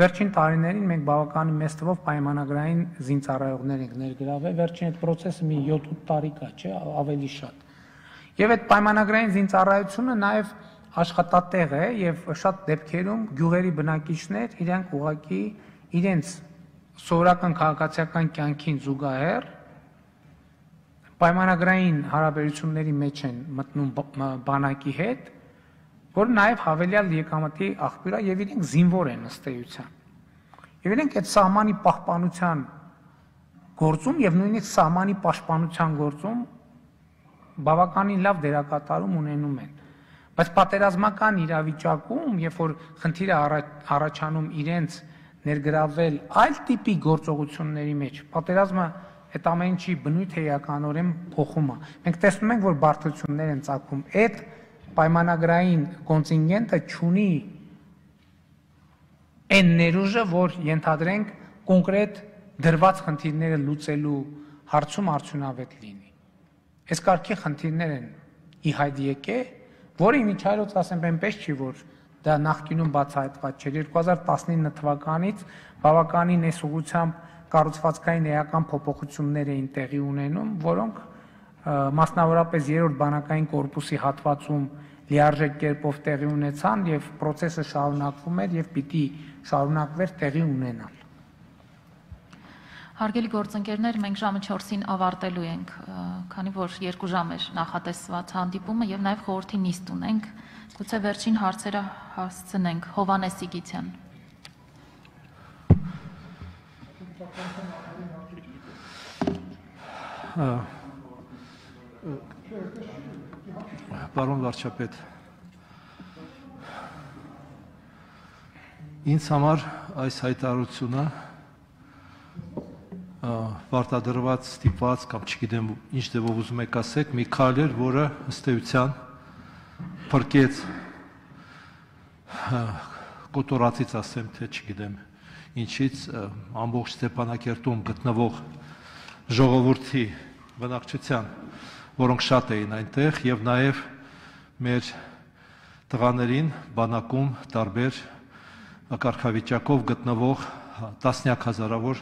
վերջին տարիներին մենք բավականին մեծ թվով պայմանագրային զինծառայողներ ենք ներգրավել, վերջին այդ process-ը մի 7-8 տարի կա, չէ, ավելի շատ։ Եվ այդ պայմանագրային զինծառայությունը նաև աշխատատեղ է եւ շատ դեպքերում գյուղերի բնակիչներ իրանք ուղղակի իրենց սովորական քաղաքացիական կյանքին զուգահեռ պայմանագրային հարաբերությունների մեջ են մտնում բանակի հետ, որ նաև հավելյալ եկամտի աղբյուր է եւ իրենք զինվոր են ըստ էության։ Եվ իրենք այդ սահմանի պահպանության գործում եւ նույնիսկ սահմանի պաշտպանության գործում բավականին լավ դերակատարում ունենում են։ Բայց պատերազմական իրավիճակում, երբ որ խնդիրը առաջանում իրենց ներգրավել այլ տիպի գործողությունների մեջ, պատերազմը այդ ամեն ինչի բնույթը էականորեն փոխում է։ Մենք տեսնում ենք, որ բարդություններ են ծագում։ Այդ պայմանագրային կոնտինգենտը չունի այն ներուժը, որ ենթադրենք կոնկրետ դրված խնդիրները լուծելու հարցում արդյունավետ լինի։ Այս կարգի խնդիրներ են ի հայտ եկել, որը միջայլոց ասեմ այնպես չի, որ դա նախկինում բացահայտված չէր։ 2019 թվականից բավականին այս ուղղությամբ կառուցվածքային էական փոփոխություններ էին տեղի ունենում, որոնք մասնավորապես 3-րդ բանակային կորպուսի հատվածում լիարժեք կերպով տեղի ունեցան եւ process-ը շարունակվում էր եւ պիտի շարունակվեր տեղի ունենալ։ Հարգելի գործընկերներ, մենք ժամը 4-ին ավարտելու ենք, քանի որ 2 ժամ էր նախատեսված հանդիպումը եւ նաեւ խորհրդի նիստ ունենք։ Գուցե վերջին հարցերը հասցնենք Հովանես Սիգիցյան։ Պարոն վարչապետ, Ինձ համար այս հայտարարությունը պարտադրված, ստիպված կամ չգիտեմ ինչ դեպով ուզում եք ասեք, մի քայլ էր, որը ըստ էության փրկեց կոտորածից ասեմ, թե չգիտեմ ինչից ամբողջ Ստեփանակերտում գտնվող ժողովրդի բնակչության, որոնք շատ էին այնտեղ եւ նաեւ մեր տղաներին բանակում տարբեր կարգավիճակով գտնվող տասնյակ հազարավոր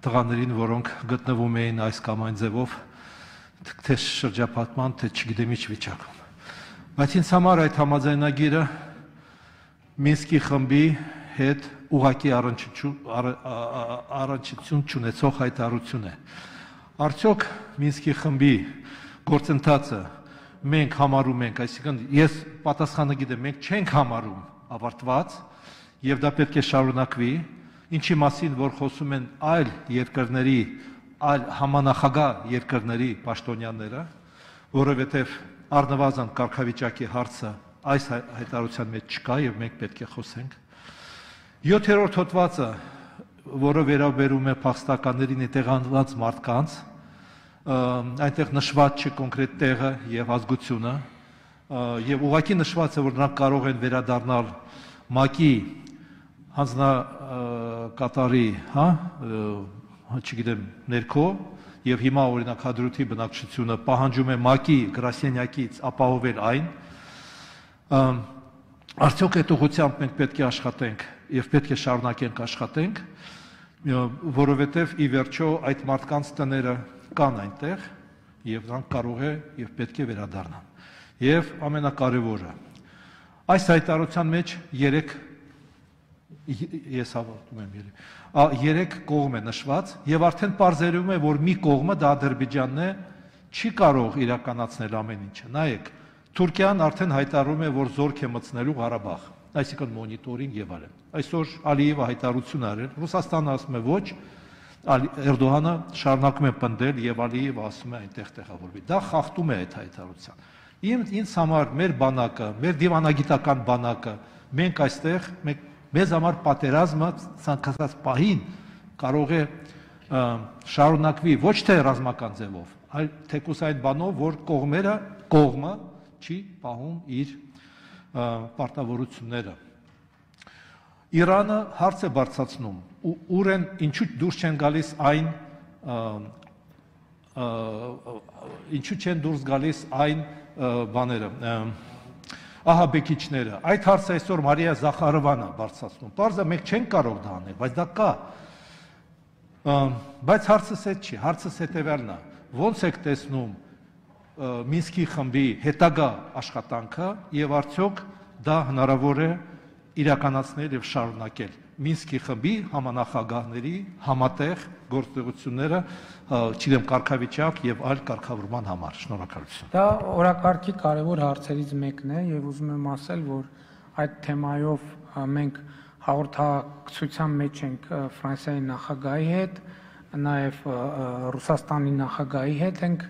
տղաներին, որոնք գտնվում էին այս կամ այն ձևով թե շրջապատման, թե չգիտեմ ինչ վիճակում։ Բայց ինձ համար այդ համաձայնագիրը Մինսկի խմբի հետ ուղղակի առնչություն չունեցող հայտարարություն է։ Արդյոք Մինսկի խմբի գործընթացը մենք համարում ենք, այսինքն ես պատասխանը գիտեմ, մենք չենք համարում ավարտված եւ դա պետք է շարունակվի, ինչի մասին որ խոսում են այլ երկրների, այլ համանախագահ երկրների պաշտոնյաները, որովհետեւ առնվազն կարգավիճակի հարցը այս հայտարարության մեջ չկա եւ մենք պետք է խոսենք։ 7-րդ հոդվածը, որը վերաբերում է փախստականներին տեղանված մարդկանց, այնտեղ նշված չէ կոնկրետ տեղը եւ ազգությունը, եւ ուղղակի նշված է, որ նրանք կարող են վերադառնալ ՄԱԿ-ի հանձնակատարի, չգիտեմ, ներքո, եւ հիմա օրինակ Հադրութի բնակչությունը պահանջում է ՄԱԿ-ի գրասենյակից ապահովել այն, արդյոք այդ ուղղությամբ մենք պետք է աշխատենք եւ պետք է շարունակենք աշխատենք, որովհետեւ ի վերջո այդ մարդկանց տները կան այնտեղ եւ նրանք կարող է եւ պետք է վերադառնան։ Եվ ամենակարևորը, այս հայտարարության մեջ 3 կողմ է նշված եւ արդեն պարզերում է, որ մի կողմը դա Ադրբեջանն է, չի կարող իրականացնել ամեն ինչը։ Նայեք, Թուրքիան արդեն հայտարարում է, որ զորք է մտցնելու Ղարաբաղ, այսինքն մոնիտորինգ եւ այլն։ Այսօր Ալիևը հայտարարություն արել, Ռուսաստանը ասում է ոչ, Էրդողանը շարունակում է պնդել եւ Ալիևը ասում է այնտեղ տեղավորվի։ Դա խախտում է այդ հայտարարության։ Ինձ համար մեր բանակը, մեր դիվանագիտական բանակը, մենք այստեղ մեզ համար պատերազմը ցանկացած պահին կարող է շարունակվի ոչ թե ռազմական ձևով, այլ թեկուզ այն բանով, որ կողմը չի պահում իր պարտավորությունները։ Իրանը հարց է բարձրացնում, ուր են ինչու դուրս չեն գալիս այն ինչու չեն դուրս գալիս այն բաները ահաբեկիչները։ Այդ հարցը այսօր Մարիա Զախարովան է բարձրացնում։ Պարզը մենք չենք կարող դա անել, բայց դա կա։ Բայց հարցս այդ չի, հարցս հետևյալն է. ո՞նց եք տեսնում Մինսկի խմբի հետագա աշխատանքը եւ արդյոք դա հնարավոր է իրականացնել եւ շարունակել Մինսկի խմբի համանախագահների համատեղ գործողությունները, չգիտեմ, կարգավիճակ եւ այլ կարգավորման համար։ Շնորհակալություն։ Դա օրակարգի կարևոր հարցերից մեկն է եւ ուզում եմ ասել, որ այդ թեմայով մենք հաղորդակցության մեջ ենք Ֆրանսիայի նախագահի հետ, նաեւ Ռուսաստանի նախագահի հետ ենք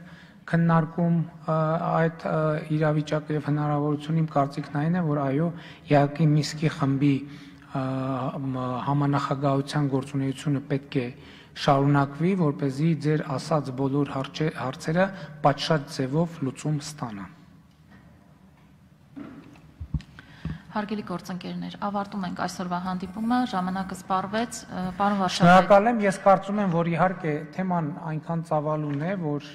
քննարկում այդ իրավիճակը եւ հնարավորություն։ Իմ կարծիքն այն է, որ այո, իհարկե Մինսկի խմբի համանախագահության գործունեությունը պետք է շարունակվի, որպեսզի ձեր ասած բոլոր հարցերը պատշաճ ձևով լուծում ստանան։ Հարգելի գործընկերներ, ավարտում ենք այսօրվա հանդիպումը, ժամանակը սպառվեց, պարոն Վարշավետ։ Շնորհակալ եմ, ես կարծում եմ, որ իհարկե թեման այնքան ծավալուն է, որ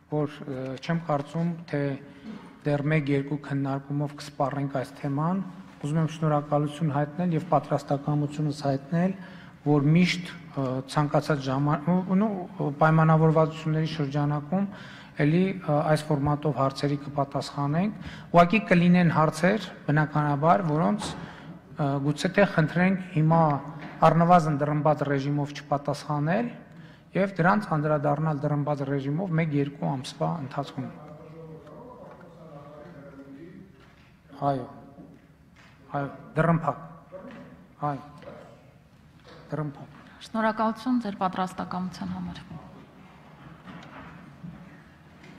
չեմ կարծում, թե դեռ 1-2 քննարկումով կսպառենք այս թեման։ Ուզում եմ շնորհակալություն հայտնել եւ պատրաստակամությունս հայտնել, որ միշտ ցանկացած պայմանավորվածությունների շրջանակում էլի այս ֆորմատով հարցերի կպատասխանենք։ Ուղղակի կլինեն հարցեր, բնականաբար, որոնց գուցե թե խնդրենք հիմա առնվազն դրմբաց ռեժիմով չպատասխանել եւ դրանց անդրադառնալ դրմբաց ռեժիմով 1-2 ամսվա ընթացքում։ Այո, դրմփակ։ Այո, դրմփակ։ Շնորհակալություն ձեր պատրաստակամության համար։